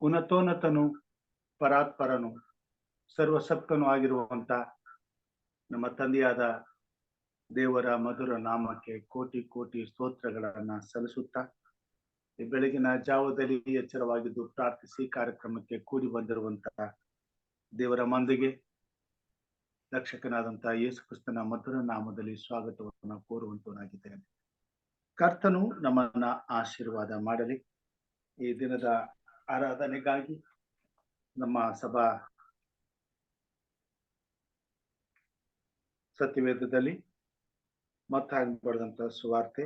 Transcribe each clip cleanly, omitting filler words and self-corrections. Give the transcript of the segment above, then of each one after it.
ಉನ್ನತೋನ್ನತನು, ಪರಾತ್ಪರನು, ಸರ್ವಸತ್ವನು ಆಗಿರುವಂತ ನಮ್ಮ ತಂದೆಯಾದ ದೇವರ ಮಧುರ ನಾಮಕ್ಕೆ ಕೋಟಿ ಕೋಟಿ ಸ್ತೋತ್ರಗಳನ್ನ ಸಲ್ಲಿಸುತ್ತಾ, ಈ ಬೆಳಗಿನ ಜಾವದಲ್ಲಿ ಎಚ್ಚರವಾಗಿದ್ದು ಪ್ರಾರ್ಥಿಸಿ ಕಾರ್ಯಕ್ರಮಕ್ಕೆ ಕೂಡಿ ಬಂದಿರುವಂತಹ ದೇವರ ಮಂದಿಗೆ ರಕ್ಷಕನಾದಂತಹ ಯೇಸು ಕ್ರಿಸ್ತನ ಮಧುರ ನಾಮದಲ್ಲಿ ಸ್ವಾಗತವನ್ನು ಕೋರುವಂತನಾಗಿದ್ದೇನೆ. ಕರ್ತನು ನಮ್ಮನ್ನ ಆಶೀರ್ವಾದ ಮಾಡಲಿ. ಈ ದಿನದ ಆರಾಧನೆಗಾಗಿ ನಮ್ಮ ಸಭಾ ಸತ್ಯವೇದದಲ್ಲಿ ಮತ್ತಾಗಿ ಬರೆದಂತಹ ಸುವಾರ್ತೆ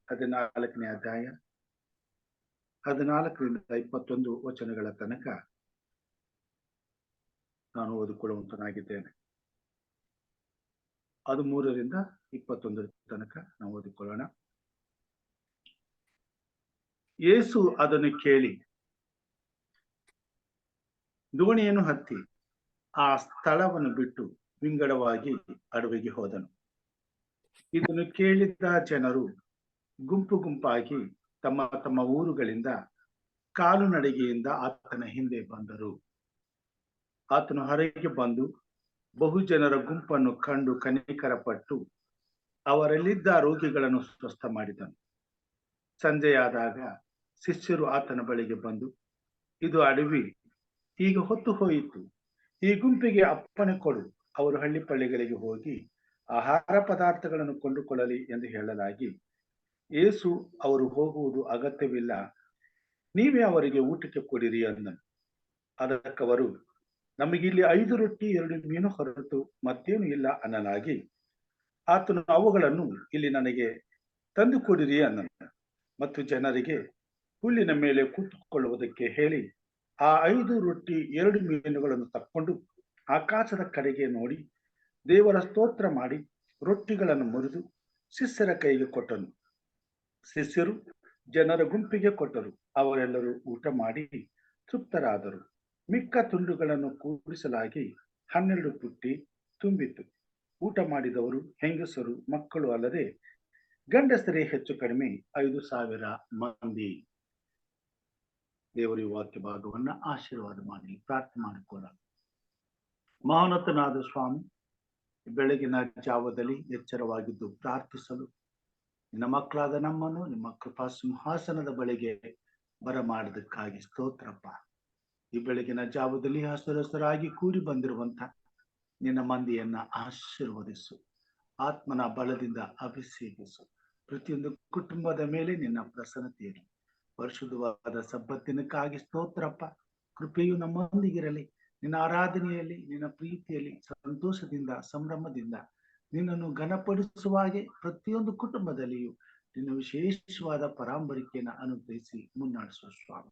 14ನೇ ಅಧ್ಯಾಯ 14ರಿಂದ 21 ವಚನಗಳ ತನಕ ನಾನು ಓದಿಕೊಳ್ಳುವಂತನಾಗಿದ್ದೇನೆ. 13ರಿಂದ 21 ತನಕ ನಾವು ಓದಿಕೊಳ್ಳೋಣ. ಯೇಸು ಅದನ್ನು ಕೇಳಿ ದೋಣಿಯನ್ನು ಹತ್ತಿ ಆ ಸ್ಥಳವನ್ನು ಬಿಟ್ಟು ವಿಂಗಡವಾಗಿ ಅಡವಿಗೆ ಹೋದನು. ಇದನ್ನು ಕೇಳಿದ್ದ ಜನರು ಗುಂಪು ಗುಂಪಾಗಿ ತಮ್ಮ ತಮ್ಮ ಊರುಗಳಿಂದ ಕಾಲುನಡಿಗೆಯಿಂದ ಆತನ ಹಿಂದೆ ಬಂದರು. ಆತನು ಹೊರಗೆ ಬಂದು ಬಹುಜನರ ಗುಂಪನ್ನು ಕಂಡು ಕನಿಕರಪಟ್ಟು ಅವರಲ್ಲಿದ್ದ ರೋಗಿಗಳನ್ನು ಸ್ವಸ್ಥ ಮಾಡಿದನು. ಸಂಜೆಯಾದಾಗ ಶಿಷ್ಯರು ಆತನ ಬಳಿಗೆ ಬಂದು, ಇದು ಅಡವಿ ಈಗ ಹೊತ್ತು ಹೋಯಿತು, ಈ ಗುಂಪಿಗೆ ಅಪ್ಪಣೆ ಕೊಡು, ಅವರು ಹಳ್ಳಿ ಪಳ್ಳಿಗಳಿಗೆ ಹೋಗಿ ಆಹಾರ ಪದಾರ್ಥಗಳನ್ನು ಕೊಂಡುಕೊಳ್ಳಲಿ ಎಂದು ಹೇಳಲಾಗಿ, ಯೇಸು ಅವರು ಹೋಗುವುದು ಅಗತ್ಯವಿಲ್ಲ, ನೀವೇ ಅವರಿಗೆ ಊಟಕ್ಕೆ ಕೊಡಿರಿ ಅಂದನು. ಅದಕ್ಕವರು, ನಮಗಿಲ್ಲಿ 5 ರೊಟ್ಟಿ 2 ಮೀನು ಹೊರತು ಮತ್ತೇನು ಇಲ್ಲ ಅನ್ನಲಾಗಿ, ಆತನು ಅವುಗಳನ್ನು ಇಲ್ಲಿ ನನಗೆ ತಂದು ಕೊಡಿರಿ ಅಂದನು. ಮತ್ತು ಜನರಿಗೆ ಹುಲ್ಲಿನ ಮೇಲೆ ಕೂತುಕೊಳ್ಳುವುದಕ್ಕೆ ಹೇಳಿ ಆ 5 ರೊಟ್ಟಿ 2 ಮೀನುಗಳನ್ನು ತಕ್ಕೊಂಡು ಆಕಾಶದ ಕಡೆಗೆ ನೋಡಿ ದೇವರ ಸ್ತೋತ್ರ ಮಾಡಿ ರೊಟ್ಟಿಗಳನ್ನು ಮುರಿದು ಶಿಷ್ಯರ ಕೈಗೆ ಕೊಟ್ಟನು. ಶಿಷ್ಯರು ಜನರ ಗುಂಪಿಗೆ ಕೊಟ್ಟರು. ಅವರೆಲ್ಲರೂ ಊಟ ಮಾಡಿ ತೃಪ್ತರಾದರು. ಮಿಕ್ಕ ತುಂಡುಗಳನ್ನು ಕೂಡಿಸಲಾಗಿ 12 ಪುಟ್ಟಿ ತುಂಬಿತು. ಊಟ ಮಾಡಿದವರು ಹೆಂಗಸರು ಮಕ್ಕಳು ಅಲ್ಲದೆ ಗಂಡಸರೇ ಹೆಚ್ಚು ಕಡಿಮೆ 5,000 ಮಂದಿ. ದೇವರ ವಾಕ್ಯ ಭಾಗವನ್ನ ಆಶೀರ್ವಾದ ಮಾಡಿ ಪ್ರಾರ್ಥನೆ ಮಾಡಿಕೊಳ್ಳ. ಮಹೋನ್ನತನಾದ ಸ್ವಾಮಿ, ಬೆಳಗಿನ ಜಾವದಲ್ಲಿ ಎಚ್ಚರವಾಗಿದ್ದು ಪ್ರಾರ್ಥಿಸಲು ನಿನ್ನ ಮಕ್ಕಳಾದ ನಮ್ಮನ್ನು ನಿಮ್ಮ ಕೃಪಾ ಸಿಂಹಾಸನದ ಬಳಿಗೆ ಬರಮಾಡೋದಕ್ಕಾಗಿ ಸ್ತೋತ್ರಪ್ಪ. ಈ ಬೆಳಗಿನ ಜಾವದಲ್ಲಿ ಹಸರಾಗಿ ಕೂಡಿ ಬಂದಿರುವಂತ ನಿನ್ನ ಮಂದಿಯನ್ನ ಆಶೀರ್ವದಿಸು, ಆತ್ಮನ ಬಲದಿಂದ ಅಭಿಷೇಕಿಸು. ಪ್ರತಿಯೊಂದು ಕುಟುಂಬದ ಮೇಲೆ ನಿನ್ನ ಪ್ರಸನ್ನತೆ ಇರಲಿ. ಪರಿಶುದ್ಧವಾದ ಸಬ್ಬತ್ತಿನಕ್ಕಾಗಿ ಸ್ತೋತ್ರಪ್ಪ. ಕೃಪೆಯು ನಮ್ಮೊಂದಿಗಿರಲಿ. ನಿನ್ನ ಆರಾಧನೆಯಲ್ಲಿ, ನಿನ್ನ ಪ್ರೀತಿಯಲ್ಲಿ ಸಂತೋಷದಿಂದ ಸಂಭ್ರಮದಿಂದ ನಿನ್ನನ್ನು ಘನಪಡಿಸುವ ಹಾಗೆ ಪ್ರತಿಯೊಂದು ಕುಟುಂಬದಲ್ಲಿಯೂ ನಿನ್ನ ವಿಶೇಷವಾದ ಪರಾಂಬರಿಕೆಯನ್ನು ಅನುಗ್ರಹಿಸಿ ಮುನ್ನಡೆಸುವ ಸ್ವಾಮಿ.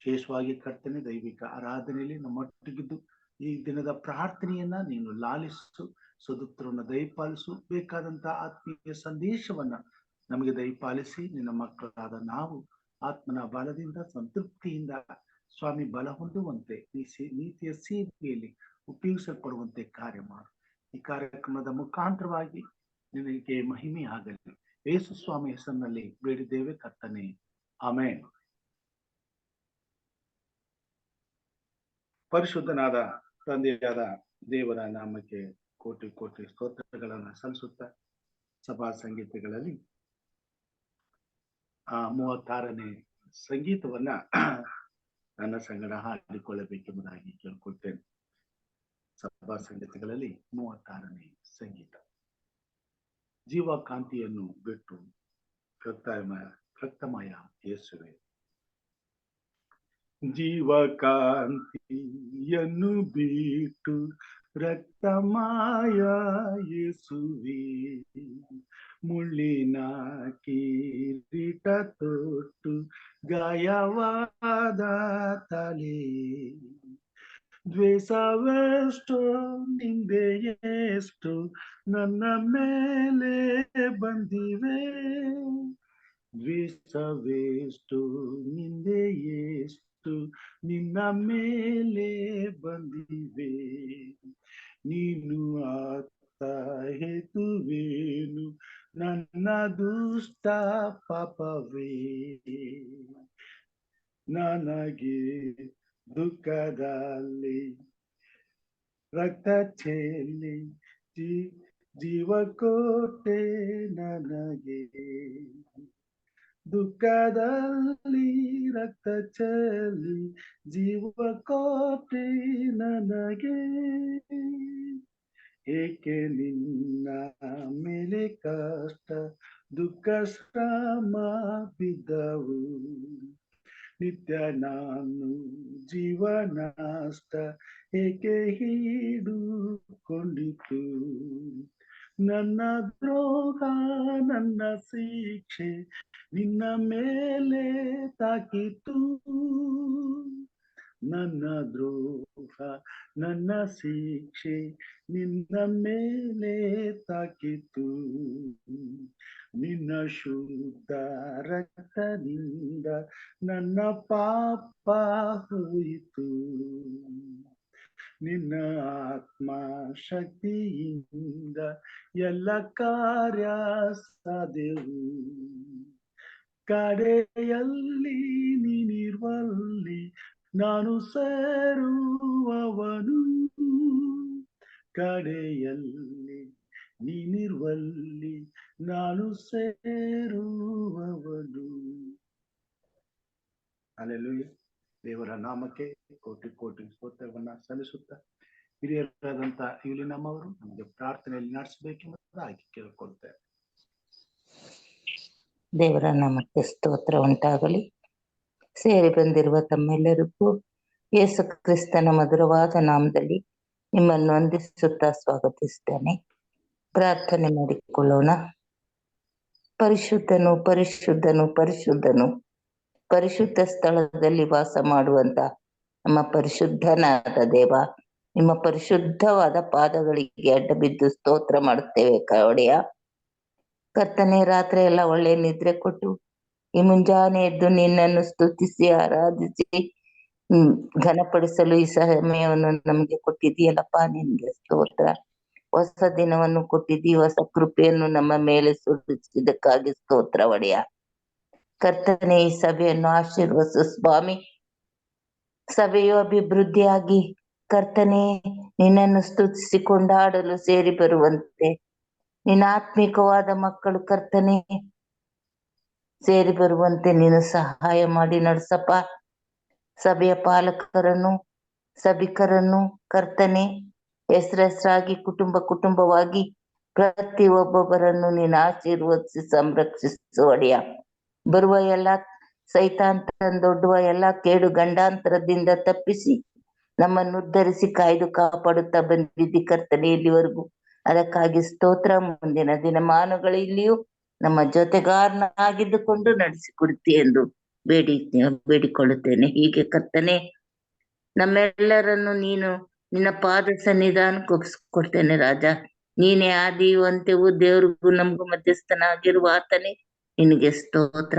ವಿಶೇಷವಾಗಿ ಕರ್ತನೆ, ದೈವಿಕ ಆರಾಧನೆಯಲ್ಲಿ ನಮ್ಮೊಟ್ಟಿಗಿದ್ದು ಈ ದಿನದ ಪ್ರಾರ್ಥನೆಯನ್ನ ನೀನು ಲಾಲಿಸು, ಸದುತ್ತರವನ್ನು ದಯಪಾಲಿಸು. ಬೇಕಾದಂತ ಆತ್ಮೀಯ ಸಂದೇಶವನ್ನ ನಮಗೆ ದಯಪಾಲಿಸಿ ನಿನ್ನ ಮಕ್ಕಳಾದ ನಾವು ಆತ್ಮನ ಬಲದಿಂದ ಸಂತೃಪ್ತಿಯಿಂದ ಸ್ವಾಮಿ ಬಲ ಹೊಂದುವಂತೆ ನೀತಿಯ ಸೇವೆಯಲ್ಲಿ ಉಪಯೋಗಿಸಲ್ಪಡುವಂತೆ ಕಾರ್ಯ ಮಾಡು. ಈ ಕಾರ್ಯಕ್ರಮದ ಮುಖಾಂತರವಾಗಿ ನಿನಗೆ ಮಹಿಮೆ ಆಗಲಿ. ಯೇಸು ಸ್ವಾಮಿ ಹೆಸರಿನಲ್ಲಿ ಬೇಡಿದ್ದೇವೆ ಕರ್ತನೆ, ಆಮೆನ್. ಪರಿಶುದ್ಧನಾದ ತಂದೆಯಾದ ದೇವರ ನಾಮಕ್ಕೆ ಕೋಟಿ ಕೋಟಿ ಸ್ತೋತ್ರಗಳನ್ನ ಸಲ್ಲಿಸುತ್ತಾ, ಸಭಾ ಸಂಗೀತಗಳಲ್ಲಿ 36ನೇ ಸಂಗೀತವನ್ನ ನನ್ನ ಸಂಗಡ ಹಾಡಿಕೊಳ್ಳಬೇಕೆಂಬುದಾಗಿ ಕೇಳ್ಕೊಳ್ತೇನೆ. ಸಭಾ ಸಂಗೀತಗಳಲ್ಲಿ 36ನೇ ಸಂಗೀತ. ಜೀವಕಾಂತಿಯನ್ನು ಬಿಟ್ಟು ರಕ್ತಮಯ ಯೇಸುವೆ, ಜೀವಕಾಂತಿಯನ್ನು ಬಿಟ್ಟು ರಕ್ತಮಯ ಯೇಸುವೆ, ಮುಳ್ಳಿನ ಕಿರೀಟ ತೊಟ್ಟು ಗಾಯವಾದ ತಲೆ, ದ್ವೇಷವೆಷ್ಟು ನಿಂದೆಯೆಷ್ಟು ನನ್ನ ಮೇಲೆ ಬಂದಿವೆ, ದ್ವೇಷವೆಷ್ಟು ನಿಂದೆಯೆಷ್ಟು ನಿನ್ನ ಮೇಲೆ ಬಂದಿವೆ, ನೀನು ಆತ ಹೇತುವೇನು ನನ್ನ ದುಷ್ಟ ಪಾಪವೇ, ನನಗೆ ದುಃಖದಲ್ಲಿ ರಕ್ತ ಚೆಲ್ಲಿ ಜೀವ ಕೊಟ್ಟೆ ನನಗೆ. ದುಃಖದಲ್ಲಿ ರಕ್ತ ಚೆಲ್ಲಿ ಜೀವ ಕೊಟ್ಟೆ ನನಗೆ. ಏಕೆ ನಿನ್ನ ಮೇಲೆ ಕಷ್ಟ ದುಃಖ ಶ್ರಮ ಬಿದ್ದವು. ನಿತ್ಯ ನಾನು ಜೀವನಷ್ಟ ಏಕೆ ಹಿಡಿದುಕೊಂಡಿತು. ನನ್ನ ದ್ರೋಹ ನನ್ನ ಶಿಕ್ಷೆ ನಿನ್ನ ಮೇಲೆ ತಾಕಿತು. ನನ್ನ ದ್ರೋಹ ನನ್ನ ಶಿಕ್ಷೆ ನಿನ್ನ ಮೇಲೆ ತಾಕಿತು. ನಿನ್ನ ಶುದ್ಧ ರಕ್ತದಿಂದ ನನ್ನ ಪಾಪ ಹೋಯಿತು. ನಿನ್ನ ಆತ್ಮ ಶಕ್ತಿಯಿಂದ ಎಲ್ಲ ಕಾರ್ಯ ಸಾಧ್ಯವು. ಕಡೆಯಲ್ಲಿ ನೀನಿರುವಲ್ಲಿ ನಾನು ಸೇರುವವನು. ಕಡೆಯಲ್ಲಿ ನೀನಿರುವಲ್ಲಿ ನಾನು ಸೇರುವವನು. ಹಲ್ಲೆಲೂಯಾ. ದೇವರ ನಾಮಕ್ಕೆ ಕೋಟಿ ಕೋಟಿ ಸ್ತೋತ್ರವನ್ನ ಸಲ್ಲಿಸುತ್ತಾ ಹಿರಿಯರಾದಂತ ಇಲ್ಲಿ ನಮ್ಮವರು ನಮಗೆ ಪ್ರಾರ್ಥನೆಯಲ್ಲಿ ನಡೆಸಬೇಕೆಂಬುದಾಗಿ ಕೇಳಿಕೊಳ್ತೇವೆ. ದೇವರ ನಾಮಕ್ಕೆ ಸ್ತೋತ್ರ ಉಂಟಾಗಲಿ. ಸೇರಿ ಬಂದಿರುವ ತಮ್ಮೆಲ್ಲರಿಗೂ ಯೇಸು ಕ್ರಿಸ್ತನ ಮಧುರವಾದ ನಾಮದಲ್ಲಿ ನಿಮ್ಮನ್ನು ವಂದಿಸುತ್ತಾ ಸ್ವಾಗತಿಸ್ತೇನೆ. ಪ್ರಾರ್ಥನೆ ಮಾಡಿಕೊಳ್ಳೋಣ. ಪರಿಶುದ್ಧನು ಪರಿಶುದ್ಧನು ಪರಿಶುದ್ಧನು, ಪರಿಶುದ್ಧ ಸ್ಥಳದಲ್ಲಿ ವಾಸ ಮಾಡುವಂತ ನಮ್ಮ ಪರಿಶುದ್ಧನಾದ ದೇವ, ನಿಮ್ಮ ಪರಿಶುದ್ಧವಾದ ಪಾದಗಳಿಗೆ ಅಡ್ಡ ಬಿದ್ದು ಸ್ತೋತ್ರ ಮಾಡುತ್ತೇವೆ ಒಡೆಯ. ಕರ್ತನೆ, ರಾತ್ರಿ ಎಲ್ಲ ಒಳ್ಳೆ ನಿದ್ರೆ ಕೊಟ್ಟು ಈ ಮುಂಜಾನೆ ಎದ್ದು ನಿನ್ನನ್ನು ಸ್ತುತಿಸಿ ಆರಾಧಿಸಿ ಘನಪಡಿಸಲು ಈ ಸಮಯವನ್ನು ನಮಗೆ ಕೊಟ್ಟಿದ್ದೀಯಲ್ಲಪ್ಪ, ನಿನ್ಗೆ ಸ್ತೋತ್ರ. ಹೊಸ ದಿನವನ್ನು ಕೊಟ್ಟಿದ್ದೀ, ಹೊಸ ಕೃಪೆಯನ್ನು ನಮ್ಮ ಮೇಲೆ ಸುರಿಸಿದ್ದಕ್ಕಾಗಿ ಸ್ತೋತ್ರ ಒಡೆಯ. ಕರ್ತನೆ, ಈ ಸಭೆಯನ್ನು ಆಶೀರ್ವದಿಸು ಸ್ವಾಮಿ. ಸಭೆಯು ಅಭಿವೃದ್ಧಿಯಾಗಿ ಕರ್ತನೆ ನಿನ್ನನ್ನು ಸ್ತುತಿಸಿ ಕೊಂಡಾಡಲು ಸೇರಿ ಬರುವಂತೆ ನಿನ್ನ ಆತ್ಮಿಕವಾದ ಮಕ್ಕಳು ಕರ್ತನೆ ಸೇರಿ ಬರುವಂತೆ ನೀನು ಸಹಾಯ ಮಾಡಿ ನಡೆಸಪ್ಪ. ಸಭೆಯ ಪಾಲಕರನ್ನು ಸಭಿಕರನ್ನು ಕರ್ತನೆ ಹೆಸರಾಗಿ ಕುಟುಂಬ ಕುಟುಂಬವಾಗಿ ಪ್ರತಿ ಒಬ್ಬೊಬ್ಬರನ್ನು ನೀನು ಆಶೀರ್ವದಿಸಿ ಸಂರಕ್ಷಿಸು ಒಡೆಯ. ಬರುವ ಎಲ್ಲ ಸೈತಾಂತರೊಡ್ಡುವ ಎಲ್ಲ ಕೇಡು ಗಂಡಾಂತರದಿಂದ ತಪ್ಪಿಸಿ ನಮ್ಮನ್ನು ಉದ್ಧರಿಸಿ ಕಾಯ್ದು ಕಾಪಾಡುತ್ತಾ ಬಂದಿದ್ದಿ ಕರ್ತನೆ ಇಲ್ಲಿವರೆಗೂ. ಅದಕ್ಕಾಗಿ ಸ್ತೋತ್ರ. ಮುಂದಿನ ದಿನಮಾನಗಳಲ್ಲಿಯೂ ನಮ್ಮ ಜೊತೆಗಾರನಾಗಿದ್ದುಕೊಂಡು ನಡೆಸಿಕೊಡುತ್ತಿ ಎಂದು ಬೇಡಿಕೊಳ್ಳುತ್ತೇನೆ. ಹೀಗೆ ಕರ್ತನೆ ನಮ್ಮೆಲ್ಲರನ್ನು ನೀನು ನಿನ್ನ ಪಾದ ಸನ್ನಿಧಾನಕ್ಕೆ ಒಪ್ಪಿಸ್ಕೊಡ್ತೇನೆ ರಾಜ. ನೀನೇ ಆದಿಯು ಅಂತ್ಯವೂ ದೇವರಿಗೂ ನಮಗೂ ಮಧ್ಯಸ್ಥನಾಗಿರುವ ಆತನೇ ನಿನಗೆ ಸ್ತೋತ್ರ.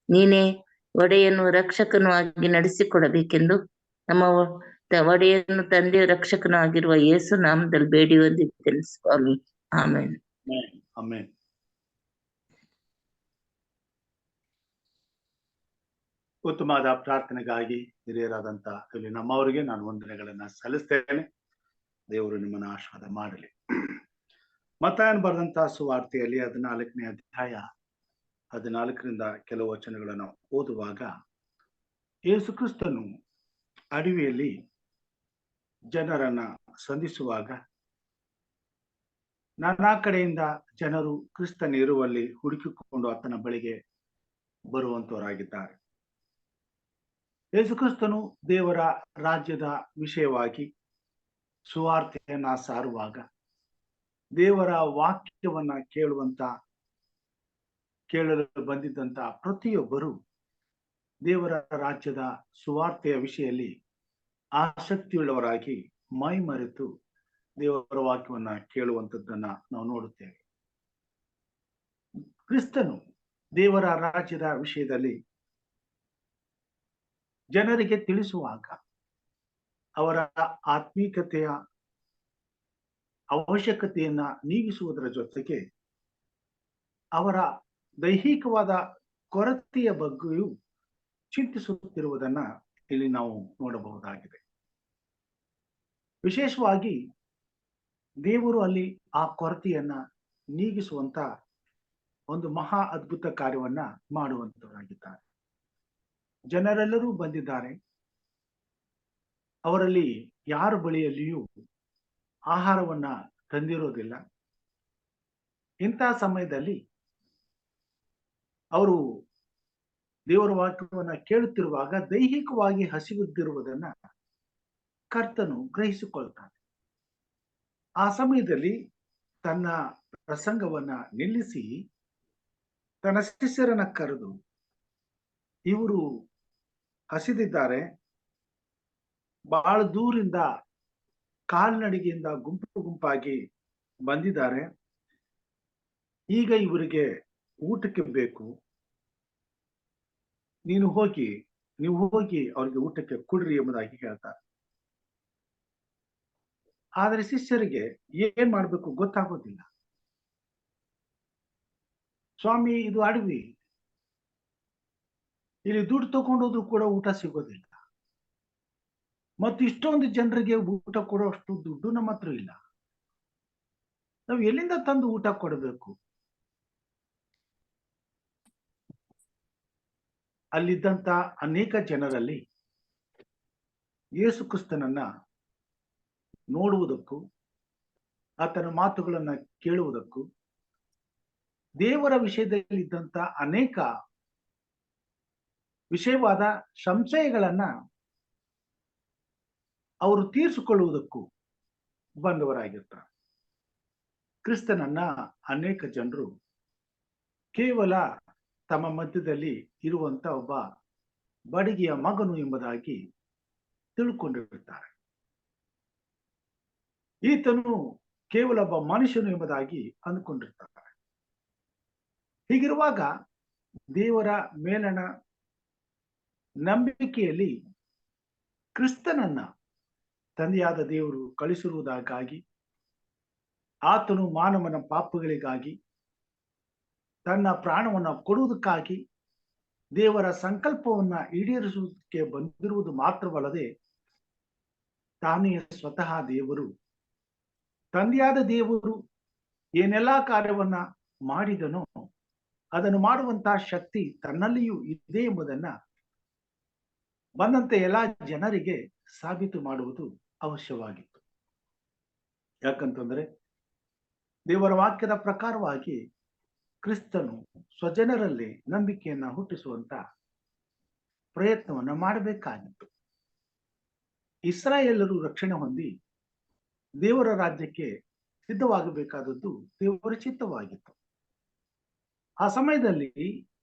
ನೀನೇ ಒಡೆಯನ್ನು ರಕ್ಷಕನು ಆಗಿ ನಡೆಸಿಕೊಡಬೇಕೆಂದು ನಮ್ಮ ಒಡೆಯನ್ನು ತಂದೆಯ ರಕ್ಷಕನು ಆಗಿರುವ ಯೇಸು ನಾಮದಲ್ಲಿ ಬೇಡಿ ಹೊಂದಿದ್ದೇನೆ ಸ್ವಾಮಿ. ಆಮೇನ್. ಆಮೇನ್. ಉತ್ತಮವಾದ ಪ್ರಾರ್ಥನೆಗಾಗಿ ಹಿರಿಯರಾದಂತ ಇಲ್ಲಿ ನಮ್ಮವರಿಗೆ ನಾನು ವಂದನೆಗಳನ್ನ ಸಲ್ಲಿಸ್ತೇನೆ. ದೇವರು ನಿಮ್ಮನ್ನು ಆಶೀರ್ವಾದ ಮಾಡಲಿ. ಮತ್ತಾಯನ ಬರೆದಂತಹ ಸುವಾರ್ತೆಯಲ್ಲಿ 14ನೇ ಅಧ್ಯಾಯ 14ರಿಂದ ಕೆಲವು ವಚನಗಳನ್ನು ಓದುವಾಗ, ಯೇಸು ಕ್ರಿಸ್ತನು ಅಡವಿಯಲ್ಲಿ ಜನರನ್ನ ಸಂಧಿಸುವಾಗ ನಾನಾ ಕಡೆಯಿಂದ ಜನರು ಕ್ರಿಸ್ತನಿರುವಲ್ಲಿ ಹುಡುಕಿಕೊಂಡು ಆತನ ಬಳಿಗೆ ಬರುವಂತವರಾಗಿದ್ದಾರೆ. ಯೇಸು ಕ್ರಿಸ್ತನು ದೇವರ ರಾಜ್ಯದ ವಿಷಯವಾಗಿ ಸುವಾರ್ತೆಯನ್ನ ಸಾರುವಾಗ ದೇವರ ವಾಕ್ಯವನ್ನ ಕೇಳಲು ಬಂದಿದ್ದಂತ ಪ್ರತಿಯೊಬ್ಬರು ದೇವರ ರಾಜ್ಯದ ಸುವಾರ್ತೆಯ ವಿಷಯದಲ್ಲಿ ಆಸಕ್ತಿಯುಳ್ಳವರಾಗಿ ಮೈ ಮರೆತು ದೇವರ ವಾಕ್ಯವನ್ನ ಕೇಳುವಂಥದ್ದನ್ನ ನಾವು ನೋಡುತ್ತೇವೆ. ಕ್ರಿಸ್ತನು ದೇವರ ರಾಜ್ಯದ ವಿಷಯದಲ್ಲಿ ಜನರಿಗೆ ತಿಳಿಸುವಾಗ ಅವರ ಆತ್ಮೀಕತೆಯ ಅವಶ್ಯಕತೆಯನ್ನ ನೀಗಿಸುವುದರ ಜೊತೆಗೆ ಅವರ ದೈಹಿಕವಾದ ಕೊರತೆಯ ಬಗ್ಗೆಯೂ ಚಿಂತಿಸುತ್ತಿರುವುದನ್ನ ಇಲ್ಲಿ ನಾವು ನೋಡಬಹುದಾಗಿದೆ. ವಿಶೇಷವಾಗಿ ದೇವರು ಅಲ್ಲಿ ಆ ಕೊರತೆಯನ್ನ ನೀಗಿಸುವಂತ ಒಂದು ಮಹಾ ಅದ್ಭುತ ಕಾರ್ಯವನ್ನ ಮಾಡುವಂತವರಾಗಿದ್ದಾರೆ. ಜನರೆಲ್ಲರೂ ಬಂದಿದ್ದಾರೆ. ಅವರಲ್ಲಿ ಯಾರ ಬಳಿಯಲ್ಲಿಯೂ ಆಹಾರವನ್ನ ತಂದಿರೋದಿಲ್ಲ. ಇಂತಹ ಸಮಯದಲ್ಲಿ ಅವರು ದೇವರ ವಾಕ್ಯವನ್ನ ಕೇಳುತ್ತಿರುವಾಗ ದೈಹಿಕವಾಗಿ ಹಸಿವಿದ್ದಿರುವುದನ್ನ ಕರ್ತನು ಗ್ರಹಿಸಿಕೊಳ್ತಾನೆ. ಆ ಸಮಯದಲ್ಲಿ ತನ್ನ ಪ್ರಸಂಗವನ್ನ ನಿಲ್ಲಿಸಿ ತನ್ನ ಶಿಷ್ಯರನ್ನ ಕರೆದು, ಇವರು ಹಸಿದಿದ್ದಾರೆ, ಬಹಳ ದೂರಿಂದ ಕಾಲ್ನಡಿಗೆಯಿಂದ ಗುಂಪು ಗುಂಪಾಗಿ ಬಂದಿದ್ದಾರೆ, ಈಗ ಇವರಿಗೆ ಊಟಕ್ಕೆ ಬೇಕು, ನೀವು ಹೋಗಿ ಅವ್ರಿಗೆ ಊಟಕ್ಕೆ ಕೊಡ್ರಿ ಎಂಬುದಾಗಿ ಹೇಳ್ತಾರೆ. ಆದರೆ ಶಿಷ್ಯರಿಗೆ ಏನ್ ಮಾಡ್ಬೇಕು ಗೊತ್ತಾಗೋದಿಲ್ಲ. ಸ್ವಾಮಿ, ಇದು ಅಡವಿ, ಇಲ್ಲಿ ದುಡ್ಡು ತಗೊಂಡೋದ್ರು ಕೂಡ ಊಟ ಸಿಗೋದಿಲ್ಲ, ಮತ್ತು ಇಷ್ಟೊಂದು ಜನರಿಗೆ ಊಟ ಕೊಡೋಷ್ಟು ದುಡ್ಡು ನಮ್ಮ ಹತ್ರ ಇಲ್ಲ, ನಾವು ಎಲ್ಲಿಂದ ತಂದು ಊಟ ಕೊಡಬೇಕು? ಅಲ್ಲಿದ್ದಂತ ಅನೇಕ ಜನರಲ್ಲಿ ಯೇಸು ಕ್ರಿಸ್ತನನ್ನ ನೋಡುವುದಕ್ಕೂ ಆತನ ಮಾತುಗಳನ್ನ ಕೇಳುವುದಕ್ಕೂ ದೇವರ ವಿಷಯದಲ್ಲಿ ಇದ್ದಂತ ಅನೇಕ ವಿಷಯವಾದ ಸಂಶಯಗಳನ್ನ ಅವರು ತೀರಿಸಿಕೊಳ್ಳುವುದಕ್ಕೂ ಬಂದವರಾಗಿರ್ತಾರೆ. ಕ್ರಿಸ್ತನನ್ನ ಅನೇಕ ಜನರು ಕೇವಲ ತಮ್ಮ ಮಧ್ಯದಲ್ಲಿ ಇರುವಂತ ಒಬ್ಬ ಬಡಗಿಯ ಮಗನು ಎಂಬುದಾಗಿ ತಿಳ್ಕೊಂಡಿರುತ್ತಾರೆ. ಈತನು ಕೇವಲ ಒಬ್ಬ ಮನುಷ್ಯನು ಎಂಬುದಾಗಿ ಅಂದ್ಕೊಂಡಿರ್ತಾರೆ. ಹೀಗಿರುವಾಗ ದೇವರ ಮೇಲಣ ನಂಬಿಕೆಯಲ್ಲಿ ಕ್ರಿಸ್ತನನ್ನ ತಂದೆಯಾದ ದೇವರು ಕಳಿಸಿರುವುದಕ್ಕಾಗಿ, ಆತನು ಮಾನವನ ಪಾಪಗಳಿಗಾಗಿ ತನ್ನ ಪ್ರಾಣವನ್ನ ಕೊಡುವುದಕ್ಕಾಗಿ ದೇವರ ಸಂಕಲ್ಪವನ್ನ ಈಡೇರಿಸುವುದಕ್ಕೆ ಬಂದಿರುವುದು ಮಾತ್ರವಲ್ಲದೆ, ತಾನೇ ಸ್ವತಃ ದೇವರು, ತಂದೆಯಾದ ದೇವರು ಏನೆಲ್ಲಾ ಕಾರ್ಯವನ್ನ ಮಾಡಿದನೋ ಅದನ್ನು ಮಾಡುವಂತಹ ಶಕ್ತಿ ತನ್ನಲ್ಲಿಯೂ ಇದೆ ಎಂಬುದನ್ನ ಬಂದಂತೆ ಎಲ್ಲಾ ಜನರಿಗೆ ಸಾಬೀತು ಮಾಡುವುದು ಅವಶ್ಯವಾಗಿತ್ತು. ಯಾಕಂತಂದ್ರೆ ದೇವರ ವಾಕ್ಯದ ಪ್ರಕಾರವಾಗಿ ಕ್ರಿಸ್ತನು ಸ್ವಜನರಲ್ಲಿ ನಂಬಿಕೆಯನ್ನ ಹುಟ್ಟಿಸುವಂತ ಪ್ರಯತ್ನವನ್ನ ಮಾಡಬೇಕಾಗಿತ್ತು. ಇಸ್ರಾಯೇಲರು ರಕ್ಷಣೆ ಹೊಂದಿ ದೇವರ ರಾಜ್ಯಕ್ಕೆ ಸಿದ್ಧವಾಗಬೇಕಾದದ್ದು ದೇವರ ಚಿತ್ತವಾಗಿತ್ತು. ಆ ಸಮಯದಲ್ಲಿ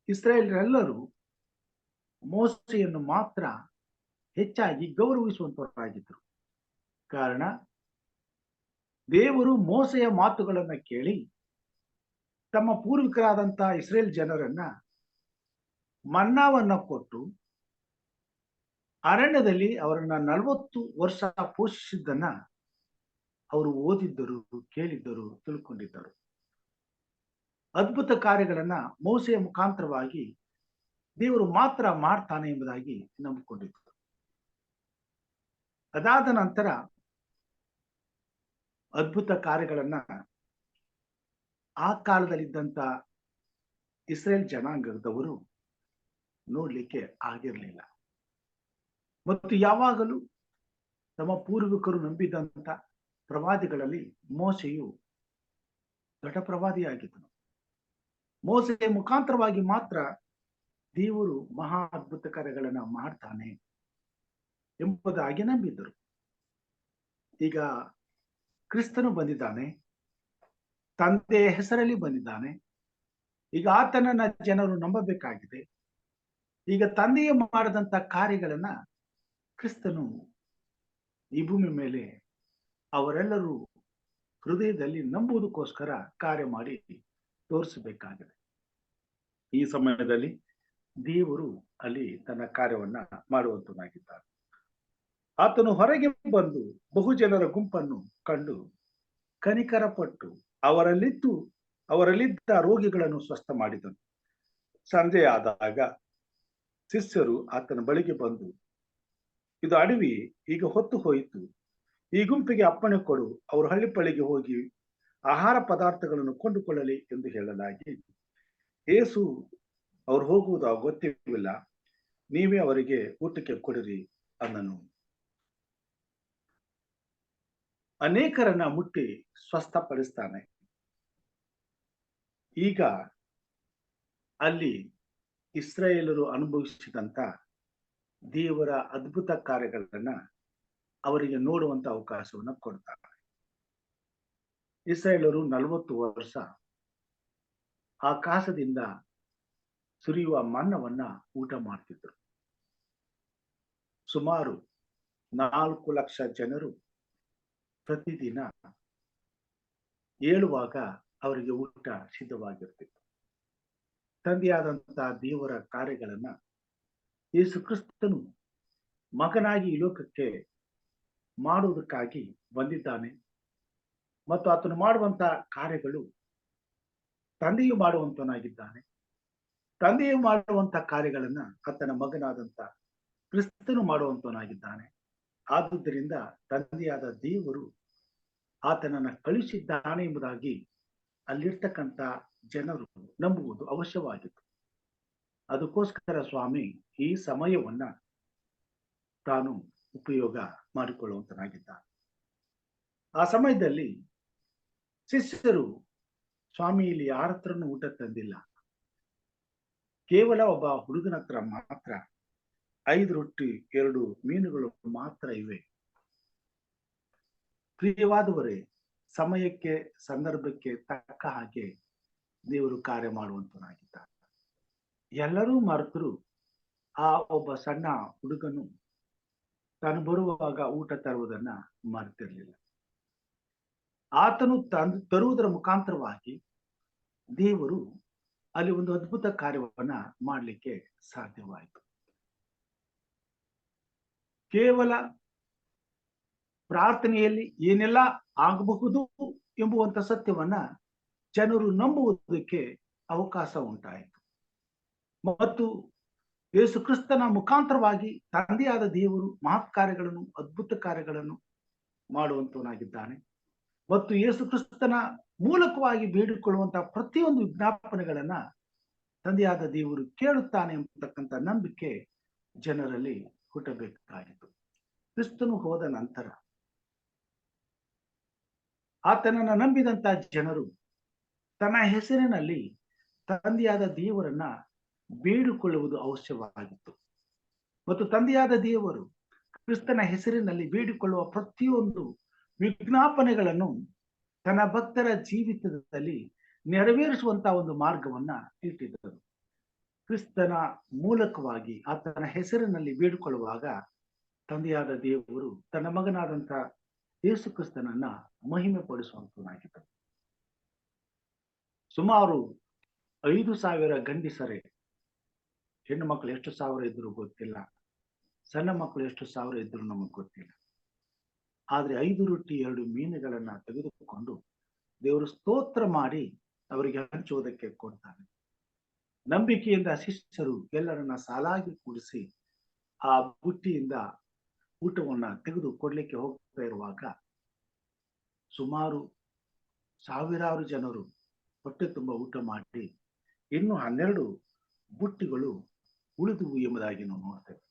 ಇಸ್ರಾಯೇಲರೆಲ್ಲರೂ ಮೋಸೆಯನ್ನು ಮಾತ್ರ ಹೆಚ್ಚಾಗಿ ಗೌರವಿಸುವಂತವರಾಗಿದ್ದರು. ಕಾರಣ, ದೇವರು ಮೋಸೆಯ ಮಾತುಗಳನ್ನ ಕೇಳಿ ತಮ್ಮ ಪೂರ್ವಿಕರಾದಂತ ಇಸ್ರೇಲ್ ಜನರನ್ನ ಮನ್ನಾವನ್ನ ಕೊಟ್ಟು ಅರಣ್ಯದಲ್ಲಿ ಅವರನ್ನ 40 ವರ್ಷ ಪೋಷಿಸಿದ್ದನ್ನ ಅವರು ಓದಿದ್ದರು, ಕೇಳಿದ್ದರು, ತಿಳ್ಕೊಂಡಿದ್ದರು. ಅದ್ಭುತ ಕಾರ್ಯಗಳನ್ನ ಮೋಸೆಯ ಮುಖಾಂತರವಾಗಿ ದೇವರು ಮಾತ್ರ ಮಾಡ್ತಾನೆ ಎಂಬುದಾಗಿ ನಂಬಿಕೊಂಡಿದ್ದರು. ಅದಾದ ನಂತರ ಅದ್ಭುತ ಕಾರ್ಯಗಳನ್ನ ಆ ಕಾಲದಲ್ಲಿದ್ದಂತ ಇಸ್ರೇಲ್ ಜನಾಂಗದವರು ನೋಡ್ಲಿಕ್ಕೆ ಆಗಿರ್ಲಿಲ್ಲ. ಮತ್ತು ಯಾವಾಗಲೂ ತಮ್ಮ ಪೂರ್ವಿಕರು ನಂಬಿದಂತ ಪ್ರವಾದಿಗಳಲ್ಲಿ ಮೋಸೆಯು ದೊಡ್ಡ ಪ್ರವಾದಿಯಾಗಿದ್ದನು. ಮೋಸೆಯ ಮುಖಾಂತರವಾಗಿ ಮಾತ್ರ ದೇವರು ಮಹಾ ಅದ್ಭುತ ಕಾರ್ಯಗಳನ್ನ ಮಾಡ್ತಾನೆ ಎಂಬುದಾಗಿ ನಂಬಿದ್ದರು. ಈಗ ಕ್ರಿಸ್ತನು ಬಂದಿದ್ದಾನೆ, ತಂದೆಯ ಹೆಸರಲ್ಲಿ ಬಂದಿದ್ದಾನೆ. ಈಗ ಆತನನ್ನ ಜನರು ನಂಬಬೇಕಾಗಿದೆ. ಈಗ ತಂದೆಯ ಮಾಡಿದಂತ ಕಾರ್ಯಗಳನ್ನ ಕ್ರಿಸ್ತನು ಈ ಭೂಮಿ ಮೇಲೆ ಅವರೆಲ್ಲರೂ ಹೃದಯದಲ್ಲಿ ನಂಬುವುದಕ್ಕೋಸ್ಕರ ಕಾರ್ಯ ಮಾಡಿ ತೋರಿಸಬೇಕಾಗಿದೆ. ಈ ಸಮಯದಲ್ಲಿ ದೇವರು ಅಲ್ಲಿ ತನ್ನ ಕಾರ್ಯವನ್ನ ಮಾಡುವಂತನಾಗಿದ್ದಾನೆ. ಆತನು ಹೊರಗೆ ಬಂದು ಬಹುಜನರ ಗುಂಪನ್ನು ಕಂಡು ಕನಿಕರ ಪಟ್ಟು ಅವರಲ್ಲಿದ್ದ ರೋಗಿಗಳನ್ನು ಸ್ವಸ್ಥ ಮಾಡಿದನು. ಸಂಜೆಯಾದಾಗ ಶಿಷ್ಯರು ಆತನ ಬಳಿಗೆ ಬಂದು ಇದು ಅಡವಿ, ಈಗ ಹೊತ್ತು ಹೋಯಿತು. ಈ ಗುಂಪಿಗೆ ಅಪ್ಪಣೆ ಕೊಡು, ಅವರು ಹಳ್ಳಿಪಳ್ಳಿಗೆ ಹೋಗಿ ಆಹಾರ ಪದಾರ್ಥಗಳನ್ನು ಕೊಂಡುಕೊಳ್ಳಲಿ ಎಂದು ಹೇಳಲಾಗಿ, ಯೇಸು ಅವ್ರು ಹೋಗುವುದು ಅಗತ್ಯವಿಲ್ಲ, ನೀವೇ ಅವರಿಗೆ ಊಟಕ್ಕೆ ಕೊಡಿರಿ ಅನ್ನನು. ಅನೇಕರನ್ನ ಮುಟ್ಟಿ ಸ್ವಸ್ಥಪಡಿಸ್ತಾನೆ. ಈಗ ಅಲ್ಲಿ ಇಸ್ರಾಯೇಲರು ಅನುಭವಿಸಿದಂತ ದೇವರ ಅದ್ಭುತ ಕಾರ್ಯಗಳನ್ನ ಅವರಿಗೆ ನೋಡುವಂತ ಅವಕಾಶವನ್ನ ಕೊಡ್ತಾರೆ. ಇಸ್ರಾಯೇಲರು 40 ವರ್ಷ ಆಕಾಶದಿಂದ ಸುರಿಯುವ ಮನ್ನವನ್ನ ಊಟ ಮಾಡ್ತಿದ್ರು. ಸುಮಾರು 4 ಲಕ್ಷ ಜನರು ಪ್ರತಿದಿನ ಏಳುವಾಗ ಅವರಿಗೆ ಊಟ ಸಿದ್ಧವಾಗಿರ್ತಿತ್ತು. ತಂದೆಯಾದಂತಹ ದೇವರ ಕಾರ್ಯಗಳನ್ನ ಯೇಸು ಕ್ರಿಸ್ತನು ಮಗನಾಗಿ ಈ ಲೋಕಕ್ಕೆ ಮಾಡುವುದಕ್ಕಾಗಿ ಬಂದಿದ್ದಾನೆ. ಮತ್ತು ಆತನು ಮಾಡುವಂತ ಕಾರ್ಯಗಳು ತಂದೆಯು ಮಾಡುವಂತನಾಗಿದ್ದಾನೆ. ತಂದೆಯು ಮಾಡುವಂತ ಕಾರ್ಯಗಳನ್ನ ಆತನ ಮಗನಾದಂತ ಕ್ರಿಸ್ತನು ಮಾಡುವಂತನಾಗಿದ್ದಾನೆ. ಆದುದರಿಂದ ತಂದೆಯಾದ ದೇವರು ಆತನನ್ನ ಕಳುಹಿಸಿದ್ದಾನೆ ಎಂಬುದಾಗಿ ಅಲ್ಲಿರ್ತಕ್ಕಂಥ ಜನರು ನಂಬುವುದು ಅವಶ್ಯವಾಗಿತ್ತು. ಅದಕ್ಕೋಸ್ಕರ ಸ್ವಾಮಿ ಈ ಸಮಯವನ್ನ ತಾನು ಉಪಯೋಗ ಮಾಡಿಕೊಳ್ಳುವಂತನಾಗಿದ್ದಾನೆ. ಆ ಸಮಯದಲ್ಲಿ ಶಿಷ್ಯರು, ಸ್ವಾಮಿ ಇಲ್ಲಿ ಯಾರ ಹತ್ರನೂ ಊಟ ತಂದಿಲ್ಲ, ಕೇವಲ ಒಬ್ಬ ಹುಡುಗನ ಹತ್ರ ಮಾತ್ರ 5 ರೊಟ್ಟಿ 2 ಮೀನುಗಳು ಮಾತ್ರ ಇವೆ. ಪ್ರಿಯವಾದವರೇ, ಸಮಯಕ್ಕೆ ಸಂದರ್ಭಕ್ಕೆ ತಕ್ಕ ಹಾಗೆ ದೇವರು ಕಾರ್ಯ ಮಾಡುವಂತನಾಗಿದ್ದಾರೆ. ಎಲ್ಲರೂ ಮರೆತರು ಆ ಒಬ್ಬ ಸಣ್ಣ ಹುಡುಗನು ತಾನು ಬರುವಾಗ ಊಟ ತರುವುದನ್ನ ಮರೆತಿರ್ಲಿಲ್ಲ. ಆತನು ತರುವುದರ ಮುಖಾಂತರವಾಗಿ ದೇವರು ಅಲ್ಲಿ ಒಂದು ಅದ್ಭುತ ಕಾರ್ಯವನ್ನ ಮಾಡಲಿಕ್ಕೆ ಸಾಧ್ಯವಾಯಿತು. ಕೇವಲ ಪ್ರಾರ್ಥನೆಯಲ್ಲಿ ಏನೆಲ್ಲ ಆಗಬಹುದು ಎಂಬುವಂತ ಸತ್ಯವನ್ನ ಜನರು ನಂಬುವುದಕ್ಕೆ ಅವಕಾಶ ಉಂಟಾಯಿತು. ಮತ್ತು ಯೇಸು ಕ್ರಿಸ್ತನ ಮುಖಾಂತರವಾಗಿ ತಂದೆಯಾದ ದೇವರು ಮಹತ್ ಕಾರ್ಯಗಳನ್ನು, ಅದ್ಭುತ ಕಾರ್ಯಗಳನ್ನು ಮಾಡುವಂತವನಾಗಿದ್ದಾನೆ. ಮತ್ತು ಯೇಸು ಕ್ರಿಸ್ತನ ಮೂಲಕವಾಗಿ ಬೇಡಿಕೊಳ್ಳುವಂತಹ ಪ್ರತಿಯೊಂದು ವಿಜ್ಞಾಪನೆಗಳನ್ನ ತಂದೆಯಾದ ದೇವರು ಕೇಳುತ್ತಾನೆ ಎಂಬತಕ್ಕಂಥ ನಂಬಿಕೆ ಜನರಲ್ಲಿ ಹುಟ್ಟಬೇಕಾಗಿತ್ತು. ಕ್ರಿಸ್ತನು ಹೋದ ನಂತರ ಆತನನ್ನ ನಂಬಿದಂತ ಜನರು ತನ್ನ ಹೆಸರಿನಲ್ಲಿ ತಂದೆಯಾದ ದೇವರನ್ನ ಬೇಡಿಕೊಳ್ಳುವುದು ಅವಶ್ಯವಾಗಿತ್ತು. ಮತ್ತು ತಂದೆಯಾದ ದೇವರು ಕ್ರಿಸ್ತನ ಹೆಸರಿನಲ್ಲಿ ಬೇಡಿಕೊಳ್ಳುವ ಪ್ರತಿಯೊಂದು ವಿಜ್ಞಾಪನೆಗಳನ್ನು ತನ್ನ ಭಕ್ತರ ಜೀವಿತದಲ್ಲಿ ನೆರವೇರಿಸುವಂತಹ ಒಂದು ಮಾರ್ಗವನ್ನ ಇಟ್ಟಿದ್ದರು. ಕ್ರಿಸ್ತನ ಮೂಲಕವಾಗಿ ಆತನ ಹೆಸರಿನಲ್ಲಿ ಬೇಡಿಕೊಳ್ಳುವಾಗ ತಂದೆಯಾದ ದೇವರು ತನ್ನ ಮಗನಾದಂತ ಯೇಸು ಕ್ರಿಸ್ತನನ್ನ ಮಹಿಮೆ ಪಡಿಸುವಂತನಾಗಿದ್ದರು. ಸುಮಾರು 5,000 ಗಂಡಿಸರೇ, ಹೆಣ್ಣು ಮಕ್ಕಳು ಎಷ್ಟು ಸಾವಿರ ಇದ್ರು ಗೊತ್ತಿಲ್ಲ, ಸಣ್ಣ ಮಕ್ಕಳು ಎಷ್ಟು ಸಾವಿರ ಇದ್ರು ನಮಗ್ ಗೊತ್ತಿಲ್ಲ. ಆದ್ರೆ 5 ರೊಟ್ಟಿ 2 ಮೀನುಗಳನ್ನ ತೆಗೆದುಕೊಂಡು ದೇವರು ಸ್ತೋತ್ರ ಮಾಡಿ ಅವರಿಗೆ ಹಂಚುವುದಕ್ಕೆ ಕೊಡ್ತಾನೆ. ನಂಬಿಕೆಯಿಂದ ಶಿಷ್ಯರು ಎಲ್ಲರನ್ನ ಸಾಲಾಗಿ ಕೂಡಿಸಿ ಆ ಬುಟ್ಟಿಯಿಂದ ಊಟವನ್ನ ತೆಗೆದು ಕೊಡ್ಲಿಕ್ಕೆ ಹೋಗ್ತಾ ಇರುವಾಗ ಸುಮಾರು ಸಾವಿರಾರು ಜನರು ಹೊಟ್ಟೆ ತುಂಬ ಊಟ ಮಾಡಿ ಇನ್ನು 12 ಬುಟ್ಟಿಗಳು ಉಳಿದುವು ಎಂಬುದಾಗಿ ನಾವು ನೋಡ್ತೇವೆ.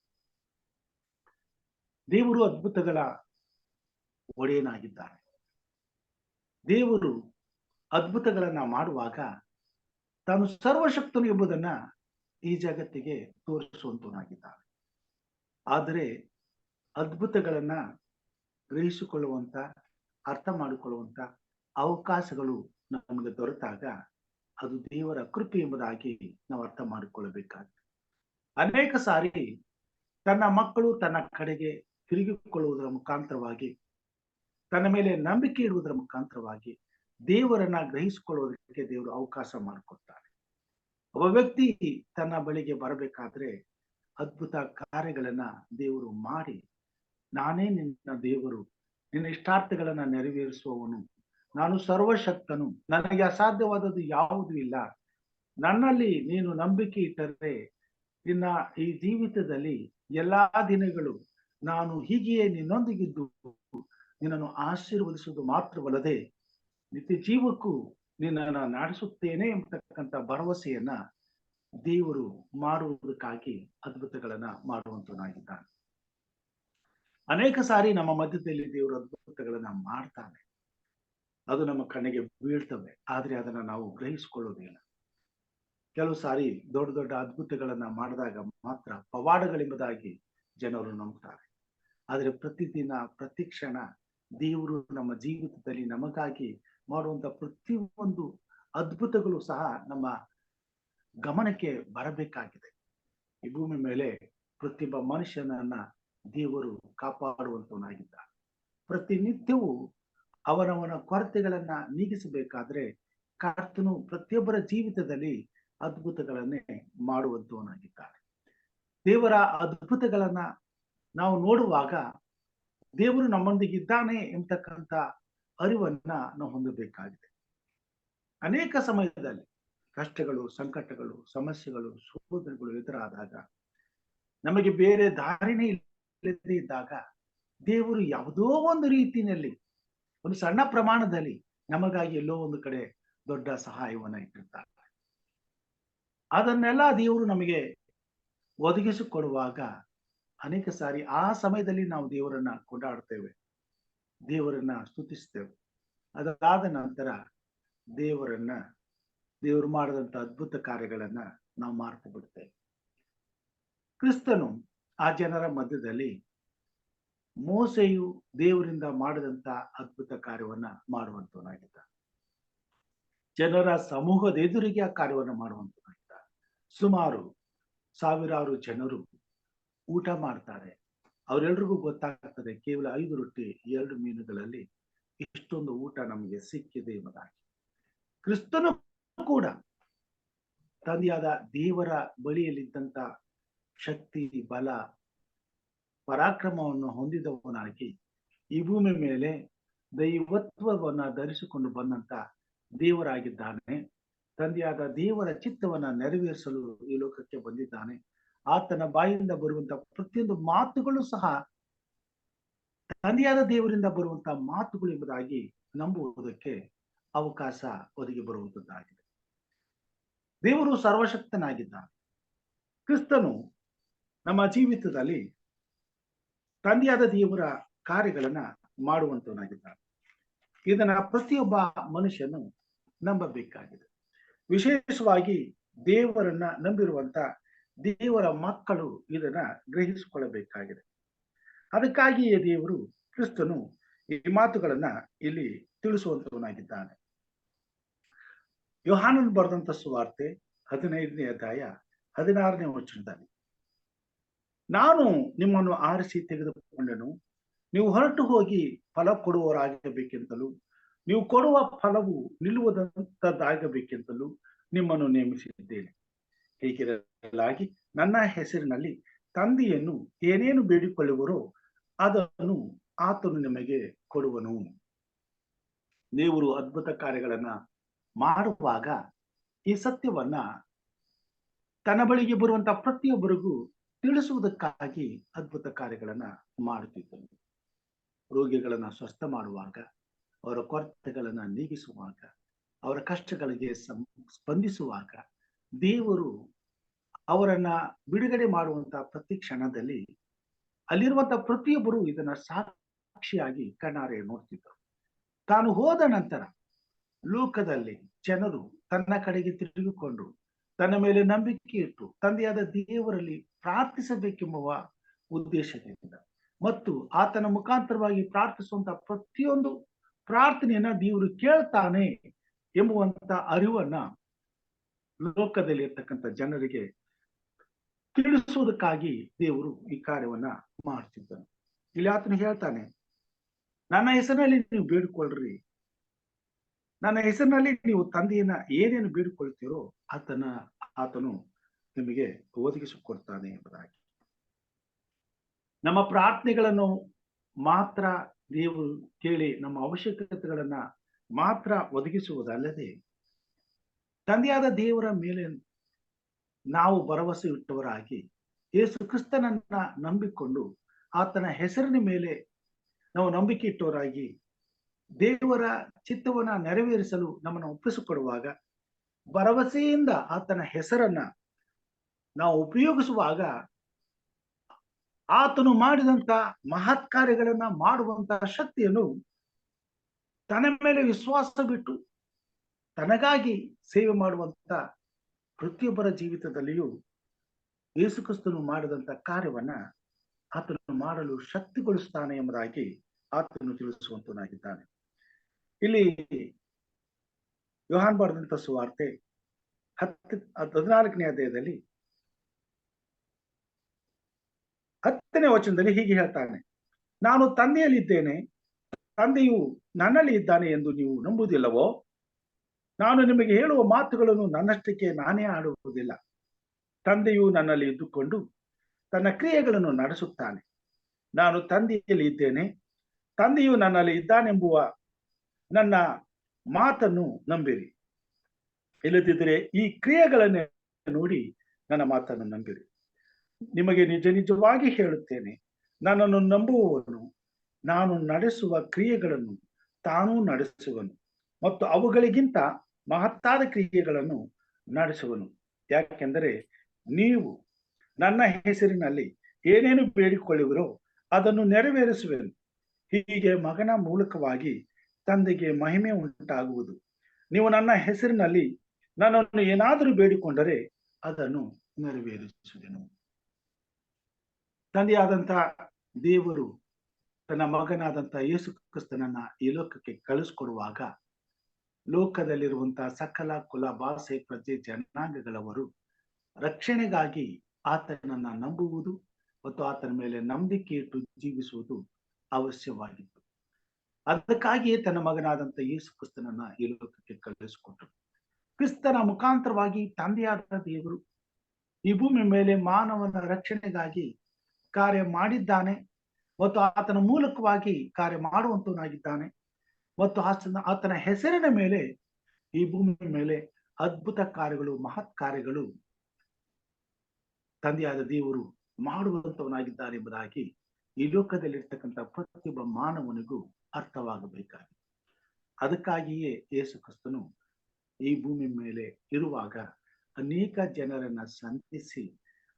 ದೇವರು ಅದ್ಭುತಗಳ ಒಡೆಯನಾಗಿದ್ದಾನೆ. ದೇವರು ಅದ್ಭುತಗಳನ್ನ ಮಾಡುವಾಗ ತಾನು ಸರ್ವಶಕ್ತನು ಎಂಬುದನ್ನ ಈ ಜಗತ್ತಿಗೆ ತೋರಿಸುವಂತನಾಗಿದ್ದಾನೆ. ಆದರೆ ಅದ್ಭುತಗಳನ್ನ ಗ್ರಹಿಸಿಕೊಳ್ಳುವಂತ, ಅರ್ಥ ಮಾಡಿಕೊಳ್ಳುವಂತ ಅವಕಾಶಗಳು ನಮಗೆ ದೊರೆತಾಗ ಅದು ದೇವರ ಕೃಪೆ ಎಂಬುದಾಗಿ ನಾವು ಅರ್ಥ ಮಾಡಿಕೊಳ್ಳಬೇಕಾಗಿದೆ. ಅನೇಕ ಸಾರಿ ತನ್ನ ಮಕ್ಕಳು ತನ್ನ ಕಡೆಗೆ ತಿರುಗಿಕೊಳ್ಳುವುದರ ಮುಖಾಂತರವಾಗಿ, ತನ್ನ ಮೇಲೆ ನಂಬಿಕೆ ಇಡುವುದರ ಮುಖಾಂತರವಾಗಿ ದೇವರನ್ನ ಗ್ರಹಿಸಿಕೊಳ್ಳುವುದಕ್ಕೆ ದೇವರು ಅವಕಾಶ ಮಾಡಿಕೊಡ್ತಾರೆ. ಒಬ್ಬ ವ್ಯಕ್ತಿ ತನ್ನ ಬಳಿಗೆ ಬರಬೇಕಾದ್ರೆ ಅದ್ಭುತ ಕಾರ್ಯಗಳನ್ನ ದೇವರು ಮಾಡಿ, ನಾನೇ ನಿನ್ನ ದೇವರು, ನಿನ್ನ ಇಷ್ಟಾರ್ಥಗಳನ್ನ ನೆರವೇರಿಸುವವನು, ನಾನು ಸರ್ವಶಕ್ತನು, ನನಗೆ ಅಸಾಧ್ಯವಾದದ್ದು ಯಾವುದೂ ಇಲ್ಲ, ನನ್ನಲ್ಲಿ ನೀನು ನಂಬಿಕೆ ಇಟ್ಟರೆ ನಿನ್ನ ಈ ಜೀವಿತದಲ್ಲಿ ಎಲ್ಲಾ ದಿನಗಳು ನಾನು ಹೀಗೆಯೇ ನಿನ್ನೊಂದಿಗಿದ್ದು ನಿನ್ನನ್ನು ಆಶೀರ್ವದಿಸುವುದು ಮಾತ್ರವಲ್ಲದೆ ನಿತ್ಯ ಜೀವಕ್ಕೂ ನಿನ್ನನ್ನು ನಡೆಸುತ್ತೇನೆ ಎಂಬತಕ್ಕಂಥ ಭರವಸೆಯನ್ನ ದೇವರು ಮಾಡುವುದಕ್ಕಾಗಿ ಅದ್ಭುತಗಳನ್ನ ಮಾಡುವಂತನಾಗಿದ್ದಾನೆ. ಅನೇಕ ಸಾರಿ ನಮ್ಮ ಮಧ್ಯದಲ್ಲಿ ದೇವರು ಅದ್ಭುತಗಳನ್ನ ಮಾಡ್ತಾನೆ. ಅದು ನಮ್ಮ ಕಣ್ಣಿಗೆ ಬೀಳ್ತವೆ, ಆದ್ರೆ ಅದನ್ನ ನಾವು ಗ್ರಹಿಸಿಕೊಳ್ಳುವುದಿಲ್ಲ. ಕೆಲವು ಸಾರಿ ದೊಡ್ಡ ದೊಡ್ಡ ಅದ್ಭುತಗಳನ್ನ ಮಾಡಿದಾಗ ಮಾತ್ರ ಪವಾಡಗಳೆಂಬುದಾಗಿ ಜನರು ನಂಬುತ್ತಾರೆ. ಆದ್ರೆ ಪ್ರತಿದಿನ ಪ್ರತಿ ಕ್ಷಣ ದೇವರು ನಮ್ಮ ಜೀವಿತದಲ್ಲಿ ನಮಗಾಗಿ ಮಾಡುವಂತ ಪ್ರತಿಯೊಂದು ಅದ್ಭುತಗಳು ಸಹ ನಮ್ಮ ಗಮನಕ್ಕೆ ಬರಬೇಕಾಗಿದೆ. ಈ ಭೂಮಿ ಮೇಲೆ ಪ್ರತಿಯೊಬ್ಬ ಮನುಷ್ಯನನ್ನ ದೇವರು ಕಾಪಾಡುವಂತವನಾಗಿದ್ದಾನೆ. ಪ್ರತಿನಿತ್ಯವೂ ಅವನವನ ಕೊರತೆಗಳನ್ನ ನೀಗಿಸಬೇಕಾದ್ರೆ ಕರ್ತನು ಪ್ರತಿಯೊಬ್ಬರ ಜೀವಿತದಲ್ಲಿ ಅದ್ಭುತಗಳನ್ನೇ ಮಾಡುವಂತವನಾಗಿದ್ದಾನೆ. ದೇವರ ಅದ್ಭುತಗಳನ್ನ ನಾವು ನೋಡುವಾಗ ದೇವರು ನಮ್ಮೊಂದಿಗಿದ್ದಾನೆ ಎಂಬತಕ್ಕಂಥ ಅರಿವನ್ನ ನಾವು ಹೊಂದಬೇಕಾಗಿದೆ. ಅನೇಕ ಸಮಯದಲ್ಲಿ ಕಷ್ಟಗಳು, ಸಂಕಟಗಳು, ಸಮಸ್ಯೆಗಳು, ಶೋಧನೆಗಳು ಎದುರಾದಾಗ ನಮಗೆ ಬೇರೆ ದಾರಿನೇ ಇಲ್ಲದೆ ಇದ್ದಾಗ ದೇವರು ಯಾವುದೋ ಒಂದು ರೀತಿಯಲ್ಲಿ ಒಂದು ಸಣ್ಣ ಪ್ರಮಾಣದಲ್ಲಿ ನಮಗಾಗಿ ಎಲ್ಲೋ ಒಂದು ಕಡೆ ದೊಡ್ಡ ಸಹಾಯವನ್ನ ಇಟ್ಟಿರ್ತಾರೆ. ಅದನ್ನೆಲ್ಲ ದೇವರು ನಮಗೆ ಒದಗಿಸಿಕೊಡುವಾಗ ಅನೇಕ ಸಾರಿ ಆ ಸಮಯದಲ್ಲಿ ನಾವು ದೇವರನ್ನ ಕೊಂಡಾಡ್ತೇವೆ, ದೇವರನ್ನ ಸ್ತುತಿಸ್ತೇವೆ. ಅದಾದ ನಂತರ ದೇವರು ಮಾಡಿದಂತ ಅದ್ಭುತ ಕಾರ್ಯಗಳನ್ನ ನಾವು ಮಾಡ್ತಾ ಬಿಡ್ತೇವೆ. ಕ್ರಿಸ್ತನು ಆ ಜನರ ಮಧ್ಯದಲ್ಲಿ ಮೋಸೆಯು ದೇವರಿಂದ ಮಾಡಿದಂತ ಅದ್ಭುತ ಕಾರ್ಯವನ್ನ ಮಾಡುವಂತವನಾಗಿದ್ದ. ಜನರ ಸಮೂಹದ ಎದುರಿಗೆ ಆ ಕಾರ್ಯವನ್ನು ಮಾಡುವಂತವನಾಗಿದ್ದ. ಸುಮಾರು ಸಾವಿರಾರು ಜನರು ಊಟ ಮಾಡ್ತಾರೆ. ಅವರೆಲ್ರಿಗೂ ಗೊತ್ತಾಗ್ತದೆ ಕೇವಲ 5 ರೊಟ್ಟಿ 2 ಮೀನುಗಳಲ್ಲಿ ಇಷ್ಟೊಂದು ಊಟ ನಮಗೆ ಸಿಕ್ಕಿದೆ ಎಂಬುದಾಗಿ. ಕ್ರಿಸ್ತನು ಕೂಡ ತಂದೆಯಾದ ದೇವರ ಬಳಿಯಲ್ಲಿದ್ದಂತ ಶಕ್ತಿ, ಬಲ, ಪರಾಕ್ರಮವನ್ನು ಹೊಂದಿದವನಾಗಿ ಈ ಭೂಮಿ ಮೇಲೆ ದೈವತ್ವವನ್ನ ಧರಿಸಿಕೊಂಡು ಬಂದಂತ ದೇವರಾಗಿದ್ದಾನೆ. ತಂದೆಯಾದ ದೇವರ ಚಿತ್ತವನ್ನ ನೆರವೇರಿಸಲು ಈ ಲೋಕಕ್ಕೆ ಬಂದಿದ್ದಾನೆ. ಆತನ ಬಾಯಿಂದ ಬರುವಂತ ಪ್ರತಿಯೊಂದು ಮಾತುಗಳು ಸಹ ತಂದೆಯಾದ ದೇವರಿಂದ ಬರುವಂತ ಮಾತುಗಳು ಎಂಬುದಾಗಿ ನಂಬುವುದಕ್ಕೆ ಅವಕಾಶ ಒದಗಿ ಬರುವಂತದ್ದಾಗಿದೆ. ದೇವರು ಸರ್ವಶಕ್ತನಾಗಿದ್ದಾನೆ. ಕ್ರಿಸ್ತನು ನಮ್ಮ ಜೀವಿತದಲ್ಲಿ ತಂದೆಯಾದ ದೇವರ ಕಾರ್ಯಗಳನ್ನ ಮಾಡುವಂತವನಾಗಿದ್ದಾನೆ. ಇದನ್ನ ಪ್ರತಿಯೊಬ್ಬ ಮನುಷ್ಯನು ನಂಬಬೇಕಾಗಿದೆ. ವಿಶೇಷವಾಗಿ ದೇವರನ್ನ ನಂಬಿರುವಂತ ದೇವರ ಮಕ್ಕಳು ಇದನ್ನ ಗ್ರಹಿಸಿಕೊಳ್ಳಬೇಕಾಗಿದೆ. ಅದಕ್ಕಾಗಿಯೇ ದೇವರು ಕ್ರಿಸ್ತನು ಈ ಮಾತುಗಳನ್ನ ಇಲ್ಲಿ ತಿಳಿಸುವಂತವನಾಗಿದ್ದಾನೆ. ಯೋಹಾನನು ಬರೆದಂತ ಸುವಾರ್ತೆ 15ನೇ ಅಧ್ಯಾಯ 16ನೇ ವಚನದಲ್ಲಿ, ನಾನು ನಿಮ್ಮನ್ನು ಆರಿಸಿ ತೆಗೆದುಕೊಂಡನು, ನೀವು ಹೊರಟು ಹೋಗಿ ಫಲ ಕೊಡುವವರಾಗಬೇಕೆಂತಲೂ ನೀವು ಕೊಡುವ ಫಲವು ನಿಲ್ಲುವುದಂತದ್ದಾಗಬೇಕೆಂತಲೂ ನಿಮ್ಮನ್ನು ನೇಮಿಸಿದ್ದೇನೆ. ಹೀಗಿರಲಾಗಿ ನನ್ನ ಹೆಸರಿನಲ್ಲಿ ತಂದೆಯನ್ನು ಏನೇನು ಬೇಡಿಕೊಳ್ಳುವರೋ ಅದನ್ನು ಆತನು ನಿಮಗೆ ಕೊಡುವನು. ದೇವರು ಅದ್ಭುತ ಕಾರ್ಯಗಳನ್ನ ಮಾಡುವಾಗ ಈ ಸತ್ಯವನ್ನ ತನ್ನ ಬಳಿಗೆ ಬರುವಂತ ಪ್ರತಿಯೊಬ್ಬರಿಗೂ ತಿಳಿಸುವುದಕ್ಕಾಗಿ ಅದ್ಭುತ ಕಾರ್ಯಗಳನ್ನ ಮಾಡುತ್ತಿದ್ದನು. ರೋಗಿಗಳನ್ನ ಸ್ವಸ್ಥ ಮಾಡುವಾಗ, ಅವರ ಕೊರತೆಗಳನ್ನ ನೀಗಿಸುವಾಗ, ಅವರ ಕಷ್ಟಗಳಿಗೆ ಸ್ಪಂದಿಸುವಾಗ, ದೇವರು ಅವರನ್ನ ಬಿಡುಗಡೆ ಮಾಡುವಂತ ಪ್ರತಿ ಕ್ಷಣದಲ್ಲಿ ಅಲ್ಲಿರುವಂತ ಪ್ರತಿಯೊಬ್ಬರು ಇದನ್ನ ಸಾಕ್ಷಿಯಾಗಿ ಕಣ್ಣಾರೆ ನೋಡ್ತಿದ್ದರು. ತಾನು ಹೋದ ನಂತರ ಲೋಕದಲ್ಲಿ ಜನರು ತನ್ನ ಕಡೆಗೆ ತಿರುಗಿಕೊಂಡು ತನ್ನ ಮೇಲೆ ನಂಬಿಕೆ ಇಟ್ಟು ತಂದೆಯಾದ ದೇವರಲ್ಲಿ ಪ್ರಾರ್ಥಿಸಬೇಕೆಂಬುವ ಉದ್ದೇಶದಿಂದ ಮತ್ತು ಆತನ ಮುಖಾಂತರವಾಗಿ ಪ್ರಾರ್ಥಿಸುವಂತ ಪ್ರತಿಯೊಂದು ಪ್ರಾರ್ಥನೆಯನ್ನ ದೇವರು ಕೇಳ್ತಾನೆ ಎಂಬುವಂತ ಅರಿವನ್ನ ಲೋಕದಲ್ಲಿ ಇರ್ತಕ್ಕಂಥ ಜನರಿಗೆ ತಿಳಿಸುವುದಕ್ಕಾಗಿ ದೇವರು ಈ ಕಾರ್ಯವನ್ನ ಮಾಡ್ತಿದ್ದನು. ಇಲ್ಲಿ ಆತನು ಹೇಳ್ತಾನೆ, ನನ್ನ ಹೆಸರಿನಲ್ಲಿ ನೀವು ಬೇಡಿಕೊಳ್ಳ್ರಿ, ನನ್ನ ಹೆಸರಿನಲ್ಲಿ ನೀವು ತಂದೆಯನ್ನ ಏನೇನು ಬೇಡಿಕೊಳ್ತೀರೋ ಆತನು ನಿಮಗೆ ಒದಗಿಸಿಕೊಡ್ತಾನೆ ಎಂಬುದಾಗಿ. ನಮ್ಮ ಪ್ರಾರ್ಥನೆಗಳನ್ನು ಮಾತ್ರ ದೇವರು ಕೇಳಿ ನಮ್ಮ ಅವಶ್ಯಕತೆಗಳನ್ನ ಮಾತ್ರ ಒದಗಿಸುವುದಲ್ಲದೆ ತಂದೆಯಾದ ದೇವರ ಮೇಲೆ ನಾವು ಭರವಸೆ ಇಟ್ಟವರಾಗಿ ಯೇಸು ಕ್ರಿಸ್ತನನ್ನ ನಂಬಿಕೊಂಡು ಆತನ ಹೆಸರಿನ ಮೇಲೆ ನಾವು ನಂಬಿಕೆ ಇಟ್ಟವರಾಗಿ ದೇವರ ಚಿತ್ತವನ್ನ ನೆರವೇರಿಸಲು ನಮ್ಮನ್ನು ಒಪ್ಪಿಸಿಕೊಡುವಾಗ, ಭರವಸೆಯಿಂದ ಆತನ ಹೆಸರನ್ನ ನಾವು ಉಪಯೋಗಿಸುವಾಗ, ಆತನು ಮಾಡಿದಂತ ಮಹತ್ ಕಾರ್ಯಗಳನ್ನ ಮಾಡುವಂತ ಶಕ್ತಿಯನ್ನು ತನ್ನ ಮೇಲೆ ವಿಶ್ವಾಸ ಬಿಟ್ಟು ತನಗಾಗಿ ಸೇವೆ ಮಾಡುವಂತ ಪ್ರತಿಯೊಬ್ಬರ ಜೀವಿತದಲ್ಲಿಯೂ ಯೇಸು ಕ್ರಿಸ್ತನು ಮಾಡಿದಂತ ಕಾರ್ಯವನ್ನ ಆತನು ಮಾಡಲು ಶಕ್ತಿಗೊಳಿಸ್ತಾನೆ ಎಂಬುದಾಗಿ ಆತನು ತಿಳಿಸುವಂತನಾಗಿದ್ದಾನೆ. ಇಲ್ಲಿ ಯೋಹಾನ್ ಬರೆದಂತ ಸುವಾರ್ತೆ 14ನೇ ಅಧ್ಯಾಯದಲ್ಲಿ 10ನೇ ವಚನದಲ್ಲಿ ಹೀಗೆ ಹೇಳ್ತಾನೆ, ನಾನು ತಂದೆಯಲ್ಲಿದ್ದೇನೆ, ತಂದೆಯು ನನ್ನಲ್ಲಿ ಇದ್ದಾನೆ ಎಂದು ನೀವು ನಂಬುವುದಿಲ್ಲವೋ? ನಾನು ನಿಮಗೆ ಹೇಳುವ ಮಾತುಗಳನ್ನು ನನ್ನಷ್ಟಕ್ಕೆ ನಾನೇ ಆಡುವುದಿಲ್ಲ. ತಂದೆಯು ನನ್ನಲ್ಲಿ ಇದ್ದುಕೊಂಡು ತನ್ನ ಕ್ರಿಯೆಗಳನ್ನು ನಡೆಸುತ್ತಾನೆ. ನಾನು ತಂದೆಯಲ್ಲಿ ಇದ್ದೇನೆ, ತಂದೆಯು ನನ್ನಲ್ಲಿ ಇದ್ದಾನೆಂಬುವ ನನ್ನ ಮಾತನ್ನು ನಂಬಿರಿ. ಇಲ್ಲದಿದ್ದರೆ ಈ ಕ್ರಿಯೆಗಳನ್ನೇ ನೋಡಿ ನನ್ನ ಮಾತನ್ನು ನಂಬಿರಿ. ನಿಮಗೆ ನಿಜ ನಿಜವಾಗಿ ಹೇಳುತ್ತೇನೆ, ನನ್ನನ್ನು ನಂಬುವವನು ನಾನು ನಡೆಸುವ ಕ್ರಿಯೆಗಳನ್ನು ತಾನೂ ನಡೆಸುವನು ಮತ್ತು ಅವುಗಳಿಗಿಂತ ಮಹತ್ತಾದ ಕ್ರಿಯೆಗಳನ್ನು ನಡೆಸುವನು. ಯಾಕೆಂದರೆ ನೀವು ನನ್ನ ಹೆಸರಿನಲ್ಲಿ ಏನೇನು ಬೇಡಿಕೊಳ್ಳುವಿರೋ ಅದನ್ನು ನೆರವೇರಿಸುವೆನು. ಹೀಗೆ ಮಗನ ಮೂಲಕವಾಗಿ ತಂದೆಗೆ ಮಹಿಮೆ ಉಂಟಾಗುವುದು. ನೀವು ನನ್ನ ಹೆಸರಿನಲ್ಲಿ ನನ್ನನ್ನು ಏನಾದರೂ ಬೇಡಿಕೊಂಡರೆ ಅದನ್ನು ನೆರವೇರಿಸುವೆನು. ತಂದೆಯಾದಂತ ದೇವರು ತನ್ನ ಮಗನಾದಂತ ಯೇಸು ಕ್ರಿಸ್ತನನ್ನ ಈ ಲೋಕಕ್ಕೆ ಕಳಿಸ್ಕೊಡುವಾಗ, ಲೋಕದಲ್ಲಿರುವಂತಹ ಸಕಲ ಕುಲ, ಭಾಷೆ, ಪ್ರಜೆ, ಜನಾಂಗಗಳವರು ರಕ್ಷಣೆಗಾಗಿ ಆತನನ್ನ ನಂಬುವುದು ಮತ್ತು ಆತನ ಮೇಲೆ ನಂಬಿಕೆ ಇಟ್ಟು ಜೀವಿಸುವುದು ಅವಶ್ಯವಾಗಿತ್ತು. ಅದಕ್ಕಾಗಿಯೇ ತನ್ನ ಮಗನಾದಂತ ಯೇಸು ಕ್ರಿಸ್ತನನ್ನ ಈ ಲೋಕಕ್ಕೆ ಕಳಿಸಿಕೊಟ್ಟರು. ಕ್ರಿಸ್ತನ ಮುಖಾಂತರವಾಗಿ ತಂದೆಯಾದ ದೇವರು ಈ ಭೂಮಿ ಮೇಲೆ ಮಾನವನ ರಕ್ಷಣೆಗಾಗಿ ಕಾರ್ಯ ಮಾಡಿದ್ದಾನೆ ಮತ್ತು ಆತನ ಮೂಲಕವಾಗಿ ಕಾರ್ಯ ಮಾಡುವಂತವನಾಗಿದ್ದಾನೆ ಮತ್ತು ಆತನ ಹೆಸರಿನ ಮೇಲೆ ಈ ಭೂಮಿ ಮೇಲೆ ಅದ್ಭುತ ಕಾರ್ಯಗಳು, ಮಹತ್ ಕಾರ್ಯಗಳು ತಂದೆಯಾದ ದೇವರು ಮಾಡುವಂತವನಾಗಿದ್ದಾನೆ ಎಂಬುದಾಗಿ ಈ ಲೋಕದಲ್ಲಿರ್ತಕ್ಕಂಥ ಪ್ರತಿಯೊಬ್ಬ ಮಾನವನಿಗೂ ಅರ್ಥವಾಗಬೇಕಾಗಿದೆ. ಅದಕ್ಕಾಗಿಯೇ ಯೇಸು ಕ್ರಿಸ್ತನು ಈ ಭೂಮಿ ಮೇಲೆ ಇರುವಾಗ ಅನೇಕ ಜನರನ್ನ ಸಂಧಿಸಿ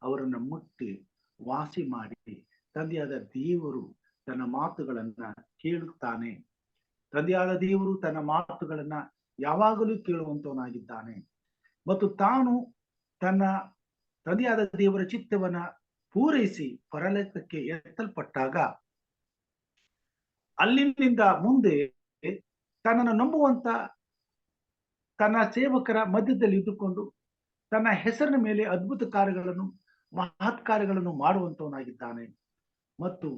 ಅವರನ್ನ ಮುಟ್ಟಿ ವಾಸಿ ಮಾಡಿ ತಂದೆಯಾದ ದೇವರು ತನ್ನ ಮಾತುಗಳನ್ನ ಕೇಳುತ್ತಾನೆ. ತಂದೆಯಾದ ದೇವರು ತನ್ನ ಮಾತುಗಳನ್ನ ಯಾವಾಗಲೂ ಕೇಳುವಂತವನಾಗಿದ್ದಾನೆ ಮತ್ತು ತಾನು ತನ್ನ ತಂದೆಯಾದ ದೇವರ ಚಿತ್ತವನ್ನ ಪೂರೈಸಿ ಪರಲೋಕಕ್ಕೆ ಎತ್ತಲ್ಪಟ್ಟಾಗ ಅಲ್ಲಿಂದ ಮುಂದೆ ತನ್ನನ್ನು ನಂಬುವಂತ ತನ್ನ ಸೇವಕರ ಮಧ್ಯದಲ್ಲಿ ಇದ್ದುಕೊಂಡು ತನ್ನ ಹೆಸರಿನ ಮೇಲೆ ಅದ್ಭುತ ಕಾರ್ಯಗಳನ್ನು, ಮಹತ್ ಕಾರ್ಯಗಳನ್ನು ಮಾಡುವಂತವನಾಗಿದ್ದಾನೆ ಮತ್ತು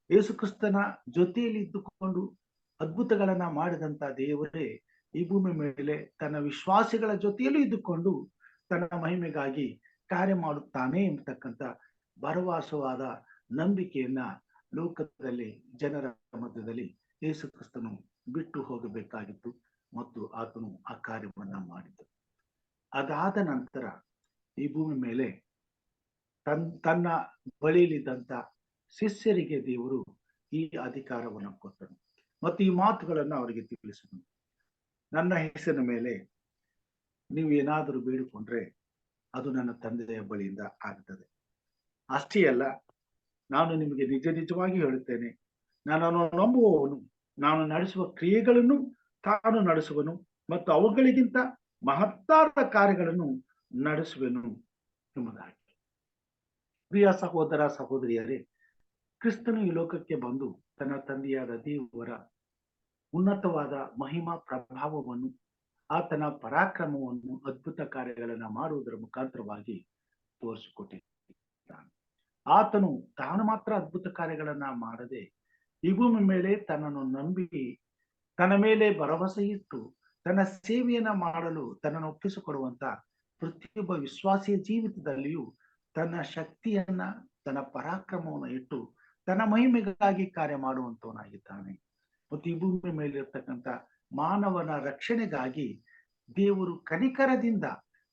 ಯೇಸು ಕ್ರಿಸ್ತನ ಜೊತೆಯಲ್ಲಿ ಇದ್ದುಕೊಂಡು ಅದ್ಭುತಗಳನ್ನ ಮಾಡಿದಂತ ದೇವರೇ ಈ ಭೂಮಿ ಮೇಲೆ ತನ್ನ ವಿಶ್ವಾಸಿಗಳ ಜೊತೆಯಲ್ಲೂ ಇದ್ದುಕೊಂಡು ತನ್ನ ಮಹಿಮೆಗಾಗಿ ಕಾರ್ಯ ಮಾಡುತ್ತಾನೆ ಎಂಬತಕ್ಕಂಥ ಭರವಸವಾದ ನಂಬಿಕೆಯನ್ನ ಲೋಕದಲ್ಲಿ ಜನರ ಮಧ್ಯದಲ್ಲಿ ಯೇಸು ಕ್ರಿಸ್ತನು ಬಿಟ್ಟು ಹೋಗಬೇಕಾಗಿತ್ತು ಮತ್ತು ಆತನು ಆ ಕಾರ್ಯವನ್ನ ಮಾಡಿದ್ದು. ಅದಾದ ನಂತರ ಈ ಭೂಮಿ ಮೇಲೆ ತನ್ನ ಬಳಿಯಲ್ಲಿದ್ದಂತ ಶಿಷ್ಯರಿಗೆ ದೇವರು ಈ ಅಧಿಕಾರವನ್ನು ಕೊಟ್ಟನು ಮತ್ತು ಈ ಮಾತುಗಳನ್ನು ಅವರಿಗೆ ತಿಳಿಸಿದನು. ನನ್ನ ಹೆಸರಿನ ಮೇಲೆ ನೀವು ಏನಾದರೂ ಬೇಡಿಕೊಂಡ್ರೆ ಅದು ನನ್ನ ತಂದೆಯ ಬಳಿಯಿಂದ ಆಗ್ತದೆ. ಅಷ್ಟೇ ಅಲ್ಲ, ನಾನು ನಿಮಗೆ ನಿಜ ನಿಜವಾಗಿ ಹೇಳುತ್ತೇನೆ, ನನ್ನನ್ನು ನಂಬುವವನು ನಾನು ನಡೆಸುವ ಕ್ರಿಯೆಗಳನ್ನು ತಾನು ನಡೆಸುವನು ಮತ್ತು ಅವುಗಳಿಗಿಂತ ಮಹತ್ತಾದ ಕಾರ್ಯಗಳನ್ನು ನಡೆಸುವೆನು ಎಂಬುದಾಗಿ. ಪ್ರಿಯ ಸಹೋದರ ಸಹೋದರಿಯರೇ, ಕ್ರಿಸ್ತನು ಈ ಲೋಕಕ್ಕೆ ಬಂದು ತನ್ನ ತಂದೆಯಾದ ದೇವರ ಉನ್ನತವಾದ ಮಹಿಮಾ ಪ್ರಭಾವವನ್ನು, ಆತನ ಪರಾಕ್ರಮವನ್ನು, ಅದ್ಭುತ ಕಾರ್ಯಗಳನ್ನ ಮಾಡುವುದರ ಮುಖಾಂತರವಾಗಿ ತೋರಿಸಿಕೊಟ್ಟಿದ್ದಾನೆ. ಆತನು ತಾನು ಮಾತ್ರ ಅದ್ಭುತ ಕಾರ್ಯಗಳನ್ನ ಮಾಡದೆ ಈ ಭೂಮಿ ಮೇಲೆ ತನ್ನನ್ನು ನಂಬಿ ತನ್ನ ಮೇಲೆ ಭರವಸೆ ಇಟ್ಟು ತನ್ನ ಸೇವೆಯನ್ನ ಮಾಡಲು ತನ್ನನ್ನು ಒಪ್ಪಿಸಿಕೊಡುವಂತ ಪ್ರತಿಯೊಬ್ಬ ವಿಶ್ವಾಸಿಯ ಜೀವಿತದಲ್ಲಿಯೂ ತನ್ನ ಶಕ್ತಿಯನ್ನ, ತನ್ನ ಪರಾಕ್ರಮವನ್ನು ಇಟ್ಟು ತನ್ನ ಮಹಿಮೆಗಾಗಿ ಕಾರ್ಯ ಮಾಡುವಂತವನಾಗಿದ್ದಾನೆ. ಮತ್ತು ಈ ಭೂಮಿ ಮೇಲಿರ್ತಕ್ಕಂಥ ಮಾನವನ ರಕ್ಷಣೆಗಾಗಿ ದೇವರು ಕನಿಕರದಿಂದ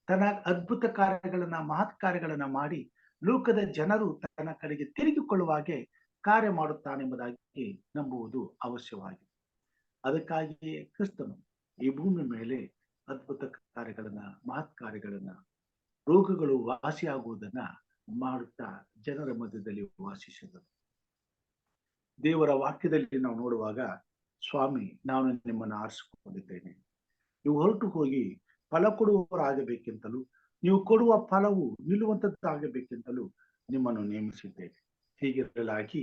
ತನ್ನ ಅದ್ಭುತ ಕಾರ್ಯಗಳನ್ನ, ಮಹತ್ ಕಾರ್ಯಗಳನ್ನ ಮಾಡಿ ಲೋಕದ ಜನರು ತನ್ನ ಕಡೆಗೆ ತಿರುಗಿಕೊಳ್ಳುವಾಗೆ ಕಾರ್ಯ ಮಾಡುತ್ತಾನೆಂಬುದಾಗಿ ನಂಬುವುದು ಅವಶ್ಯವಾಗಿದೆ. ಅದಕ್ಕಾಗಿಯೇ ಕ್ರಿಸ್ತನು ಈ ಭೂಮಿ ಮೇಲೆ ಅದ್ಭುತ ಕಾರ್ಯಗಳನ್ನ, ಮಹತ್ ಕಾರ್ಯಗಳನ್ನ, ರೋಗಗಳು ವಾಸಿಯಾಗುವುದನ್ನ ಮಾಡುತ್ತಾ ಜನರ ಮಧ್ಯದಲ್ಲಿ ವಾಸಿಸಿದರು. ದೇವರ ವಾಕ್ಯದಲ್ಲಿ ನಾವು ನೋಡುವಾಗ, ಸ್ವಾಮಿ, ನಾನು ನಿಮ್ಮನ್ನು ಆರಿಸಿಕೊಂಡಿದ್ದೇನೆ, ನೀವು ಹೊರಟು ಹೋಗಿ ಫಲ ಕೊಡುವವರಾಗಬೇಕೆಂತಲೂ ನೀವು ಕೊಡುವ ಫಲವು ನಿಲ್ಲುವಂತದ್ದಾಗಬೇಕೆಂತಲೂ ನಿಮ್ಮನ್ನು ನೇಮಿಸಿದ್ದೇನೆ. ಹೀಗಿರಲಾಗಿ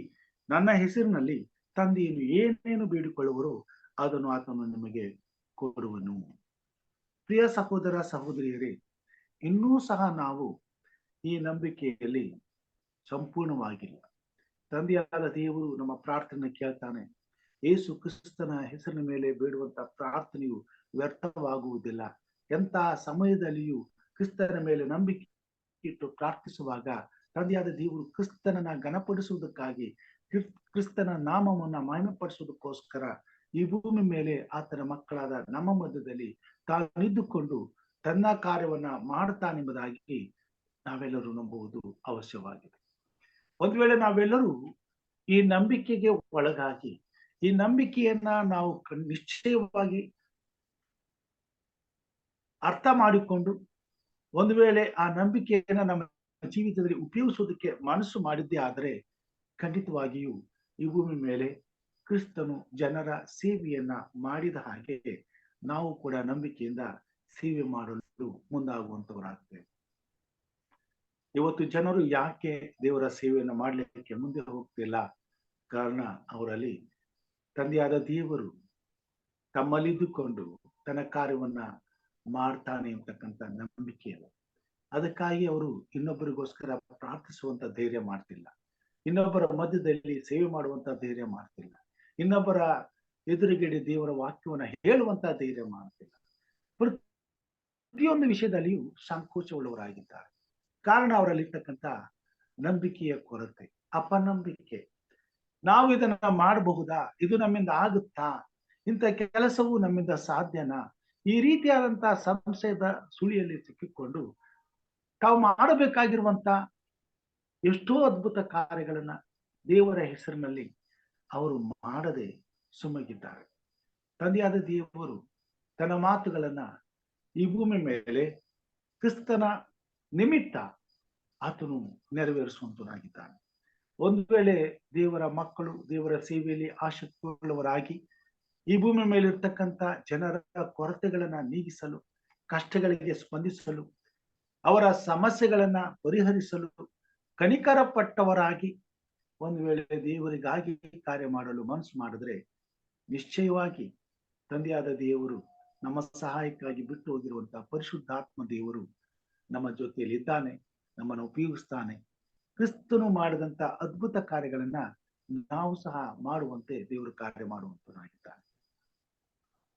ನನ್ನ ಹೆಸರಿನಲ್ಲಿ ತಂದೆಯನ್ನು ಏನೇನು ಬೇಡಿಕೊಳ್ಳುವರೋ ಅದನ್ನು ಆತನು ನಿಮಗೆ ಕೊಡುವನು. ಪ್ರಿಯ ಸಹೋದರ ಸಹೋದರಿಯರೇ, ಇನ್ನೂ ಸಹ ನಾವು ಈ ನಂಬಿಕೆಯಲ್ಲಿ ಸಂಪೂರ್ಣವಾಗಿಲ್ಲ. ತಂದೆಯಾದ ದೇವರು ನಮ್ಮ ಪ್ರಾರ್ಥನೆ ಕೇಳ್ತಾನೆ. ಯೇಸು ಕ್ರಿಸ್ತನ ಹೆಸರಿನ ಮೇಲೆ ಬೇಡುವಂತ ಪ್ರಾರ್ಥನೆಯು ವ್ಯರ್ಥವಾಗುವುದಿಲ್ಲ. ಎಂತಹ ಸಮಯದಲ್ಲಿಯೂ ಕ್ರಿಸ್ತನ ಮೇಲೆ ನಂಬಿಕೆ ಇಟ್ಟು ಪ್ರಾರ್ಥಿಸುವಾಗ ತಂದೆಯಾದ ದೇವರು ಕ್ರಿಸ್ತನನ್ನ ಘನಪಡಿಸುವುದಕ್ಕಾಗಿ, ಕ್ರಿಸ್ತನ ನಾಮವನ್ನ ಮಹಿಮೆಪಡಿಸುವುದಕ್ಕೋಸ್ಕರ ಈ ಭೂಮಿ ಮೇಲೆ ಆತನ ಮಕ್ಕಳಾದ ನಮ್ಮ ಮಧ್ಯದಲ್ಲಿ ತಾನಿದ್ದುಕೊಂಡು ತನ್ನ ಕಾರ್ಯವನ್ನ ಮಾಡುತ್ತಾನೆಂಬುದಾಗಿ ನಾವೆಲ್ಲರೂ ನಂಬುವುದು ಅವಶ್ಯವಾಗಿದೆ. ಒಂದು ವೇಳೆ ನಾವೆಲ್ಲರೂ ಈ ನಂಬಿಕೆಗೆ ಒಳಗಾಗಿ, ಈ ನಂಬಿಕೆಯನ್ನ ನಾವು ನಿಶ್ಚಯವಾಗಿ ಅರ್ಥ ಮಾಡಿಕೊಂಡು ಒಂದು ವೇಳೆ ಆ ನಂಬಿಕೆಯನ್ನ ನಮ್ಮ ಜೀವಿತದಲ್ಲಿ ಉಪಯೋಗಿಸೋದಕ್ಕೆ ಮನಸ್ಸು ಮಾಡಿದ್ದೇ ಆದರೆ, ಖಂಡಿತವಾಗಿಯೂ ಈ ಭೂಮಿ ಮೇಲೆ ಕ್ರಿಸ್ತನು ಜನರ ಸೇವೆಯನ್ನ ಮಾಡಿದ ಹಾಗೆ ನಾವು ಕೂಡ ನಂಬಿಕೆಯಿಂದ ಸೇವೆ ಮಾಡಲು ಮುಂದಾಗುವಂತವರಾಗ್ತೇವೆ. ಇವತ್ತು ಜನರು ಯಾಕೆ ದೇವರ ಸೇವೆಯನ್ನು ಮಾಡಲಿಕ್ಕೆ ಮುಂದೆ ಹೋಗ್ತಿಲ್ಲ? ಕಾರಣ, ಅವರಲ್ಲಿ ತಂದೆಯಾದ ದೇವರು ತಮ್ಮಲ್ಲಿದ್ದುಕೊಂಡು ತನ್ನ ಕಾರ್ಯವನ್ನ ಮಾಡ್ತಾನೆ ಅಂತಕ್ಕಂಥ ನಂಬಿಕೆ ಅಲ್ಲ. ಅದಕ್ಕಾಗಿ ಅವರು ಇನ್ನೊಬ್ಬರಿಗೋಸ್ಕರ ಪ್ರಾರ್ಥಿಸುವಂತ ಧೈರ್ಯ ಮಾಡ್ತಿಲ್ಲ, ಇನ್ನೊಬ್ಬರ ಮಧ್ಯದಲ್ಲಿ ಸೇವೆ ಮಾಡುವಂತ ಧೈರ್ಯ ಮಾಡ್ತಿಲ್ಲ, ಇನ್ನೊಬ್ಬರ ಎದುರುಗಡೆ ದೇವರ ವಾಕ್ಯವನ್ನ ಹೇಳುವಂತ ಧೈರ್ಯ ಮಾಡ್ತಿಲ್ಲ. ಪ್ರತಿಯೊಂದು ವಿಷಯದಲ್ಲಿಯೂ ಸಂಕೋಚವುಳ್ಳವರಾಗಿದ್ದಾರೆ. ಕಾರಣ, ಅವರಲ್ಲಿರ್ತಕ್ಕಂಥ ನಂಬಿಕೆಯ ಕೊರತೆ, ಅಪನಂಬಿಕೆ. ನಾವು ಇದನ್ನ ಮಾಡಬಹುದಾ? ಇದು ನಮ್ಮಿಂದ ಆಗುತ್ತಾ? ಇಂಥ ಕೆಲಸವು ನಮ್ಮಿಂದ ಸಾಧ್ಯನಾ? ಈ ರೀತಿಯಾದಂತಹ ಸಂಶಯದ ಸುಳಿಯಲ್ಲಿ ಸಿಕ್ಕಿಕೊಂಡು ತಾವು ಮಾಡಬೇಕಾಗಿರುವಂತ ಎಷ್ಟೋ ಅದ್ಭುತ ಕಾರ್ಯಗಳನ್ನ ದೇವರ ಹೆಸರಿನಲ್ಲಿ ಅವರು ಮಾಡದೆ ಸುಮ್ಮಗಿದ್ದಾರೆ. ತಂದೆಯಾದ ದೇವರು ತನ್ನ ಮಾತುಗಳನ್ನ ಈ ಭೂಮಿ ಮೇಲೆ ಕ್ರಿಸ್ತನ ನಿಮಿತ್ತ ಆತನು ನೆರವೇರಿಸುವಂತನಾಗಿದ್ದಾನೆ. ಒಂದು ವೇಳೆ ದೇವರ ಮಕ್ಕಳು ದೇವರ ಸೇವೆಯಲ್ಲಿ ಆಸಕ್ತಿಯುಳ್ಳವರಾಗಿ ಈ ಭೂಮಿ ಮೇಲಿರ್ತಕ್ಕಂಥ ಜನರ ಕೊರತೆಗಳನ್ನ ನೀಗಿಸಲು, ಕಷ್ಟಗಳಿಗೆ ಸ್ಪಂದಿಸಲು, ಅವರ ಸಮಸ್ಯೆಗಳನ್ನ ಪರಿಹರಿಸಲು ಕನಿಕರ ಪಟ್ಟವರಾಗಿ ಒಂದು ವೇಳೆ ದೇವರಿಗಾಗಿ ಕಾರ್ಯ ಮಾಡಲು ಮನಸ್ಸು ಮಾಡಿದ್ರೆ, ನಿಶ್ಚಯವಾಗಿ ತಂದೆಯಾದ ದೇವರು ನಮ್ಮ ಸಹಾಯಕ್ಕಾಗಿ ಬಿಟ್ಟು ಹೋಗಿರುವಂತಹ ಪರಿಶುದ್ಧಾತ್ಮ ದೇವರು ನಮ್ಮ ಜೊತೆಯಲ್ಲಿ ಇದ್ದಾನೆ, ನಮ್ಮನ್ನು ಉಪಯೋಗಿಸ್ತಾನೆ. ಕ್ರಿಸ್ತನು ಮಾಡಿದಂತ ಅದ್ಭುತ ಕಾರ್ಯಗಳನ್ನ ನಾವು ಸಹ ಮಾಡುವಂತೆ ದೇವರು ಕಾರ್ಯ ಮಾಡುವಂತನಾಗಿದ್ದಾನೆ.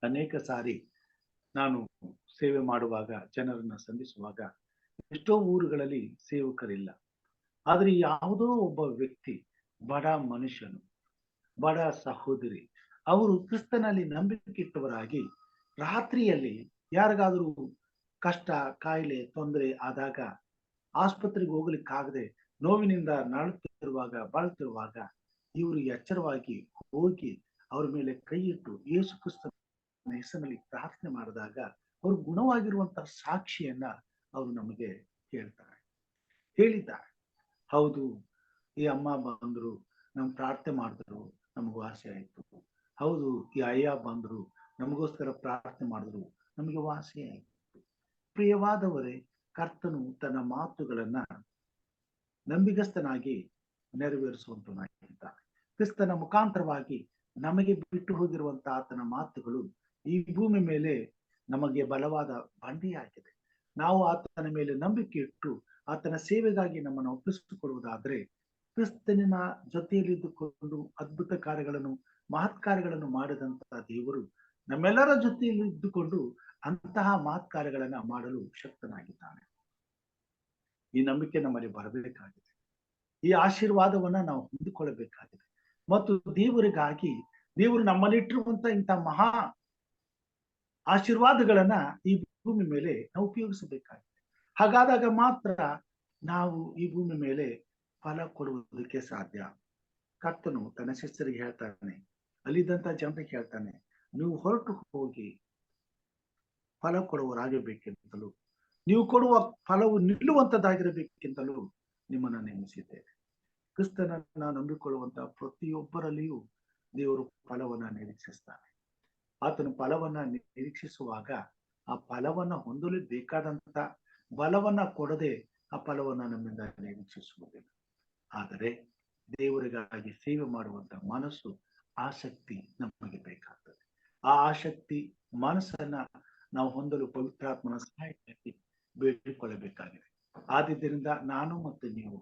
ಅನೇಕ ಸಾರಿ ನಾನು ಸೇವೆ ಮಾಡುವಾಗ, ಜನರನ್ನ ಸಂಧಿಸುವಾಗ, ಎಷ್ಟೋ ಊರುಗಳಲ್ಲಿ ಸೇವಕರಿಲ್ಲ. ಆದ್ರೆ ಯಾವುದೋ ಒಬ್ಬ ವ್ಯಕ್ತಿ, ಬಡ ಮನುಷ್ಯನು, ಬಡ ಸಹೋದರಿ, ಅವರು ಕ್ರಿಸ್ತನಲ್ಲಿ ನಂಬಿಕೆ ಇಟ್ಟವರಾಗಿ ರಾತ್ರಿಯಲ್ಲಿ ಯಾರಿಗಾದರೂ ಕಷ್ಟ, ಕಾಯಿಲೆ, ತೊಂದರೆ ಆದಾಗ ಆಸ್ಪತ್ರೆಗೆ ಹೋಗ್ಲಿಕ್ಕಾಗದೆ ನೋವಿನಿಂದ ಬಳಲ್ತಿರುವಾಗ ಇವರು ಎಚ್ಚರವಾಗಿ ಹೋಗಿ ಅವ್ರ ಮೇಲೆ ಕೈ ಇಟ್ಟು ಯೇಸು ಕ್ರಿಸ್ತನ ಹೆಸರಿನಲ್ಲಿ ಪ್ರಾರ್ಥನೆ ಮಾಡಿದಾಗ ಅವರು ಗುಣವಾಗಿರುವಂತಹ ಸಾಕ್ಷಿಯನ್ನ ಅವರು ನಮಗೆ ಹೇಳಿದ್ದಾರೆ. ಹೌದು, ಈ ಅಮ್ಮ ಬಂದ್ರು, ನಮ್ ಪ್ರಾರ್ಥನೆ ಮಾಡಿದ್ರು, ನಮಗ್ ವಾಸಿ ಆಯ್ತು. ಹೌದು, ಈ ಅಯ್ಯ ಬಂದ್ರು, ನಮಗೋಸ್ಕರ ಪ್ರಾರ್ಥನೆ ಮಾಡಿದ್ರು, ನಮಗೆ ವಾಸಿ ಆಯ್ತು. ಪ್ರಿಯವಾದವರೇ, ಕರ್ತನು ತನ್ನ ಮಾತುಗಳನ್ನ ನಂಬಿಗಸ್ತನಾಗಿ ನೆರವೇರಿಸುವಂತನಾಗಿದ್ದಾನೆ. ಕ್ರಿಸ್ತನ ಮುಖಾಂತರವಾಗಿ ನಮಗೆ ಬಿಟ್ಟು ಹೋಗಿರುವಂತಹ ಆತನ ಮಾತುಗಳು ಈ ಭೂಮಿ ಮೇಲೆ ನಮಗೆ ಬಲವಾದ ಬಂಡೆಯಾಗಿದೆ. ನಾವು ಆತನ ಮೇಲೆ ನಂಬಿಕೆ ಇಟ್ಟು ಆತನ ಸೇವೆಗಾಗಿ ನಮ್ಮನ್ನು ಒಪ್ಪಿಸಿಕೊಡುವುದಾದ್ರೆ, ಕ್ರಿಸ್ತನಿನ ಜೊತೆಯಲ್ಲಿದ್ದುಕೊಂಡು ಅದ್ಭುತ ಕಾರ್ಯಗಳನ್ನು, ಮಹತ್ ಕಾರ್ಯಗಳನ್ನು ಮಾಡಿದಂತಹ ದೇವರು ನಮ್ಮೆಲ್ಲರ ಜೊತೆಯಲ್ಲಿ ಇದ್ದುಕೊಂಡು ಅಂತಹ ಮಹತ್ ಕಾರ್ಯಗಳನ್ನ ಮಾಡಲು ಶಕ್ತನಾಗಿದ್ದಾನೆ. ಈ ನಂಬಿಕೆ ನಮ್ಮಲ್ಲಿ ಬರಬೇಕಾಗಿದೆ. ಈ ಆಶೀರ್ವಾದವನ್ನ ನಾವು ಹೊಂದಿಕೊಳ್ಳಬೇಕಾಗಿದೆ. ಮತ್ತು ದೇವರಿಗಾಗಿ ದೇವರು ನಮ್ಮಲ್ಲಿಟ್ಟಿರುವಂತ ಇಂಥ ಮಹಾ ಆಶೀರ್ವಾದಗಳನ್ನ ಈ ಭೂಮಿ ಮೇಲೆ ನಾವು ಉಪಯೋಗಿಸಬೇಕಾಗಿದೆ. ಹಾಗಾದಾಗ ಮಾತ್ರ ನಾವು ಈ ಭೂಮಿ ಮೇಲೆ ಫಲ ಕೊಡುವುದಕ್ಕೆ ಸಾಧ್ಯ. ಕರ್ತನು ತನ್ನ ಶಿಷ್ಯರಿಗೆ ಹೇಳ್ತಾನೆ, ಅಲ್ಲಿದ್ದಂತ ಜನರಿಗೆ ಹೇಳ್ತಾನೆ, ನೀವು ಹೊರಟು ಹೋಗಿ ಫಲ ಕೊಡುವರಾಗಬೇಕೆಂತಲೂ ನೀವು ಕೊಡುವ ಫಲವು ನಿಲ್ಲುವಂತದ್ದಾಗಿರಬೇಕೆಂತಲೂ ನಿಮ್ಮನ್ನ ನೇಮಿಸಿದ್ದೇನೆ. ಕ್ರಿಸ್ತನನ್ನ ನಂಬಿಕೊಳ್ಳುವಂತ ಪ್ರತಿಯೊಬ್ಬರಲ್ಲಿಯೂ ದೇವರು ಫಲವನ್ನ ನಿರೀಕ್ಷಿಸ್ತಾನೆ. ಆತನು ಫಲವನ್ನ ನಿರೀಕ್ಷಿಸುವಾಗ ಆ ಫಲವನ್ನ ಹೊಂದಲು ಬೇಕಾದಂತ ಬಲವನ್ನ ಕೊಡದೆ ಆ ಫಲವನ್ನ ನಮ್ಮಿಂದ ನಿರೀಕ್ಷಿಸುವುದಿಲ್ಲ. ಆದರೆ ದೇವರಿಗಾಗಿ ಸೇವೆ ಮಾಡುವಂತ ಮನಸ್ಸು, ಆಸಕ್ತಿ ನಮಗೆ ಬೇಕಾಗ್ತದೆ. ಆ ಆಸಕ್ತಿ ಮನಸ್ಸನ್ನ ನಾವು ಹೊಂದಲು ಪವಿತ್ರಾತ್ಮನ ಸಹಾಯಕ್ಕಾಗಿ ಬೇಡಿಕೊಳ್ಳಬೇಕಾಗಿದೆ. ಆದ್ರಿಂದ ನಾನು ಮತ್ತು ನೀವು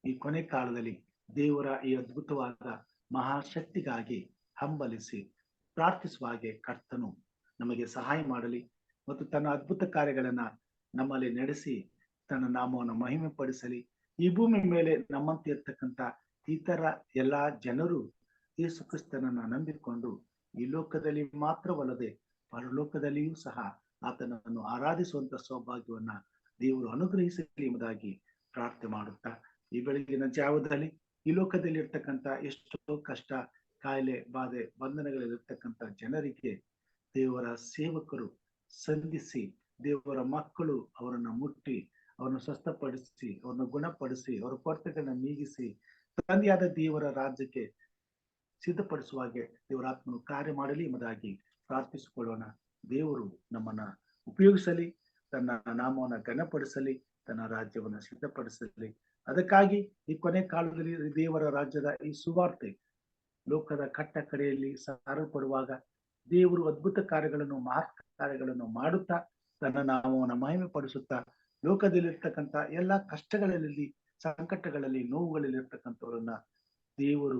ಈ ಕೊನೆ ಕಾಲದಲ್ಲಿ ದೇವರ ಈ ಅದ್ಭುತವಾದ ಮಹಾಶಕ್ತಿಗಾಗಿ ಹಂಬಲಿಸಿ ಪ್ರಾರ್ಥಿಸುವ ಹಾಗೆ ಕರ್ತನು ನಮಗೆ ಸಹಾಯ ಮಾಡಲಿ ಮತ್ತು ತನ್ನ ಅದ್ಭುತ ಕಾರ್ಯಗಳನ್ನ ನಮ್ಮಲ್ಲಿ ನಡೆಸಿ ತನ್ನ ನಾಮವನ್ನು ಮಹಿಮೆ ಪಡಿಸಲಿ. ಈ ಭೂಮಿ ಮೇಲೆ ನಮ್ಮಂತೆ ಇರ್ತಕ್ಕಂಥ ಇತರ ಎಲ್ಲಾ ಜನರು ಯೇಸು ಕ್ರಿಸ್ತನನ್ನ ನಂಬಿಕೊಂಡು ಈ ಲೋಕದಲ್ಲಿ ಮಾತ್ರವಲ್ಲದೆ ಪರಲೋಕದಲ್ಲಿಯೂ ಸಹ ಆತನನ್ನು ಆರಾಧಿಸುವಂತ ಸೌಭಾಗ್ಯವನ್ನ ದೇವರು ಅನುಗ್ರಹಿಸಲಿ ಎಂಬುದಾಗಿ ಪ್ರಾರ್ಥನೆ ಮಾಡುತ್ತಾ, ಈ ಬೆಳಗಿನ ಜಾವದಲ್ಲಿ ಈ ಲೋಕದಲ್ಲಿ ಇರ್ತಕ್ಕಂಥ ಎಷ್ಟೋ ಕಷ್ಟ, ಕಾಯಿಲೆ, ಬಾಧೆ, ಬಂಧನಗಳಲ್ಲಿರ್ತಕ್ಕಂಥ ಜನರಿಗೆ ದೇವರ ಸೇವಕರು ಸಂಧಿಸಿ, ದೇವರ ಮಕ್ಕಳು ಅವರನ್ನ ಮುಟ್ಟಿ, ಅವರನ್ನು ಸ್ವಸ್ಥಪಡಿಸಿ, ಅವರನ್ನು ಗುಣಪಡಿಸಿ, ಅವರ ಕೊರತೆಗಳನ್ನ ನೀಗಿಸಿ ತಂದೆಯಾದ ದೇವರ ರಾಜ್ಯಕ್ಕೆ ಸಿದ್ಧಪಡಿಸುವ ಹಾಗೆ ದೇವರಾತ್ಮನು ಕಾರ್ಯ ಮಾಡಲಿ ಎಂಬುದಾಗಿ ಪ್ರಾರ್ಥಿಸಿಕೊಳ್ಳೋಣ. ದೇವರು ನಮ್ಮನ್ನ ಉಪಯೋಗಿಸಲಿ, ತನ್ನ ನಾಮವನ್ನು ಘನಪಡಿಸಲಿ, ತನ್ನ ರಾಜ್ಯವನ್ನು ಸಿದ್ಧಪಡಿಸಲಿ. ಅದಕ್ಕಾಗಿ ಈ ಕೊನೆ ಕಾಲದಲ್ಲಿ ದೇವರ ರಾಜ್ಯದ ಈ ಸುವಾರ್ತೆ ಲೋಕದ ಕಟ್ಟ ಕಡೆಯಲ್ಲಿ ಸಾರಲ್ಪಡುವಾಗ ದೇವರು ಅದ್ಭುತ ಕಾರ್ಯಗಳನ್ನು, ಮಹತ್ ಕಾರ್ಯಗಳನ್ನು ಮಾಡುತ್ತಾ ತನ್ನ ನಾಮವನ್ನು ಮಹಿಮೆ ಪಡಿಸುತ್ತಾ ಲೋಕದಲ್ಲಿರ್ತಕ್ಕಂಥ ಎಲ್ಲಾ ಕಷ್ಟಗಳಲ್ಲಿ, ಸಂಕಟಗಳಲ್ಲಿ, ನೋವುಗಳಲ್ಲಿ ಇರ್ತಕ್ಕಂಥವರನ್ನ ದೇವರು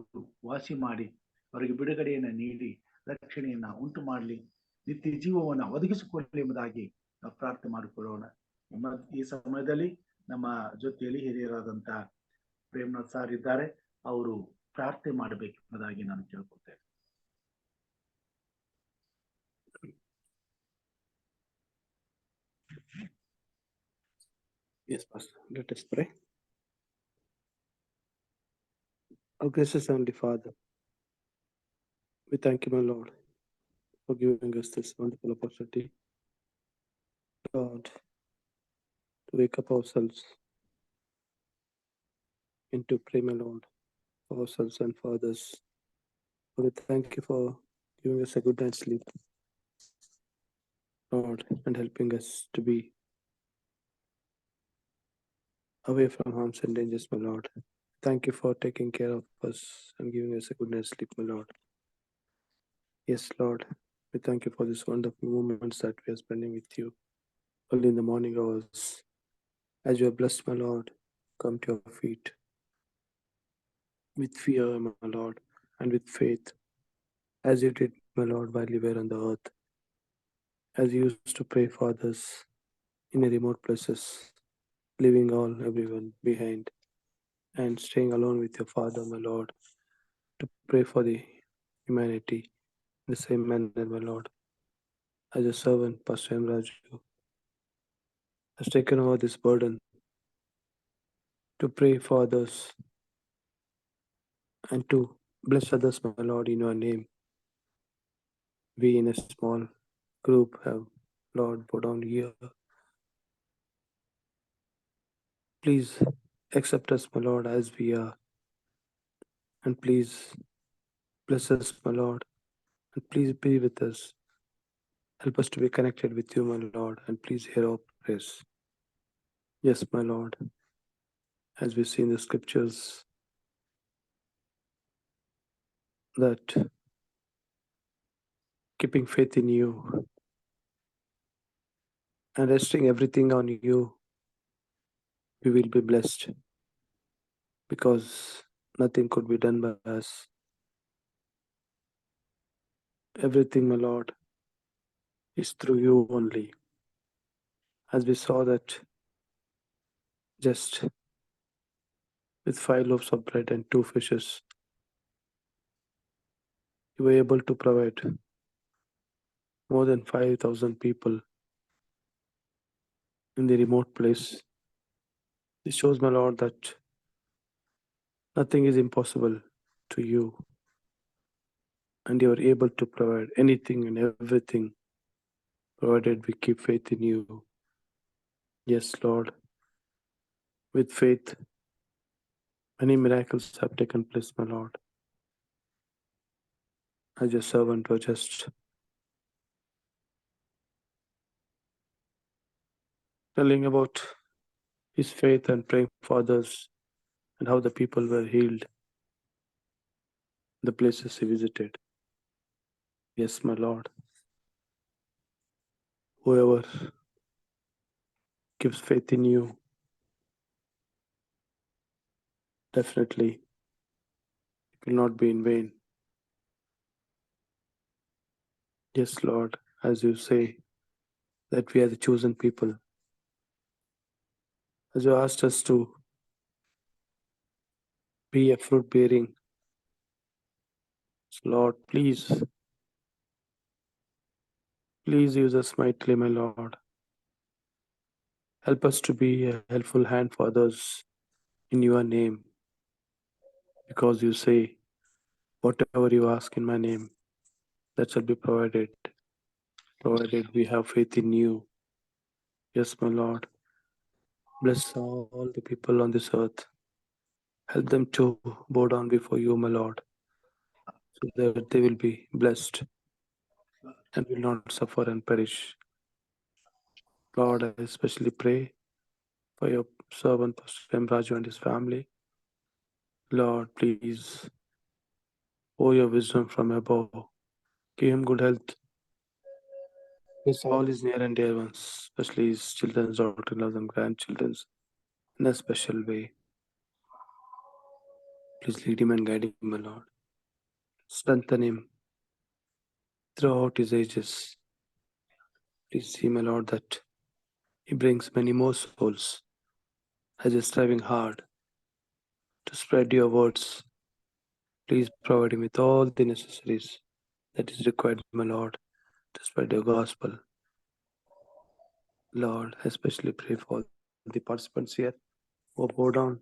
ವಾಸಿ ಮಾಡಿ ಅವರಿಗೆ ಬಿಡುಗಡೆಯನ್ನ ನೀಡಿ ರಕ್ಷಣೆಯನ್ನ ಉಂಟು ಮಾಡಲಿ, ನಿತ್ಯ ಜೀವವನ್ನ ಒದಗಿಸಿಕೊಳ್ಳಲಿ ಎಂಬುದಾಗಿ ನಾವು ಪ್ರಾರ್ಥನೆ ಮಾಡಿಕೊಳ್ಳೋಣ. ಈ ಸಮಯದಲ್ಲಿ ನಮ್ಮ ಜೊತೆಯಲ್ಲಿ ಹಿರಿಯರಾದಂತ ಪ್ರೇಮನಾಥ್ ಸಾರ್ ಇದ್ದಾರೆ, ಅವರು ಪ್ರಾರ್ಥನೆ ಮಾಡಬೇಕು ಎಂಬುದಾಗಿ ನಾನು ಕೇಳ್ಕೊಳ್ತೇನೆ. Yes, Pastor. Let us pray. Our gracious Heavenly Father, we thank you, my Lord, for giving us this wonderful opportunity, Lord, to wake up ourselves and to pray, my Lord, for ourselves and for others. Lord, we thank you for giving us a good night's sleep, Lord, and helping us to be away from harms and dangers, my Lord. Thank you for taking care of us and giving us a good night's sleep, my Lord. Yes, Lord, we thank you for these wonderful moments that we are spending with you early in the morning hours. As you are blessed, my Lord, come to your feet with fear, my Lord, and with faith, as you did, my Lord, while you were on the earth, as you used to pray for others in the remote places, leaving everyone behind, and staying alone with your Father, my Lord, to pray for the humanity in the same manner, my Lord. As a servant, Pastor M. Raju has taken over this burden to pray for others and to bless others, my Lord, in your name. We in a small group have, Lord, put down here. Please accept us, my Lord, as we are, and please bless us, my Lord, and please be with us. Help us to be connected with you, my Lord, and please hear our prayers. Yes, my Lord, as we see in the scriptures that keeping faith in you and resting everything on you, we will be blessed, because nothing could be done by us. Everything, my Lord, is through you only. As we saw that just with 5 loaves of bread and 2 fishes, you were able to provide more than 5,000 people in the remote place. This shows, my Lord, that nothing is impossible to you, and you are able to provide anything and everything, provided we keep faith in you. Yes, Lord, with faith, many miracles have taken place, my Lord. As your servant was just telling about his faith and praying for others and how the people were healed, the places he visited. Yes, my Lord, whoever gives faith in you, definitely it will not be in vain. Yes, Lord, as you say that we are the chosen people, as you asked us to be a fruit bearing, Lord, please use us mightily, my Lord. Help us to be a helpful hand for others in your name, because you say, whatever you ask in my name, that shall be provided we have faith in you. Yes, my Lord. Bless all the people on this earth. Help them to bow down before you, my Lord, so that they will be blessed and will not suffer and perish. Lord, I especially pray for your servant, Pastor M. Raju, and his family. Lord, please pour your wisdom from above. Give him good health. Bless all his near and dear ones, especially his children's daughter-in-laws and grandchildren's, in a special way. Please lead him and guide him, my Lord. Strengthen him throughout his ages. Please see, my Lord, that he brings many more souls as he's striving hard to spread your words. Please provide him with all the necessaries that is required, my Lord, to spread your gospel. Lord, I especially pray for the participants here who bow down.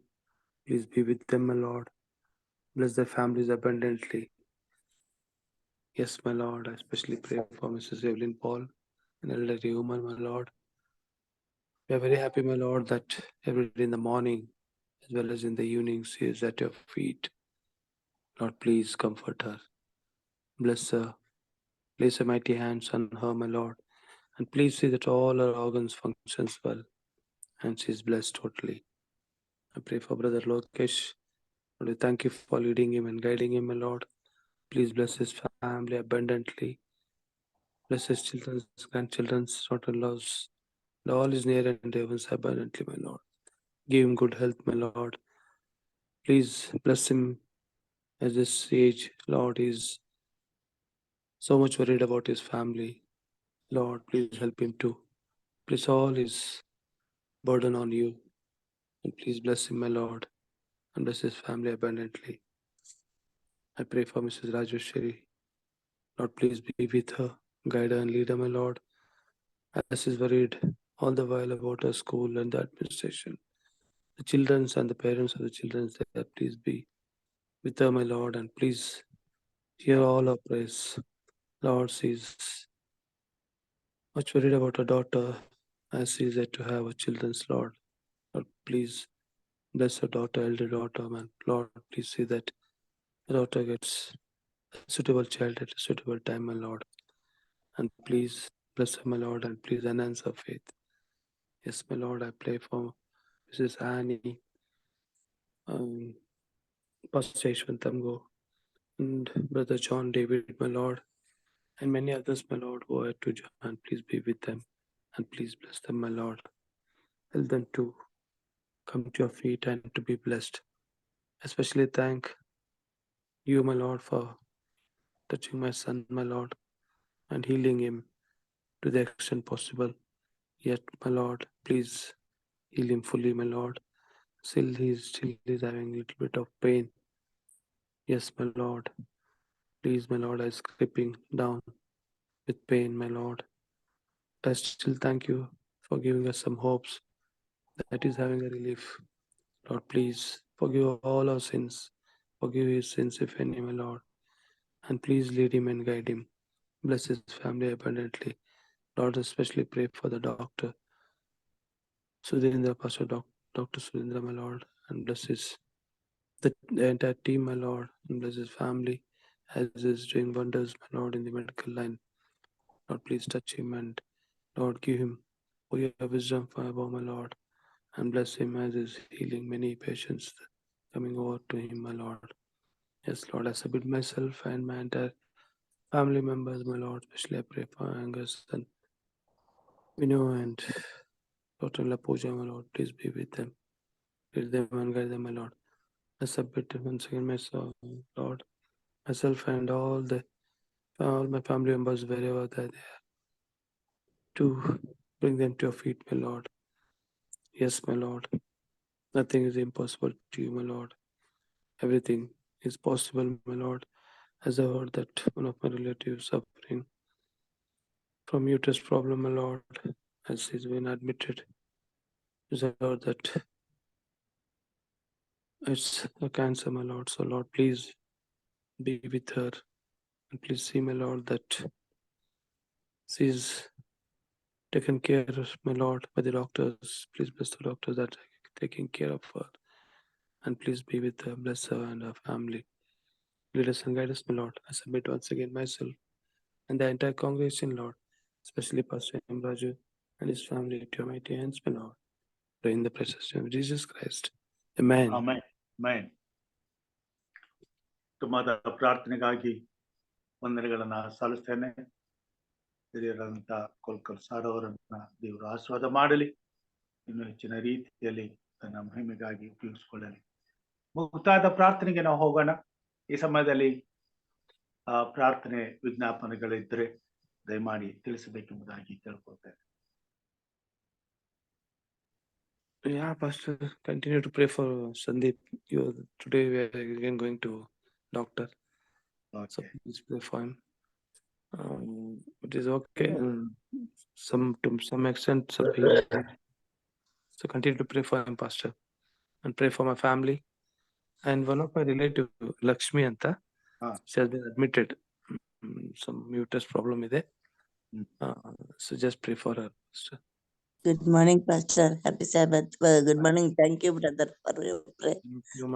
Please be with them, my Lord. Bless their families abundantly. Yes, my Lord, I especially pray for Mrs. Evelyn Paul, an elderly woman, my Lord. We are very happy, my Lord, that every day in the morning as well as in the evening she is at your feet. Lord, please comfort her. Bless her. Place a mighty hands on her, my Lord. And please see that all her organs functions well and she is blessed totally. I pray for Brother Lokesh. Lord, we thank you for leading him and guiding him, my Lord. Please bless his family abundantly. Bless his children's, grandchildren's, daughter-in-laws, and all his near and dear ones abundantly, my Lord. Give him good health, my Lord. Please bless him at this age, Lord. He's so much worried about his family. Lord, please help him to place all his burden on you. And please bless him, my Lord, and bless his family abundantly. I pray for Mrs. Rajeshwari. Lord, please be with her, guide her and lead her, my Lord, as she's worried all the while about her school and the administration. The children's and the parents of the children's there, please be with her, my Lord, and please hear all our prayers. Lord, she's much worried about her daughter as she's yet to have a children's, Lord. Lord, please bless her daughter, elder daughter, man. Lord, please see that the daughter gets a suitable child at a suitable time, my Lord. And please bless her, my Lord, and please enhance her faith. Yes, my Lord, I pray for Mrs. Annie, Pastor Ishwantamgo, and Brother John David, my Lord, and many others, my Lord, who are to join. Please be with them and please bless them, my Lord. Help them to come to your feet and to be blessed. Especially thank you, my Lord, for touching my son, my Lord, and healing him to the extent possible. Yet, my Lord, please heal him fully, my Lord. Still he's having a little bit of pain. Yes, my Lord. Please, my Lord, I is creeping down with pain, my Lord. I still thank you for giving us some hopes that is having a relief. Lord, please forgive all our sins Forgive his sins, if any, my Lord. And please lead him and guide him. Bless his family abundantly. Lord, especially pray for the doctor, Sudhindra, Pastor Dr. Sudhindra, my Lord, and bless the entire team, my Lord, and bless his family as he's doing wonders, my Lord, in the medical line. Lord, please touch him and Lord, give him for your wisdom forever, my Lord, and bless him as he's healing many patients coming over to him, my Lord. Yes, Lord, I submit myself and my entire family members, my Lord, especially I pray for Angus and and Dr. Pooja, my Lord, please be with them. Lead them and guide them, my Lord. I submit once again myself, Lord, myself and all my family members wherever they are, to bring them to your feet, my Lord. Yes, my Lord. Nothing is impossible to you, my Lord. Everything is possible, my Lord. As I heard that one of my relatives suffering from uterus problem, my Lord, as he's been admitted, as I heard that it's a cancer, my Lord. So, Lord, please be with her and please see, my Lord, that she's taken care of, my Lord, by the doctors. Please bless the doctors that are taking care of her. And please be with her, bless her and her family. Lead us and guide us, my Lord. I submit once again myself and the entire congregation, Lord, especially Pastor M. Raju and his family to your mighty hands, my Lord. Pray in the precious name of Jesus Christ. Amen. Amen. Amen. ಕುಟುಂಬದ ಪ್ರಾರ್ಥನೆಗಾಗಿ ವಂದನೆಗಳನ್ನ ಸಲ್ಲಿಸ್ತೇನೆ. ಹಿರಿಯರಾದಂತ Kolkar sir ಅವರನ್ನ ದೇವರು ಆಶೀರ್ವಾದ ಮಾಡಲಿ, ಇನ್ನು ಹೆಚ್ಚಿನ ರೀತಿಯಲ್ಲಿ ತನ್ನ ಮಹಿಮೆಗಾಗಿ ಉಪಯೋಗಿಸಿಕೊಳ್ಳಲಿ. ಮುಕ್ತಾಯದ ಪ್ರಾರ್ಥನೆಗೆ ನಾವು ಹೋಗೋಣ. ಈ ಸಮಯದಲ್ಲಿ ಪ್ರಾರ್ಥನೆ ವಿಜ್ಞಾಪನೆಗಳಿದ್ರೆ ದಯಮಾಡಿ ತಿಳಿಸಬೇಕೆಂಬುದಾಗಿ ಕೇಳ್ಕೊಳ್ತೇನೆ. Yeah, Pastor, continue to pray for Sandeep. Today we are again going to doctor. So please pray for him. It is okay. To some extent, so continue to pray for him, Pastor, and pray for my family. And one of my relative, Lakshmi Anta, she has been admitted. Some uterus problem is there. So just pray for her, Pastor. Good morning, Pastor. Happy Sabbath. Good morning. Thank you, brother, for your prayer.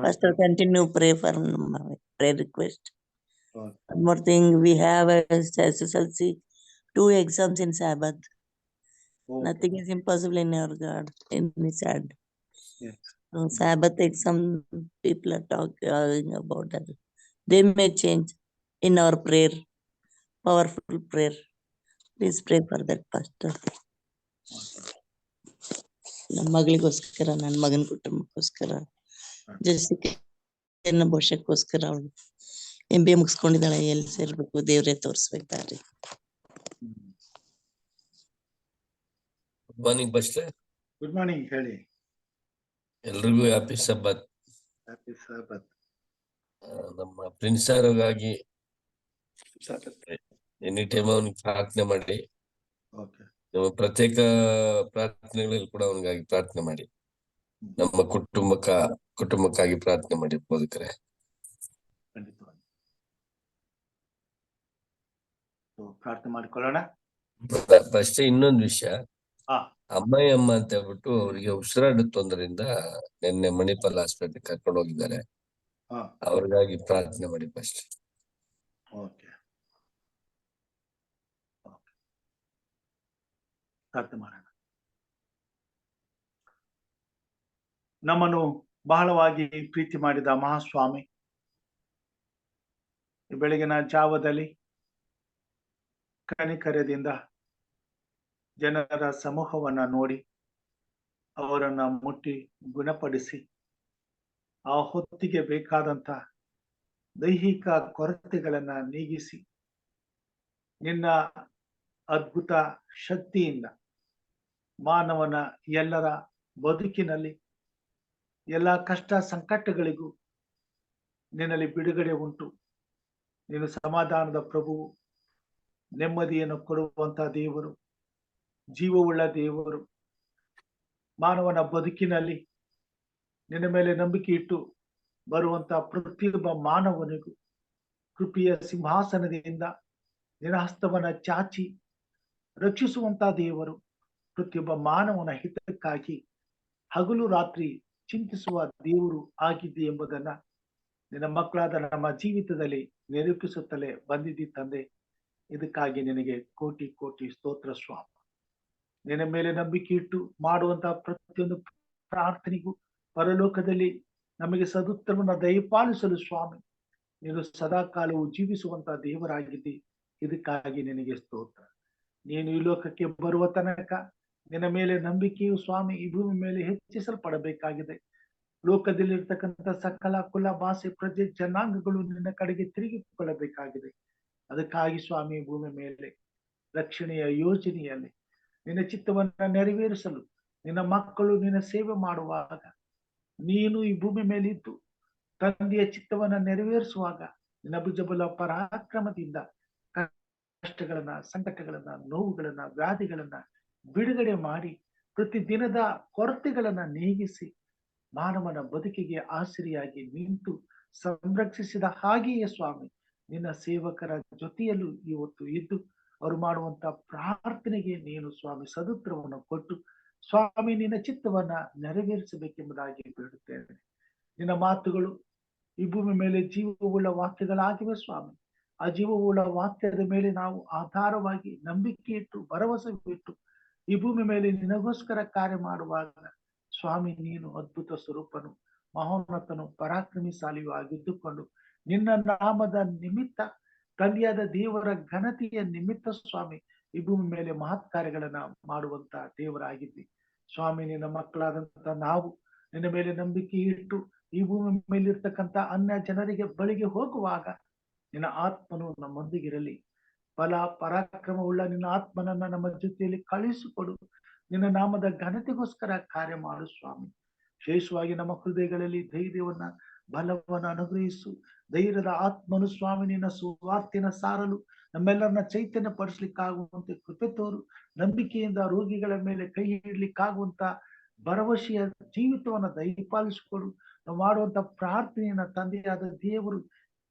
Pastor, continue pray for my prayer request. One more thing, we have a SSLC 2 exams in Sabbath. Nothing is impossible in our God, in His hand. Yes. So Sabbath exam, people are talking about that. They may change in our prayer, powerful prayer. Please pray for that, Pastor. ನನ್ನ ಮಗಳಿಗೋಸ್ಕರ, ನನ್ನ ಮಗನ ಕುಟುಂಬಕ್ಕೋಸ್ಕರ, Jessica ಭವಿಷ್ಯಕ್ಕೋಸ್ಕರ, ಅವಳು MBA ಮುಗಿಸ್ಕೊಂಡಿದ್ದಾಳೆ, ಎಲ್ಲಿ ಸೇರ್ಬೇಕು ದೇವ್ರೇ ತೋರಿಸ್ಬೇಕಾದ್ರೆ. Good morning pastor. Good morning. ಹೇಳಿ. ಎಲ್ರಿಗೂ ಹ್ಯಾಪಿ ಸಬ್ಬತ್. ಹ್ಯಾಪಿ ಸಬ್ಬತ್. ನಮ್ಮ ಪ್ರಿನ್ಸ್ ಅವರಿಗಾಗಿ ಎನಿ ಟೈಮ್ ಅವನಿಗೆ ಪ್ರಾರ್ಥನೆ ಮಾಡಿ, ನಮ್ಮ ಪ್ರತ್ಯೇಕ ಪ್ರಾರ್ಥನೆಗಳಲ್ಲಿ ಕೂಡ ಅವನಿಗಾಗಿ ಪ್ರಾರ್ಥನೆ ಮಾಡಿ, ನಮ್ಮ ಕುಟುಂಬಕ್ಕಾಗಿ ಪ್ರಾರ್ಥನೆ ಮಾಡಿ ಬೋಧಕರೇ. ಪ್ರಾರ್ಥನೆ ಮಾಡಿಕೊಳ್ಳೋಣ. ಫಸ್ಟ್ ಇನ್ನೊಂದು ವಿಷಯ, ಅಮ್ಮ ಅಂತ ಹೇಳ್ಬಿಟ್ಟು ಅವ್ರಿಗೆ ಉಸಿರಾಟ ತೊಂದರೆಯಿಂದ ನಿನ್ನೆ ಮಣಿಪಾಲ್ ಹಾಸ್ಪಿಟಲ್ ಕರ್ಕೊಂಡು ಹೋಗಿದ್ದಾರೆ. ಅವ್ರಿಗಾಗಿ ಪ್ರಾರ್ಥನೆ ಮಾಡಿ ಫಸ್ಟ್. ಪ್ರಾರ್ಥನೆ ಮಾಡೋಣ. ನಮ್ಮನ್ನು ಬಹಳವಾಗಿ ಪ್ರೀತಿ ಮಾಡಿದ ಮಹಾಸ್ವಾಮಿ, ಬೆಳಗಿನ ಜಾವದಲ್ಲಿ ಕನಿಕರದಿಂದ ಜನರ ಸಮೂಹವನ್ನ ನೋಡಿ ಅವರನ್ನ ಮುಟ್ಟಿ ಗುಣಪಡಿಸಿ ಆ ಹೊತ್ತಿಗೆ ಬೇಕಾದಂತ ದೈಹಿಕ ಕೊರತೆಗಳನ್ನ ನೀಗಿಸಿ ನಿನ್ನ ಅದ್ಭುತ ಶಕ್ತಿಯಿಂದ ಮಾನವನ ಎಲ್ಲರ ಬದುಕಿನಲ್ಲಿ ಎಲ್ಲ ಕಷ್ಟ ಸಂಕಟಗಳಿಗೂ ನಿನ್ನಲ್ಲಿ ಬಿಡುಗಡೆ ಉಂಟು. ನೀನು ಸಮಾಧಾನದ ಪ್ರಭುವು, ನೆಮ್ಮದಿಯನ್ನು ಕೊಡುವಂತ ದೇವರು, ಜೀವವುಳ್ಳ ದೇವರು. ಮಾನವನ ಬದುಕಿನಲ್ಲಿ ನಿನ್ನ ಮೇಲೆ ನಂಬಿಕೆ ಇಟ್ಟು ಬರುವಂತ ಪ್ರತಿಯೊಬ್ಬ ಮಾನವನಿಗೂ ಕೃಪೆಯ ಸಿಂಹಾಸನದಿಂದ ನಿನ್ನ ಹಸ್ತವನ್ನ ಚಾಚಿ ರಕ್ಷಿಸುವಂತ ದೇವರು, ಪ್ರತಿಯೊಬ್ಬ ಮಾನವನ ಹಿತಕ್ಕಾಗಿ ಹಗಲು ರಾತ್ರಿ ಚಿಂತಿಸುವ ದೇವರು ಆಗಿದೆ ಎಂಬುದನ್ನ ನಿನ್ನ ಮಕ್ಕಳಾದ ನಮ್ಮ ಜೀವಿತದಲ್ಲಿ ನಿರೂಪಿಸುತ್ತಲೇ ಬಂದಿದ್ದಿ ತಂದೆ. ಇದಕ್ಕಾಗಿ ನಿನಗೆ ಕೋಟಿ ಕೋಟಿ ಸ್ತೋತ್ರ ಸ್ವಾಮಿ. ನಿನ್ನ ಮೇಲೆ ನಂಬಿಕೆ ಇಟ್ಟು ಮಾಡುವಂತಹ ಪ್ರತಿಯೊಂದು ಪ್ರಾರ್ಥನೆಗೂ ಪರಲೋಕದಲ್ಲಿ ನಮಗೆ ಸದುತ್ತರವನ್ನು ದಯಪಾಲಿಸಲು ಸ್ವಾಮಿ ನೀನು ಸದಾ ಕಾಲವು ಜೀವಿಸುವಂತಹ ದೇವರಾಗಿದ್ದಿ. ಇದಕ್ಕಾಗಿ ನಿನಗೆ ಸ್ತೋತ್ರ. ನೀನು ಈ ಲೋಕಕ್ಕೆ ಬರುವ ತನಕ ನಿನ್ನ ಮೇಲೆ ನಂಬಿಕೆಯು ಸ್ವಾಮಿ ಈ ಭೂಮಿ ಮೇಲೆ ಹೆಚ್ಚಿಸಲ್ಪಡಬೇಕಾಗಿದೆ. ಲೋಕದಲ್ಲಿರ್ತಕ್ಕಂಥ ಸಕಲ ಕುಲ ಭಾಷೆ ಪ್ರಜೆ ಜನಾಂಗಗಳು ನಿನ್ನ ಕಡೆಗೆ ತಿರುಗಿಕೊಳ್ಳಬೇಕಾಗಿದೆ. ಅದಕ್ಕಾಗಿ ಸ್ವಾಮಿ ಭೂಮಿ ಮೇಲೆ ರಕ್ಷಣೆಯ ಯೋಜನೆಯಲ್ಲಿ ನಿನ್ನ ಚಿತ್ತವನ್ನ ನೆರವೇರಿಸಲು ನಿನ್ನ ಮಕ್ಕಳು ನಿನ್ನ ಸೇವೆ ಮಾಡುವಾಗ, ನೀನು ಈ ಭೂಮಿ ಮೇಲೆ ಇದ್ದು ತಂದೆಯ ಚಿತ್ತವನ್ನ ನೆರವೇರಿಸುವಾಗ ನಿನ್ನ ಭುಜಬಲ ಪರಾಕ್ರಮದಿಂದ ಕಷ್ಟಗಳನ್ನ, ಸಂಕಟಗಳನ್ನ, ನೋವುಗಳನ್ನ, ವ್ಯಾಧಿಗಳನ್ನ ಬಿಡುಗಡೆ ಮಾಡಿ ಪ್ರತಿ ದಿನದ ಕೊರತೆಗಳನ್ನ ನೀಗಿಸಿ ಮಾನವನ ಬದುಕಿಗೆ ಆಸರಿಯಾಗಿ ನಿಂತು ಸಂರಕ್ಷಿಸಿದ ಹಾಗೆಯೇ ಸ್ವಾಮಿ ನಿನ್ನ ಸೇವಕರ ಜೊತೆಯಲ್ಲೂ ಇವತ್ತು ಇದ್ದು ಅವರು ಮಾಡುವಂತ ಪ್ರಾರ್ಥನೆಗೆ ನೀನು ಸ್ವಾಮಿ ಸದುತ್ತರವನ್ನು ಕೊಟ್ಟು ಸ್ವಾಮಿ ನಿನ್ನ ಚಿತ್ತವನ್ನ ನೆರವೇರಿಸಬೇಕೆಂಬುದಾಗಿ ಬೇಡುತ್ತೇನೆ. ನಿನ್ನ ಮಾತುಗಳು ಈ ಭೂಮಿ ಮೇಲೆ ಜೀವವುಳ್ಳ ವಾಕ್ಯಗಳಾಗಿವೆ ಸ್ವಾಮಿ. ಆ ಜೀವವುಳ್ಳ ವಾಕ್ಯದ ಮೇಲೆ ನಾವು ಆಧಾರವಾಗಿ ನಂಬಿಕೆ ಇಟ್ಟು ಭರವಸೆ ಇಟ್ಟು ಈ ಭೂಮಿ ಮೇಲೆ ನಿನಗೋಸ್ಕರ ಕಾರ್ಯ ಮಾಡುವಾಗ ಸ್ವಾಮಿ ನೀನು ಅದ್ಭುತ ಸ್ವರೂಪನು, ಮಹೋನ್ನತನು, ಪರಾಕ್ರಮಿಶಾಲಿಯೂ ಆಗಿದ್ದುಕೊಂಡು ನಿನ್ನ ನಾಮದ ನಿಮಿತ್ತ ತಂದೆಯಾದ ದೇವರ ಘನತೆಯ ನಿಮಿತ್ತ ಸ್ವಾಮಿ ಈ ಭೂಮಿ ಮೇಲೆ ಮಹತ್ ಕಾರ್ಯಗಳನ್ನ ಮಾಡುವಂತ ದೇವರಾಗಿದ್ದಿ ಸ್ವಾಮಿ. ನಿನ್ನ ಮಕ್ಕಳಾದಂತ ನಾವು ನಿನ್ನ ಮೇಲೆ ನಂಬಿಕೆ ಇಟ್ಟು ಈ ಭೂಮಿ ಮೇಲಿರ್ತಕ್ಕಂಥ ಅನ್ಯ ಜನರಿಗೆ ಬಳಿಗೆ ಹೋಗುವಾಗ ನಿನ್ನ ಆತ್ಮನು ನಮ್ಮೊಂದಿಗಿರಲಿ. ಬಲ ಪರಾಕ್ರಮವುಳ್ಳ ನಿನ್ನ ಆತ್ಮನನ್ನ ನಮ್ಮ ಜೊತೆಯಲ್ಲಿ ಕಳಿಸಿಕೊಡು. ನಿನ್ನ ನಾಮದ ಘನತೆಗೋಸ್ಕರ ಕಾರ್ಯ ಮಾಡು ಸ್ವಾಮಿ. ವಿಶೇಷವಾಗಿ ನಮ್ಮ ಹೃದಯಗಳಲ್ಲಿ ಧೈರ್ಯವನ್ನ, ಬಲವನ್ನ ಅನುಗ್ರಹಿಸು. ಧೈರ್ಯದ ಆತ್ಮನು ಸ್ವಾಮಿ ನಿನ್ನ ಸುವಾರ್ತೆನ ಸಾರಲು ನಮ್ಮೆಲ್ಲರನ್ನ ಚೈತನ್ಯ ಪಡಿಸ್ಲಿಕ್ಕಾಗುವಂತೆ ಕೃಪೆ ತೋರು. ನಂಬಿಕೆಯಿಂದ ರೋಗಿಗಳ ಮೇಲೆ ಕೈ ಹಿಡ್ಲಿಕ್ಕಾಗುವಂತ ಭರವಸೆಯ ಜೀವಿತವನ್ನ ದಯಪಾಲಿಸಿಕೊಡು. ನಾವು ಮಾಡುವಂತ ಪ್ರಾರ್ಥನೆಯನ್ನ ತಂದೆಯಾದ ದೇವರು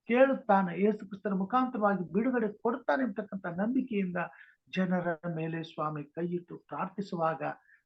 ಕೇಳುತ್ತಾನೆ, ಯೇಸು ಕ್ರಿಸ್ತನ ಮುಖಾಂತರವಾಗಿ ಬಿಡುಗಡೆ ಕೊಡ್ತಾನೆ ಅಂತಕ್ಕಂಥ ನಂಬಿಕೆಯಿಂದ ಜನರ ಮೇಲೆ ಸ್ವಾಮಿ ಕೈ ಇಟ್ಟು ಪ್ರಾರ್ಥಿಸುವಾಗ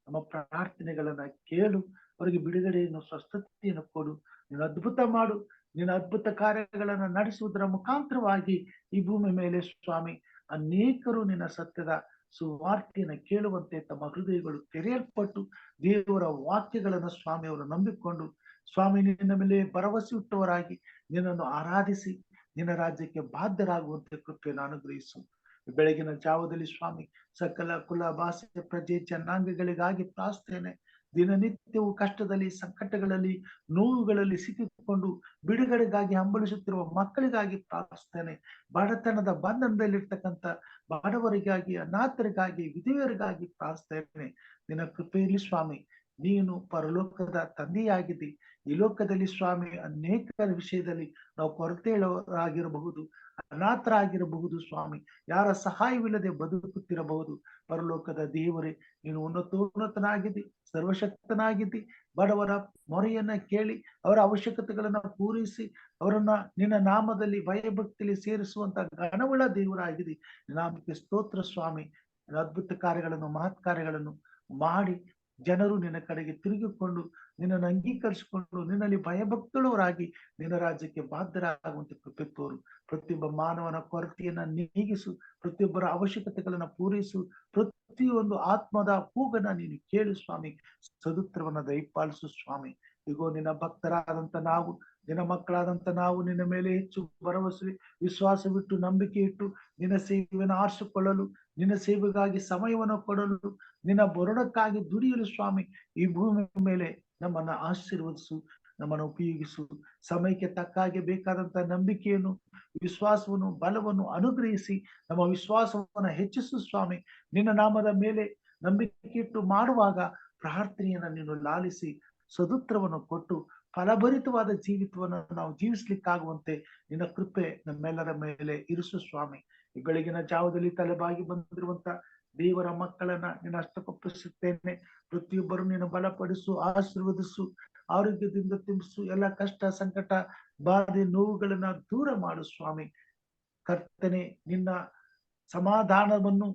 ನಮ್ಮ ಪ್ರಾರ್ಥನೆಗಳನ್ನ ಕೇಳು, ಅವರಿಗೆ ಬಿಡುಗಡೆಯನ್ನು, ಸ್ವಸ್ಥತೆಯನ್ನು ಕೊಡು. ನೀನು ಅದ್ಭುತ ಮಾಡು. ನಿನ್ನ ಅದ್ಭುತ ಕಾರ್ಯಗಳನ್ನ ನಡೆಸುವುದರ ಮುಖಾಂತರವಾಗಿ ಈ ಭೂಮಿ ಮೇಲೆ ಸ್ವಾಮಿ ಅನೇಕರು ನಿನ್ನ ಸತ್ಯದ ಸುವಾರ್ತೆಯನ್ನು ಕೇಳುವಂತೆ ತಮ್ಮ ಹೃದಯಗಳು ತೆರೆಯಲ್ಪಟ್ಟು ದೇವರ ವಾಕ್ಯಗಳನ್ನು ಸ್ವಾಮಿ ಅವರು ನಂಬಿಕೊಂಡು ಸ್ವಾಮಿ ನಿನ್ನ ಮೇಲೆ ಭರವಸೆ ಇಟ್ಟವರಾಗಿ ನಿನ್ನನ್ನು ಆರಾಧಿಸಿ ನಿನ್ನ ರಾಜ್ಯಕ್ಕೆ ಬಾಧ್ಯರಾಗುವಂತೆ ಕೃಪೆಯನ್ನು ಅನುಗ್ರಹಿಸು. ಬೆಳಗಿನ ಜಾವದಲ್ಲಿ ಸ್ವಾಮಿ ಸಕಲ ಕುಲ ಭಾಷೆ ಪ್ರಜೆ ಜನಾಂಗಗಳಿಗಾಗಿ ಪ್ರಾರ್ಥನೆ. ದಿನನಿತ್ಯವೂ ಕಷ್ಟದಲ್ಲಿ, ಸಂಕಟಗಳಲ್ಲಿ, ನೋವುಗಳಲ್ಲಿ ಸಿಕ್ಕಿಕೊಂಡು ಬಿಡುಗಡೆಗಾಗಿ ಹಂಬಲಿಸುತ್ತಿರುವ ಮಕ್ಕಳಿಗಾಗಿ ಪ್ರಾರ್ಥನೆ. ಬಡತನದ ಬಂಧನದಲ್ಲಿರ್ತಕ್ಕಂಥ ಬಡವರಿಗಾಗಿ, ಅನಾಥರಿಗಾಗಿ, ವಿಧವೆಯರಿಗಾಗಿ ಪ್ರಾರ್ಥನೆ. ನಿನ್ನ ಕೃಪೆಯಲ್ಲಿ ಸ್ವಾಮಿ ನೀನು ಪರಲೋಕದ ತಂದೆಯಾಗಿದ್ದಿ. ಈ ಲೋಕದಲ್ಲಿ ಸ್ವಾಮಿ ಅನೇಕರ ವಿಷಯದಲ್ಲಿ ನಾವು ಕೊರತೆಗಳಾಗಿರಬಹುದು, ಅನಾಥರಾಗಿರಬಹುದು ಸ್ವಾಮಿ, ಯಾರ ಸಹಾಯವಿಲ್ಲದೆ ಬದುಕುತ್ತಿರಬಹುದು. ಪರಲೋಕದ ದೇವರೇ ನೀನು ಉನ್ನತನಾಗಿದ್ದಿ, ಸರ್ವಶಕ್ತನಾಗಿದ್ದಿ. ಬಡವರ ಮೊರೆಯನ್ನ ಕೇಳಿ ಅವರ ಅವಶ್ಯಕತೆಗಳನ್ನ ಪೂರೈಸಿ ಅವರನ್ನ ನಿನ್ನ ನಾಮದಲ್ಲಿ ಭಯಭಕ್ತಿಯಲ್ಲಿ ಸೇರಿಸುವಂತ ಘನವುಳ್ಳ ದೇವರಾಗಿದ್ದಿ. ನಾಮಕ್ಕೆ ಸ್ತೋತ್ರ ಸ್ವಾಮಿ. ಅದ್ಭುತ ಕಾರ್ಯಗಳನ್ನು, ಮಹತ್ ಕಾರ್ಯಗಳನ್ನು ಮಾಡಿ ಜನರು ನಿನ್ನ ಕಡೆಗೆ ತಿರುಗಿಕೊಂಡು ನಿನ್ನನ್ನು ಅಂಗೀಕರಿಸಿಕೊಂಡು ನಿನ್ನಲ್ಲಿ ಭಯಭಕ್ತಳವರಾಗಿ ನಿನ್ನ ರಾಜ್ಯಕ್ಕೆ ಬಾಧ್ಯರಾಗುವಂತೆ ಕೃಪೆ ತೋರು. ಪ್ರತಿಯೊಬ್ಬ ಮಾನವನ ಕೊರತೆಯನ್ನ ನೀಗಿಸು, ಪ್ರತಿಯೊಬ್ಬರ ಅವಶ್ಯಕತೆಗಳನ್ನ ಪೂರೈಸು, ಪ್ರತಿಯೊಂದು ಆತ್ಮದ ಕೂಗನ್ನ ನೀನು ಕೇಳು ಸ್ವಾಮಿ. ಸದುತ್ತರವನ್ನ ದಯಪಾಲಿಸು ಸ್ವಾಮಿ. ಈಗೋ ನಿನ್ನ ಭಕ್ತರಾದಂತ ನಾವು, ನಿನ್ನ ಮಕ್ಕಳಾದಂತ ನಾವು ನಿನ್ನ ಮೇಲೆ ಹೆಚ್ಚು ಭರವಸೆ, ವಿಶ್ವಾಸವಿಟ್ಟು, ನಂಬಿಕೆ ಇಟ್ಟು ನಿನ್ನ ಸೇವೆಯನ್ನು ಆರಿಸಿಕೊಳ್ಳಲು, ನಿನ್ನ ಸೇವೆಗಾಗಿ ಸಮಯವನ್ನು ಕೊಡಲು, ನಿನ್ನ ಬರೋಣಕ್ಕಾಗಿ ದುಡಿಯಲು ಸ್ವಾಮಿ ಈ ಭೂಮಿ ಮೇಲೆ ನಮ್ಮನ್ನ ಆಶೀರ್ವದಿಸು, ನಮ್ಮನ್ನು ಉಪಯೋಗಿಸು. ಸಮಯಕ್ಕೆ ತಕ್ಕ ಹಾಗೆ ಬೇಕಾದಂತ ನಂಬಿಕೆಯನ್ನು, ವಿಶ್ವಾಸವನ್ನು, ಬಲವನ್ನು ಅನುಗ್ರಹಿಸಿ ನಮ್ಮ ವಿಶ್ವಾಸವನ್ನು ಹೆಚ್ಚಿಸು ಸ್ವಾಮಿ. ನಿನ್ನ ನಾಮದ ಮೇಲೆ ನಂಬಿಕೆ ಇಟ್ಟು ಮಾಡುವಾಗ ಪ್ರಾರ್ಥನೆಯನ್ನ ನೀನು ಲಾಲಿಸಿ ಸದುತ್ತರವನ್ನು ಕೊಟ್ಟು ಫಲಭರಿತವಾದ ಜೀವಿತವನ್ನು ನಾವು ಜೀವಿಸ್ಲಿಕ್ಕಾಗುವಂತೆ ನಿನ್ನ ಕೃಪೆ ನಮ್ಮೆಲ್ಲರ ಮೇಲೆ ಇರಿಸು ಸ್ವಾಮಿ. ಈ ಬೆಳಗಿನ ಜಾವದಲ್ಲಿ ತಲೆಬಾಗಿ ಬಂದಿರುವಂತ ದೇವರ ಮಕ್ಕಳನ್ನ ನಿನ್ನ ಹಸ್ತಕ್ಕೊಪ್ಪಿಸುತ್ತೇನೆ. ಪ್ರತಿಯೊಬ್ಬರು ನೀನು ಬಲಪಡಿಸು, ಆಶೀರ್ವದಿಸು. ಆರೋಗ್ಯದಿಂದ ತುಂಬಿಸು. ಎಲ್ಲ ಕಷ್ಟ ಸಂಕಟ ಬಾಧೆ ನೋವುಗಳನ್ನ ದೂರ ಮಾಡು ಸ್ವಾಮಿ. ಕರ್ತನೆ, ನಿನ್ನ ಸಮಾಧಾನವನ್ನು,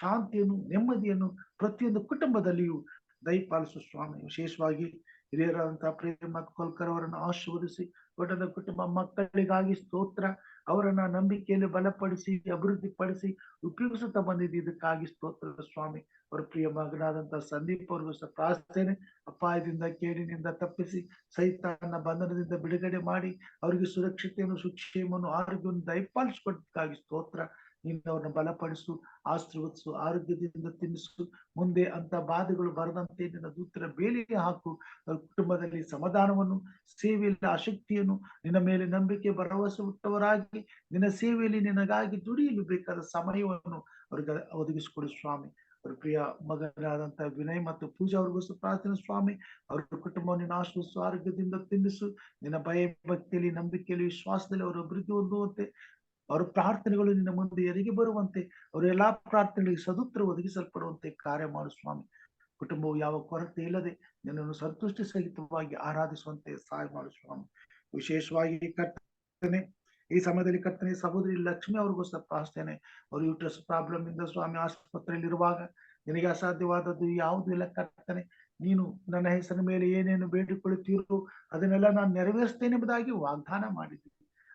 ಶಾಂತಿಯನ್ನು, ನೆಮ್ಮದಿಯನ್ನು ಪ್ರತಿಯೊಂದು ಕುಟುಂಬದಲ್ಲಿಯೂ ದಯಪಾಲಿಸು ಸ್ವಾಮಿ. ವಿಶೇಷವಾಗಿ ಹಿರಿಯರಾದಂತಹ ಪ್ರೇಮ ಕೊಲ್ಕರ್ ಅವರನ್ನು ಆಶೀರ್ವದಿಸಿ, ಒಟ್ಟದ ಕುಟುಂಬ ಮಕ್ಕಳಿಗಾಗಿ ಸ್ತೋತ್ರ. ಅವರನ್ನ ನಂಬಿಕೆಯಲ್ಲಿ ಬಲಪಡಿಸಿ, ಅಭಿವೃದ್ಧಿ ಪಡಿಸಿ ಉಪಯೋಗಿಸುತ್ತಾ ಬಂದಿದ್ದು, ಇದಕ್ಕಾಗಿ ಸ್ತೋತ್ರ ಸ್ವಾಮಿ. ಅವರ ಪ್ರಿಯ ಮಗನಾದಂತಹ ಸಂದೀಪ್ ಅವ್ರಿಗೂ ಸಹ ಪ್ರಾರ್ಥನೆ, ಅಪಾಯದಿಂದ ಕೇಡಿನಿಂದ ತಪ್ಪಿಸಿ ಸೈತಾನ ಬಂಧನದಿಂದ ಬಿಡುಗಡೆ ಮಾಡಿ ಅವರಿಗೆ ಸುರಕ್ಷತೆಯನ್ನು, ಸುಕ್ಷೇಮವನ್ನು, ಆರೋಗ್ಯವನ್ನು ದಯಪಾಲಿಸಿಕೊಟ್ಟಕ್ಕಾಗಿ ಸ್ತೋತ್ರ. ನೀನು ಅವ್ರನ್ನ ಬಲಪಡಿಸು, ಆಶೀರ್ವದಿಸು, ಆರೋಗ್ಯದಿಂದ ತಿನ್ನಿಸು. ಮುಂದೆ ಅಂತ ಬಾಧೆಗಳು ಬರದಂತೆ ನಿನ್ನ ದೂತರ ಬೇಲಿಗೆ ಹಾಕು. ಅವ್ರ ಕುಟುಂಬದಲ್ಲಿ ಸಮಾಧಾನವನ್ನು, ಸೇವೆಯಲ್ಲಿ ಆಸಕ್ತಿಯನ್ನು, ನಿನ್ನ ಮೇಲೆ ನಂಬಿಕೆ ಭರವಸೆ ಹುಟ್ಟವರಾಗಿ ನಿನ್ನ ಸೇವೆಯಲ್ಲಿ ನಿನಗಾಗಿ ದುಡಿಯಲು ಬೇಕಾದ ಸಮಯವನ್ನು ಅವ್ರಿಗೆ ಒದಗಿಸಿಕೊಡು ಸ್ವಾಮಿ. ಅವ್ರ ಪ್ರಿಯ ಮಗನಾದಂತಹ ವಿನಯ್ ಮತ್ತು ಪೂಜಾ ಅವ್ರಿಗೂ ಸಹ ಪ್ರಾರ್ಥನೆ ಸ್ವಾಮಿ. ಅವ್ರ ಕುಟುಂಬವನ್ನು ಆಶ್ರಯಿಸು, ಆರೋಗ್ಯದಿಂದ ತಿನ್ನಿಸು. ನಿನ್ನ ಭಯ ಭಕ್ತಿಯಲ್ಲಿ, ನಂಬಿಕೆಯಲ್ಲಿ, ವಿಶ್ವಾಸದಲ್ಲಿ ಅವರು ಅಭಿವೃದ್ಧಿ ಹೊಂದುವಂತೆ, ಅವರ ಪ್ರಾರ್ಥನೆಗಳು ನಿನ್ನ ಮುಂದೆ ಎರಿಗೆ ಬರುವಂತೆ, ಅವರ ಎಲ್ಲಾ ಪ್ರಾರ್ಥನೆಗಳಿಗೆ ಸದುತ್ತರ ಒದಗಿಸಲ್ಪಡುವಂತೆ ಕಾರ್ಯ ಮಾಡು ಸ್ವಾಮಿ. ಕುಟುಂಬವು ಯಾವ ಕೊರತೆ ಇಲ್ಲದೆ ನಿನ್ನನ್ನು ಸಂತುಷ್ಟಿ ಸಹಿತವಾಗಿ ಆರಾಧಿಸುವಂತೆ ಸಹಾಯ ಮಾಡು ಸ್ವಾಮಿ. ವಿಶೇಷವಾಗಿ ಕರ್ತನೆ, ಈ ಸಮಯದಲ್ಲಿ ಕರ್ತನೆ ಸಹೋದರಿ ಲಕ್ಷ್ಮಿ ಅವ್ರಿಗೋಸ್ಕರ ಪ್ರಾರ್ಥನೆ. ಅವರು ಯೂಟ್ರಸ್ ಪ್ರಾಬ್ಲಮ್ ಇಂದ ಸ್ವಾಮಿ ಆಸ್ಪತ್ರೆಯಲ್ಲಿ ಇರುವಾಗ ನಿನಗೆ ಅಸಾಧ್ಯವಾದದ್ದು ಯಾವುದೂ ಇಲ್ಲ ಕರ್ತನೆ. ನೀನು ನನ್ನ ಹೆಸರಿನ ಮೇಲೆ ಏನೇನು ಬೇಡಿಕೊಳ್ಳುತ್ತೀರೋ ಅದನ್ನೆಲ್ಲ ನಾನು ನೆರವೇರಿಸ್ತೇನೆ ಎಂಬುದಾಗಿ ವಾಗ್ದಾನ ಮಾಡಿದ್ದೀನಿ.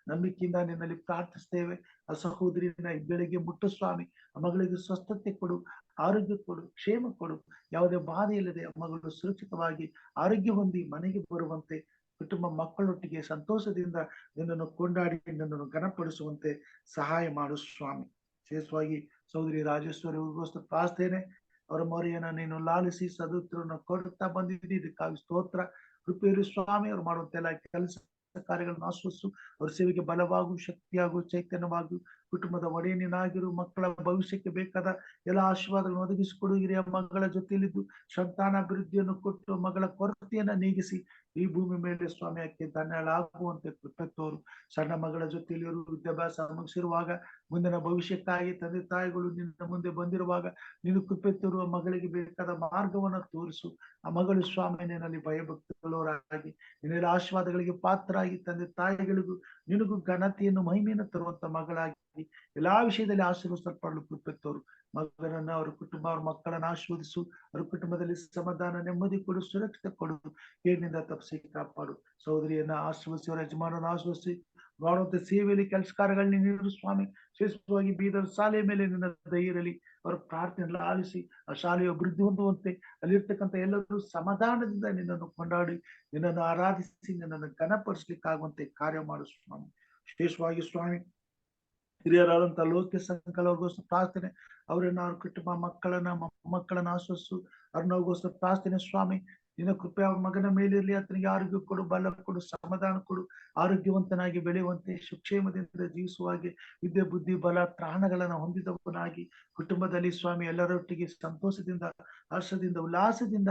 ನಂಬಿಕೆಯಿಂದ ನಿನ್ನಲ್ಲಿ ಪ್ರಾರ್ಥಿಸ್ತೇವೆ. ಆ ಸಹೋದರಿನ ಬೆಳಿಗ್ಗೆ ಮುಟ್ಟು ಸ್ವಾಮಿ. ಆ ಮಗಳಿಗೆ ಸ್ವಸ್ಥತೆ ಕೊಡು, ಆರೋಗ್ಯ ಕೊಡು, ಕ್ಷೇಮ ಕೊಡು. ಯಾವುದೇ ಬಾಧೆ ಇಲ್ಲದೆ ಆ ಮಗಳು ಸುರಕ್ಷಿತವಾಗಿ ಆರೋಗ್ಯ ಹೊಂದಿ ಮನೆಗೆ ಬರುವಂತೆ, ಕುಟುಂಬ ಮಕ್ಕಳೊಟ್ಟಿಗೆ ಸಂತೋಷದಿಂದ ನಿನ್ನನ್ನು ಕೊಂಡಾಡಿ ನಿನ್ನನ್ನು ಘನಪಡಿಸುವಂತೆ ಸಹಾಯ ಮಾಡು ಸ್ವಾಮಿ. ವಿಶೇಷವಾಗಿ ಸಹೋದರಿ ರಾಜೇಶ್ವರಿಗೋಸ್ಕರ ಪ್ರಾರ್ಥನೆ. ಅವರ ಮೊರೆಯನ್ನ ನೀನು ಲಾಲಿಸಿ ಸದುತ್ತರವನ್ನು ಕೊಡುತ್ತಾ ಬಂದಿದ್ದೀನಿ, ಇದಕ್ಕಾಗಿ ಸ್ತೋತ್ರ. ಕೃಪೆಯಿರು ಸ್ವಾಮಿ. ಅವ್ರು ಮಾಡುವಂತೆಲ್ಲ ಕೆಲಸ ಕಾರ್ಯಗಳನ್ನು ಆಶ್ವಸಿಸು. ಅವ್ರ ಸೇವೆಗೆ ಬಲವಾಗು, ಶಕ್ತಿಯಾಗು, ಚೈತನ್ಯವಾಗು. ಕುಟುಂಬದ ಒಡೆಯನಾಗಿರು. ಮಕ್ಕಳ ಭವಿಷ್ಯಕ್ಕೆ ಬೇಕಾದ ಎಲ್ಲ ಆಶೀರ್ವಾದಗಳನ್ನು ಒದಗಿಸಿಕೊಡು. ಹಿರಿಯ ಮಗಳ ಜೊತೆಯಲ್ಲಿದ್ದು ಸಂತಾನಾಭಿವೃದ್ಧಿಯನ್ನು ಕೊಟ್ಟು ಮಗಳ ಕೊರತೆಯನ್ನ ನೀಗಿಸಿ ಈ ಭೂಮಿ ಮೇಲೆ ಸ್ವಾಮಿ ಆಕೆ ಧನ್ಯಳಾಗುವಂತೆ ಕೃಪೆ ತೋರು. ಸಣ್ಣ ಮಗಳ ಜೊತೆಯಲ್ಲಿ ವಿದ್ಯಾಭ್ಯಾಸ ಮುಗಿಸಿರುವಾಗ, ಮುಂದಿನ ಭವಿಷ್ಯಕ್ಕಾಗಿ ತಂದೆ ತಾಯಿಗಳು ನಿನ್ನ ಮುಂದೆ ಬಂದಿರುವಾಗ ನೀನು ಕೃಪೆ ತೋರುವ ಮಗಳಿಗೆ ಬೇಕಾದ ಮಾರ್ಗವನ್ನು ತೋರಿಸು. ಆ ಮಗಳು ಸ್ವಾಮಿ ನಿನ್ನಲ್ಲಿ ಭಯಭಕ್ತಿಗಳವರಾಗಿ ನಿನ್ನೆಲ್ಲ ಆಶೀರ್ವಾದಗಳಿಗೆ ಪಾತ್ರರಾಗಿ ತಂದೆ ತಾಯಿಗಳಿಗೂ ನಿನಗೂ ಘನತೆಯನ್ನು, ಮಹಿಮೆಯನ್ನು ತರುವಂತ ಮಗಳಾಗಿ ಎಲ್ಲಾ ವಿಷಯದಲ್ಲಿ ಆಶೀರ್ವದಿಸಲ್ಪಡಲು ಕೃಪೆ ತೋರು. ಮಗನನ್ನ, ಅವ್ರ ಕುಟುಂಬ, ಅವ್ರ ಮಕ್ಕಳನ್ನ ಆಶೀರ್ವದಿಸು. ಅವ್ರ ಕುಟುಂಬದಲ್ಲಿ ಸಮಾಧಾನ, ನೆಮ್ಮದಿ ಕೊಡು, ಸುರಕ್ಷತೆ ಕೊಡು. ಕೇಡಿನಿಂದ ತಪ್ಪಿಸಿ ಕಾಪಾಡು. ಸಹೋದರಿಯನ್ನ ಆಶೀರ್ವದಿಸಿ, ಅವರ ಯಜಮಾನನ ಆಶೀರ್ವದಿಸಿ, ಮಾಡುವಂತ ಸೇವೆಯಲ್ಲಿ ಕೆಲಸ ಕಾರ್ಯಗಳನ್ನ ನೀಡು ಸ್ವಾಮಿ. ವಿಶೇಷವಾಗಿ ಬೀದರ್ ಶಾಲೆಯ ಮೇಲೆ ನಿನ್ನ ದಯ ಇರಲಿ. ಅವರ ಪ್ರಾರ್ಥನೆ ಆಲಿಸಿ ಆ ಶಾಲೆಯ ಅಭಿವೃದ್ಧಿ ಹೊಂದುವಂತೆ, ಅಲ್ಲಿರ್ತಕ್ಕಂಥ ಎಲ್ಲರೂ ಸಮಾಧಾನದಿಂದ ನಿನ್ನನ್ನು ಕೊಂಡಾಡಿ, ನಿನ್ನನ್ನು ಆರಾಧಿಸಿ, ನಿನ್ನನ್ನು ಘನಪಡಿಸ್ಲಿಕ್ಕಾಗುವಂತೆ ಕಾರ್ಯ ಮಾಡು ಸ್ವಾಮಿ. ವಿಶೇಷವಾಗಿ ಸ್ವಾಮಿ ಹಿರಿಯರಾದಂತಹ ಲೋಕ ಸಂಕಲಗೋಸ್ಕರ ಪ್ರಾರ್ಥನೆ. ಅವರನ್ನ, ಅವ್ರ ಕುಟುಂಬ ಮಕ್ಕಳನ್ನ, ಮೊಮ್ಮಕ್ಕಳನ್ನ ಆಶ್ವಸಿಸು. ಅವ್ರನ್ನಗೋಸ್ಕರ ಪ್ರಾರ್ಥನೆ ಸ್ವಾಮಿ. ನಿನ್ನ ಕೃಪೆ ಅವ್ರ ಮಗನ ಮೇಲಿರ್ಲಿ. ಆತನಿಗೆ ಆರೋಗ್ಯ ಕೊಡು, ಬಲ ಕೊಡು, ಸಮಾಧಾನ ಕೊಡು. ಆರೋಗ್ಯವಂತನಾಗಿ ಬೆಳೆಯುವಂತೆ, ಸುಕ್ಷೇಮದಿಂದ ಜೀವಿಸುವಾಗೆ, ವಿದ್ಯೆ, ಬುದ್ಧಿ, ಬಲ, ಪ್ರಾಣಗಳನ್ನ ಹೊಂದಿದವನಾಗಿ ಕುಟುಂಬದಲ್ಲಿ ಸ್ವಾಮಿ ಎಲ್ಲರೊಟ್ಟಿಗೆ ಸಂತೋಷದಿಂದ, ಹರ್ಷದಿಂದ, ಉಲ್ಲಾಸದಿಂದ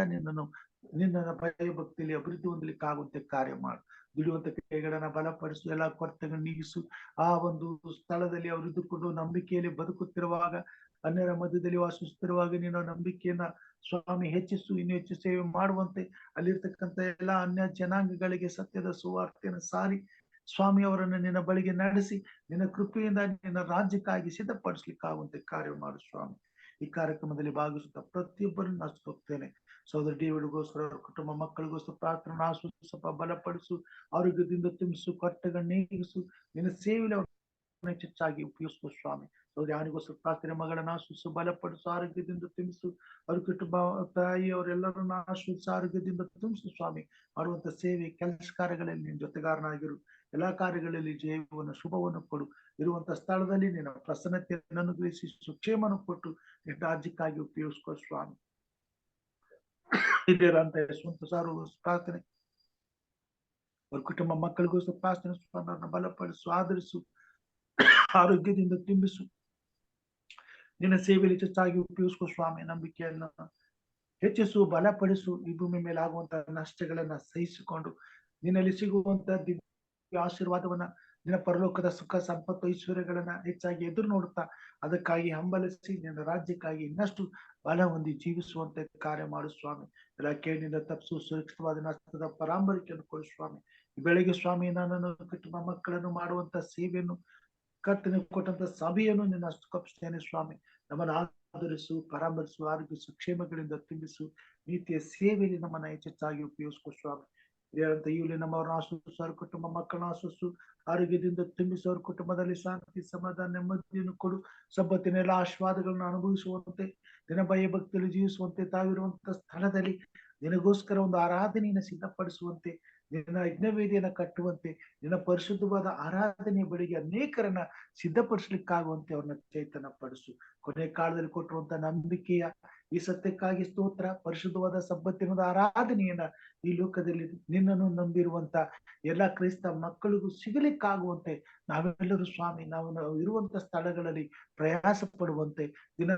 ನಿನ್ನ ಭಯ ಭಕ್ತಿಯಲ್ಲಿ ಅಭಿವೃದ್ಧಿ ಹೊಂದಲಿಕ್ಕಾಗುವಂತೆ ಕಾರ್ಯ ಮಾಡು. ದುಡಿಯುವಂತ ಕೈಗಳನ್ನ ಬಲಪಡಿಸು. ಎಲ್ಲ ಕೊರತೆಗಳನ್ನು ನೀಗಿಸು. ಆ ಒಂದು ಸ್ಥಳದಲ್ಲಿ ಅವರು ಇದ್ದುಕೊಂಡು ನಂಬಿಕೆಯಲ್ಲಿ ಬದುಕುತ್ತಿರುವಾಗ, ಅನ್ಯರ ಮಧ್ಯದಲ್ಲಿ ವಾಸಿಸುತ್ತಿರುವಾಗ ನಿನ್ನ ನಂಬಿಕೆಯನ್ನ ಸ್ವಾಮಿ ಹೆಚ್ಚಿಸು. ಇನ್ನು ಹೆಚ್ಚು ಸೇವೆ ಮಾಡುವಂತೆ, ಅಲ್ಲಿರ್ತಕ್ಕಂಥ ಎಲ್ಲ ಅನ್ಯ ಜನಾಂಗಗಳಿಗೆ ಸತ್ಯದ ಸುವಾರ್ತೆಯನ್ನು ಸಾರಿ ಸ್ವಾಮಿ ಅವರನ್ನು ನಿನ್ನ ಬಳಿಗೆ ನಡೆಸಿ, ನಿನ್ನ ಕೃಪೆಯಿಂದ ನಿನ್ನ ರಾಜ್ಯಕ್ಕಾಗಿ ಸಿದ್ಧಪಡಿಸ್ಲಿಕ್ಕಾಗುವಂತೆ ಕಾರ್ಯ ಮಾಡು ಸ್ವಾಮಿ. ಈ ಕಾರ್ಯಕ್ರಮದಲ್ಲಿ ಭಾಗವಹಿಸುತ್ತಾ ಪ್ರತಿಯೊಬ್ಬರನ್ನು ನಷ್ಟೋಗ್ತೇನೆ. ಸಹೋದರ ಡೇವಿಡ್ಗೋಸ್ಕರ, ಅವ್ರ ಕುಟುಂಬ ಮಕ್ಕಳಿಗೋಸ್ಕರ ಪ್ರಾರ್ಥನೆ ಆಶ್ವಾಸ, ಬಲಪಡಿಸು, ಆರೋಗ್ಯದಿಂದ ತುಂಬಿಸು, ಕೊರತೆಗಳನ್ನು ನೀಗಿಸು. ನಿನ್ನ ಸೇವೆಯಲ್ಲಿ ಅವ್ರನ್ನ ಹೆಚ್ಚಾಗಿ ಉಪಯೋಗಿಸು ಸ್ವಾಮಿ. ಸಹೋದರಿ ಯಾನಿಗೋಸ್ಕರ ಪ್ರಾರ್ಥನೆ. ಮಗಳನ್ನ ಆಶ್ವಾಸ, ಬಲಪಡಿಸು, ಆರೋಗ್ಯದಿಂದ ತುಂಬಿಸು. ಅವ್ರ ಕುಟುಂಬ, ತಾಯಿ, ಅವರೆಲ್ಲರನ್ನ ಆಶ್ವಾಸ, ಆರೋಗ್ಯದಿಂದ ತುಂಬಿಸು ಸ್ವಾಮಿ. ಮಾಡುವಂತ ಸೇವೆ, ಕೆಲಸ ಕಾರ್ಯಗಳಲ್ಲಿ ನಿನ್ನ ಜೊತೆಗಾರನಾಗಿರು. ಎಲ್ಲಾ ಕಾರ್ಯಗಳಲ್ಲಿ ಜಯವನ್ನು, ಶುಭವನ್ನು ಕೊಡು. ಇರುವಂತ ಸ್ಥಳದಲ್ಲಿ ನಿನ್ನ ಪ್ರಸನ್ನತೆಯನ್ನು ಅನುಗ್ರಹಿಸಿ, ಸುಕ್ಷೇಮವನ್ನು ಕೊಟ್ಟು ನಿನ್ನ ರಾಜ್ಯಕ್ಕಾಗಿ ಉಪಯೋಗಿಸ್ಕೊ ಸ್ವಾಮಿ. ಹಿರಿಯರಂತ ಯಶವಂತ ಸಾರು ಪ್ರಾರ್ಥನೆ. ಅವ್ರ ಕುಟುಂಬ ಮಕ್ಕಳಿಗೋಸ್ಕರ ಪ್ರಾರ್ಥನೆ ಸ್ವಾಮಿ. ಅವ್ರನ್ನ ಬಲಪಡಿಸು, ಆಧರಿಸು, ಆರೋಗ್ಯದಿಂದ ತುಂಬಿಸು. ನಿನ್ನ ಸೇವೆಯಲ್ಲಿ ಹೆಚ್ಚಾಗಿ ಉಪಯೋಗಿಸ್ಕೊ ಸ್ವಾಮಿ. ನಂಬಿಕೆಯನ್ನು ಹೆಚ್ಚಿಸು, ಬಲಪಡಿಸು. ಈ ಭೂಮಿ ಮೇಲೆ ಆಗುವಂತಹ ನಷ್ಟಗಳನ್ನ ಸಹಿಸಿಕೊಂಡು ನಿನ್ನಲ್ಲಿ ಸಿಗುವಂತ ದಿವ್ಯ ಆಶೀರ್ವಾದವನ್ನ ನಿನ್ನ ಪರಲೋಕದ ಸುಖ ಸಂಪತ್ತು ಐಶ್ವರ್ಯಗಳನ್ನ ಹೆಚ್ಚಾಗಿ ಎದುರು ನೋಡುತ್ತಾ ಅದಕ್ಕಾಗಿ ಹಂಬಲಿಸಿ ನಿನ್ನ ರಾಜ್ಯಕ್ಕಾಗಿ ಇನ್ನಷ್ಟು ಬಲ ಹೊಂದಿ ಜೀವಿಸುವಂತೆ ಕಾರ್ಯ ಮಾಡು ಸ್ವಾಮಿ. ಎಲ್ಲ ಕೇಳಿನಿಂದ ತಪ್ಪಿಸು, ಸುರಕ್ಷಿತವಾದ ನಷ್ಟದ ಪರಾಂಬರಿಕೆಯನ್ನು ಕೊಡು ಸ್ವಾಮಿ. ಬೆಳಿಗ್ಗೆ ಸ್ವಾಮಿ ನನ್ನನ್ನು ಕುಟುಂಬ ಮಕ್ಕಳನ್ನು ಮಾಡುವಂತ ಸೇವೆಯನ್ನು ಕರ್ತನೆ ಕೊಟ್ಟಂತ ಸಭೆಯನ್ನು ನಿನ್ನ ಅಷ್ಟು ಕಪ್ಪಿಸ್ತೇನೆ ಸ್ವಾಮಿ. ನಮ್ಮನ್ನು ಆಧರಿಸು, ಪರಾಮರಿಸು, ಆರೋಗ್ಯ ಕ್ಷೇಮಗಳಿಂದ ತುಂಬಿಸು, ನೀತಿಯ ಸೇವೆಯಲ್ಲಿ ನಮ್ಮನ್ನ ಹೆಚ್ಚೆಚ್ಚಾಗಿ ಉಪಯೋಗಿಸ್ಕೊ ಸ್ವಾಮಿ. ಇಲ್ಲಿ ನಮ್ಮವ್ರನ್ನ ಆಶ್ವಸಿಸು, ಅವ್ರ ಕುಟುಂಬ ಮಕ್ಕಳನ್ನ ಆಶ್ವಸಿಸು, ಆರೋಗ್ಯದಿಂದ ತುಂಬಿಸು, ಅವ್ರ ಕುಟುಂಬದಲ್ಲಿ ಶಾಂತಿ ಸಮಾಧಾನ ನೆಮ್ಮದಿಯನ್ನು ಕೊಡು. ಸಬ್ಬತ್ತಿನ ಎಲ್ಲ ಆಶೀರ್ವಾದಗಳನ್ನು ಅನುಭವಿಸುವಂತೆ, ದಿನ ಭಯ ಭಕ್ತಿಯಲ್ಲಿ ಜೀವಿಸುವಂತೆ, ತಾವಿರುವಂತ ಸ್ಥಳದಲ್ಲಿ ನಿನಗೋಸ್ಕರ ಒಂದು ಆರಾಧನೆಯನ್ನು ಸಿದ್ಧಪಡಿಸುವಂತೆ, ನಿನ್ನ ಯಜ್ಞವೇದಿಯನ್ನ ಕಟ್ಟುವಂತೆ, ನಿನ್ನ ಪರಿಶುದ್ಧವಾದ ಆರಾಧನೆಯ ಬಳಿಗೆ ಅನೇಕರನ್ನ ಸಿದ್ಧಪಡಿಸ್ಲಿಕ್ಕಾಗುವಂತೆ ಅವ್ರನ್ನ ಚೈತನ್ಯ ಪಡಿಸು. ಕೊನೆ ಕಾಲದಲ್ಲಿ ಕೊಟ್ಟಿರುವಂತ ನಂಬಿಕೆಯ ಈ ಸತ್ಯಕ್ಕಾಗಿ ಸ್ತೋತ್ರ. ಪರಿಶುದ್ಧವಾದ ಸಬ್ಬತ್ತಿನದ ಆರಾಧನೆಯನ್ನ ಈ ಲೋಕದಲ್ಲಿ ನಿನ್ನನ್ನು ನಂಬಿರುವಂತ ಎಲ್ಲಾ ಕ್ರೈಸ್ತ ಮಕ್ಕಳಿಗೂ ಸಿಗಲಿಕ್ಕಾಗುವಂತೆ ನಾವೆಲ್ಲರೂ ಸ್ವಾಮಿ ನಾವು ಇರುವಂತ ಸ್ಥಳಗಳಲ್ಲಿ ಪ್ರಯಾಸ ಪಡುವಂತೆ, ದಿನ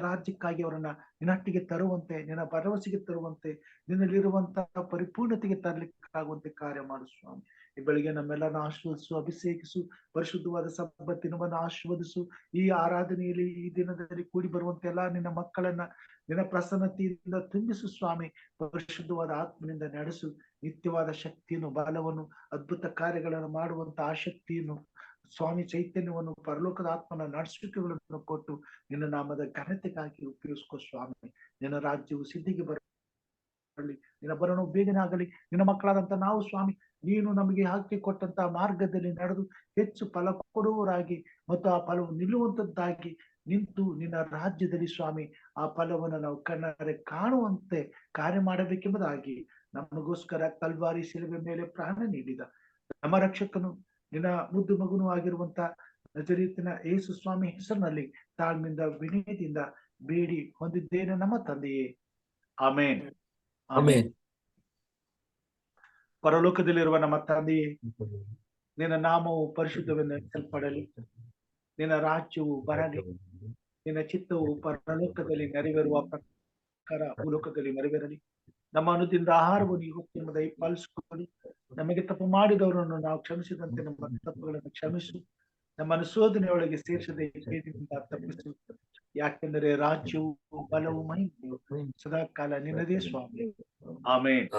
ರಾಜ್ಯಕ್ಕಾಗಿ ಅವರನ್ನ ನಿನ್ನಟ್ಟಿಗೆ ತರುವಂತೆ, ನಿನ್ನ ಭರವಸೆಗೆ ತರುವಂತೆ, ನಿನ್ನಲ್ಲಿರುವಂತಹ ಪರಿಪೂರ್ಣತೆಗೆ ತರಲಿಕ್ಕಾಗುವಂತೆ ಕಾರ್ಯ ಮಾಡು ಸ್ವಾಮಿ. ಈ ಬೆಳಿಗ್ಗೆ ನಮ್ಮೆಲ್ಲರನ್ನ ಆಶೀರ್ವದಿಸು, ಅಭಿಷೇಕಿಸು, ಪರಿಶುದ್ಧವಾದ ಸಬ್ಬತ್ತಿನವನ್ನು ಆಶೀರ್ವದಿಸು. ಈ ಆರಾಧನೆಯಲ್ಲಿ ಈ ದಿನದಲ್ಲಿ ಕೂಡಿ ಬರುವಂತೆ ಎಲ್ಲ ನಿನ್ನ ಮಕ್ಕಳನ್ನ ನಿನ್ನ ಪ್ರಸನ್ನತೆಯಿಂದ ತುಂಬಿಸು ಸ್ವಾಮಿ. ಪರಿಶುದ್ಧವಾದ ಆತ್ಮನಿಂದ ನಡೆಸು. ನಿತ್ಯವಾದ ಶಕ್ತಿಯನ್ನು, ಬಲವನ್ನು, ಅದ್ಭುತ ಕಾರ್ಯಗಳನ್ನು ಮಾಡುವಂತ ಆಸಕ್ತಿಯನ್ನು, ಸ್ವಾಮಿ ಚೈತನ್ಯವನ್ನು, ಪರಲೋಕದ ಆತ್ಮನ ನಡೆಸುವಿಕೆಗಳನ್ನು ಕೊಟ್ಟು ನಿನ್ನ ನಾಮದ ಘನತೆಗಾಗಿ ಉಪಯೋಗಿಸ್ಕೋ ಸ್ವಾಮಿ. ನಿನ್ನ ರಾಜ್ಯವು ಸಿದ್ಧಿಗೆ ಬರಲಿ, ನಿನ್ನ ಬರಣವು ಬೇಗನೆ ಆಗಲಿ. ನಿನ್ನ ಮಕ್ಕಳಾದಂತ ನಾವು ಸ್ವಾಮಿ ನೀನು ನಮಗೆ ಹಾಕಿ ಕೊಟ್ಟಂತಹ ಮಾರ್ಗದಲ್ಲಿ ನಡೆದು ಹೆಚ್ಚು ಫಲ ಕೊಡುವವರಾಗಿ ಮತ್ತು ಆ ಫಲವು ನಿಲ್ಲುವಂತದ್ದಾಗಿ ನಿಂತು ನಿನ್ನ ರಾಜ್ಯದಲ್ಲಿ ಸ್ವಾಮಿ ಆ ಫಲವನ್ನು ನಾವು ಕಣ್ಣಾರೆ ಕಾಣುವಂತೆ ಕಾರ್ಯ ಮಾಡಬೇಕೆಂಬುದಾಗಿ ನಮಗೋಸ್ಕರ ಕಲ್ವಾರಿ ಶಿಲುಬೆ ಮೇಲೆ ಪ್ರಾಣ ನೀಡಿದ ನಮ್ಮ ರಕ್ಷಕನು ನಿನ್ನ ಮುದ್ದು ಮಗುನೂ ಆಗಿರುವಂತ ನಜರೇತಿನ ಯೇಸು ಸ್ವಾಮಿ ಹೆಸರಿನಲ್ಲಿ ತಾಳ್ಮೆಯಿಂದ ವಿನಯದಿಂದ ಬೇಡಿ ಹೊಂದಿದ್ದೇನೆ ನಮ್ಮ ತಂದೆಯೇ, ಆಮೇನ್. ಆಮೇನ್. ಪರಲೋಕದಲ್ಲಿರುವ ನಮ್ಮ ತಂದೆಯೇ, ನಿನ್ನ ನಾಮವು ಪರಿಶುದ್ಧವೆಂದೆನಿಸಲ್ಪಡಲಿ, ನಿನ್ನ ರಾಜ್ಯವು ಬರಲಿ, ನಿನ್ನ ಚಿತ್ತವು ಪರಲೋಕದಲ್ಲಿ ನೆರವೇರುವ ಪ್ರಕಾರ ಭೂಲೋಕದಲ್ಲಿ ನೆರವೇರಲಿ. ನಮ್ಮ ಅನುದಿನದ ಆಹಾರವನ್ನು ಇವತ್ತು ದಯಪಾಲಿಸಿಕೊಳ್ಳಿ. ನಮಗೆ ತಪ್ಪು ಮಾಡಿದವರನ್ನು ನಾವು ಕ್ಷಮಿಸಿದಂತೆ ನಮ್ಮ ತಪ್ಪುಗಳನ್ನು ಕ್ಷಮಿಸು. ನಮ್ಮನ್ನು ಶೋಧನೆಯೊಳಗೆ ಸೇರಿಸದೆ ಕೇಡಿನಿಂದ ತಪ್ಪಿಸು. ಯಾಕೆಂದರೆ ರಾಜ್ಯವು, ಬಲವು, ಮಹಿಮೆಯು ಸದಾ ಕಾಲ ನಿನ್ನದೇ ಸ್ವಾಮಿ. ಆಮೇನ್.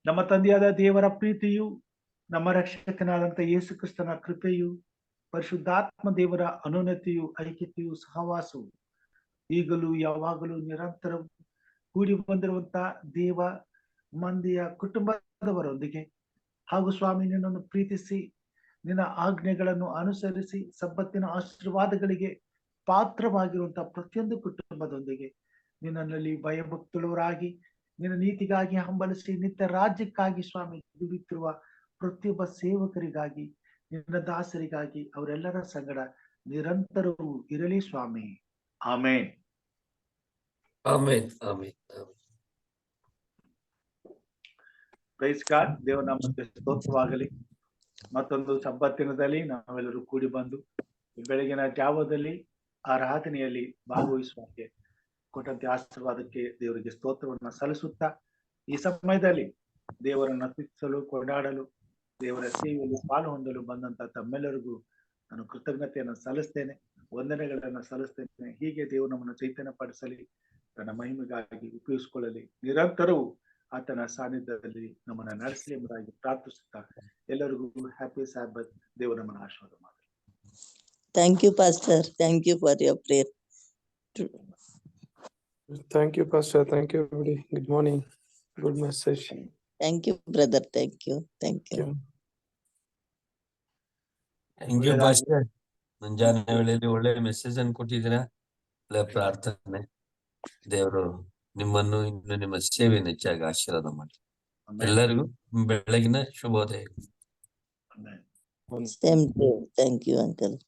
ನಮ್ಮ ತಂದೆಯಾದ ದೇವರ ಪ್ರೀತಿಯು, ನಮ್ಮ ರಕ್ಷಕನಾದಂತ ಯೇಸು ಕ್ರಿಸ್ತನ ಕೃಪೆಯು, ಪರಿಶುದ್ಧಾತ್ಮ ದೇವರ ಅನುನ್ನತಿಯು, ಐಕ್ಯತೆಯು, ಸಹವಾಸವು ಈಗಲೂ ಯಾವಾಗಲೂ ನಿರಂತರವು ಕೂಡಿ ಬಂದಿರುವಂತ ದೇವ ಮಂದಿಯ ಕುಟುಂಬದವರೊಂದಿಗೆ ಹಾಗೂ ಸ್ವಾಮಿ ನಿನ್ನನ್ನು ಪ್ರೀತಿಸಿ ನಿನ್ನ ಆಜ್ಞೆಗಳನ್ನು ಅನುಸರಿಸಿ ಸಬ್ಬತ್ತಿನ ಆಶೀರ್ವಾದಗಳಿಗೆ ಪಾತ್ರವಾಗಿರುವಂತಹ ಪ್ರತಿಯೊಂದು ಕುಟುಂಬದೊಂದಿಗೆ ನಿನ್ನಲ್ಲಿ ಭಯಭಕ್ತುಳವರಾಗಿ ನಿನ್ನ ನೀತಿಗಾಗಿ ಹಂಬಲಿಸಿ ನಿತ್ಯ ರಾಜ್ಯಕ್ಕಾಗಿ ಸ್ವಾಮಿ ದುಡಿತಿರುವ ಪ್ರತಿಯೊಬ್ಬ ಸೇವಕರಿಗಾಗಿ, ನಿನ್ನ ದಾಸರಿಗಾಗಿ ಅವರೆಲ್ಲರ ಸಂಗಡ ನಿರಂತರವೂ ಇರಲಿ ಸ್ವಾಮಿ. ಆಮೇನ್. ಆಮೇನ್. ಆಮೇನ್. Praise God. ದೇವರ ನಾಮಕ್ಕೆ ಸ್ತೋತ್ರವಾಗಲಿ. ಮತ್ತೊಂದು ಸಬ್ಬತ್ತಿನದಲ್ಲಿ ನಾವೆಲ್ಲರೂ ಕೂಡಿ ಬಂದು ಬೆಳಗಿನ ಜಾವದಲ್ಲಿ ಆರಾಧನೆಯಲ್ಲಿ ಭಾಗವಹಿಸುವಂತೆ ಕೊಟ್ಟಂತೆ ಆಶೀರ್ವಾದಕ್ಕೆ ದೇವರಿಗೆ ಸ್ತೋತ್ರವನ್ನ ಸಲ್ಲಿಸುತ್ತಾ ಈ ಸಮಯದಲ್ಲಿ ದೇವರನ್ನು ಸ್ತುತಿಸಲು, ಕೊಂಡಾಡಲು, ದೇವರ ಸೇವೆಯಲ್ಲಿ ಪಾಲು ಹೊಂದಲು ಬಂದಂತ ತಮ್ಮೆಲ್ಲರಿಗೂ ನಾನು ಕೃತಜ್ಞತೆಯನ್ನು ಸಲ್ಲಿಸ್ತೇನೆ, ವಂದನೆಗಳನ್ನ ಸಲ್ಲಿಸ್ತೇನೆ. ಹೀಗೆ ದೇವರು ನಮ್ಮನ್ನು ಚೈತನ್ಯ ಪಡಿಸಲಿ, ತನ್ನ ಮಹಿಮೆಗಾಗಿ ಉಪಯೋಗಿಸಿಕೊಳ್ಳಲಿ, ನಿರಂತರವೂ ಆತನ ಸಾನ್ನಿಧ್ಯದಲ್ಲಿ ನಮ್ಮನ್ನ ನಡೆಸಲಿ ಎಂಬುದಾಗಿ ಪ್ರಾರ್ಥಿಸುತ್ತಾ ಎಲ್ಲರಿಗೂ ಹ್ಯಾಪಿ ಸಾಬತ್. ದೇವರು ನಮ್ಮನ್ನು ಆಶೀರ್ವಾದ ಮಾಡಲಿ. Thank you, Pastor. Thank you for your prayer. Thank you, Pastor. Thank you, everybody. Good morning. Good message. Thank you, brother. Thank you. Thank you. Thank you pastor. ಮುಂಜಾನೆ ವೇಳೆಯಲ್ಲಿ ಒಳ್ಳೆ ಮೆಸೇಜ್ ಅನ್ನು ಕೊಟ್ಟಿದ್ದೀರಾ. ಒಳ್ಳೆ ಪ್ರಾರ್ಥನೆ. ದೇವರು ನಿಮ್ಮನ್ನು ಇನ್ನು ನಿಮ್ಮ ಸೇವೆಯನ್ನು ಹೆಚ್ಚಾಗಿ ಆಶೀರ್ವಾದ ಮಾಡಿ. ಎಲ್ಲರಿಗೂ ಬೆಳಗಿನ ಶುಭೋದಯ. Same to you. Thank you, uncle.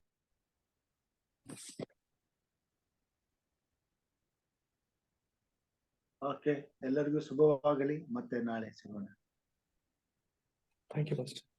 Okay, ಎಲ್ಲರಿಗೂ ಶುಭವಾಗಲಿ. ಮತ್ತೆ ನಾಳೆ ಸಿಗೋಣ. Thank you, Pastor.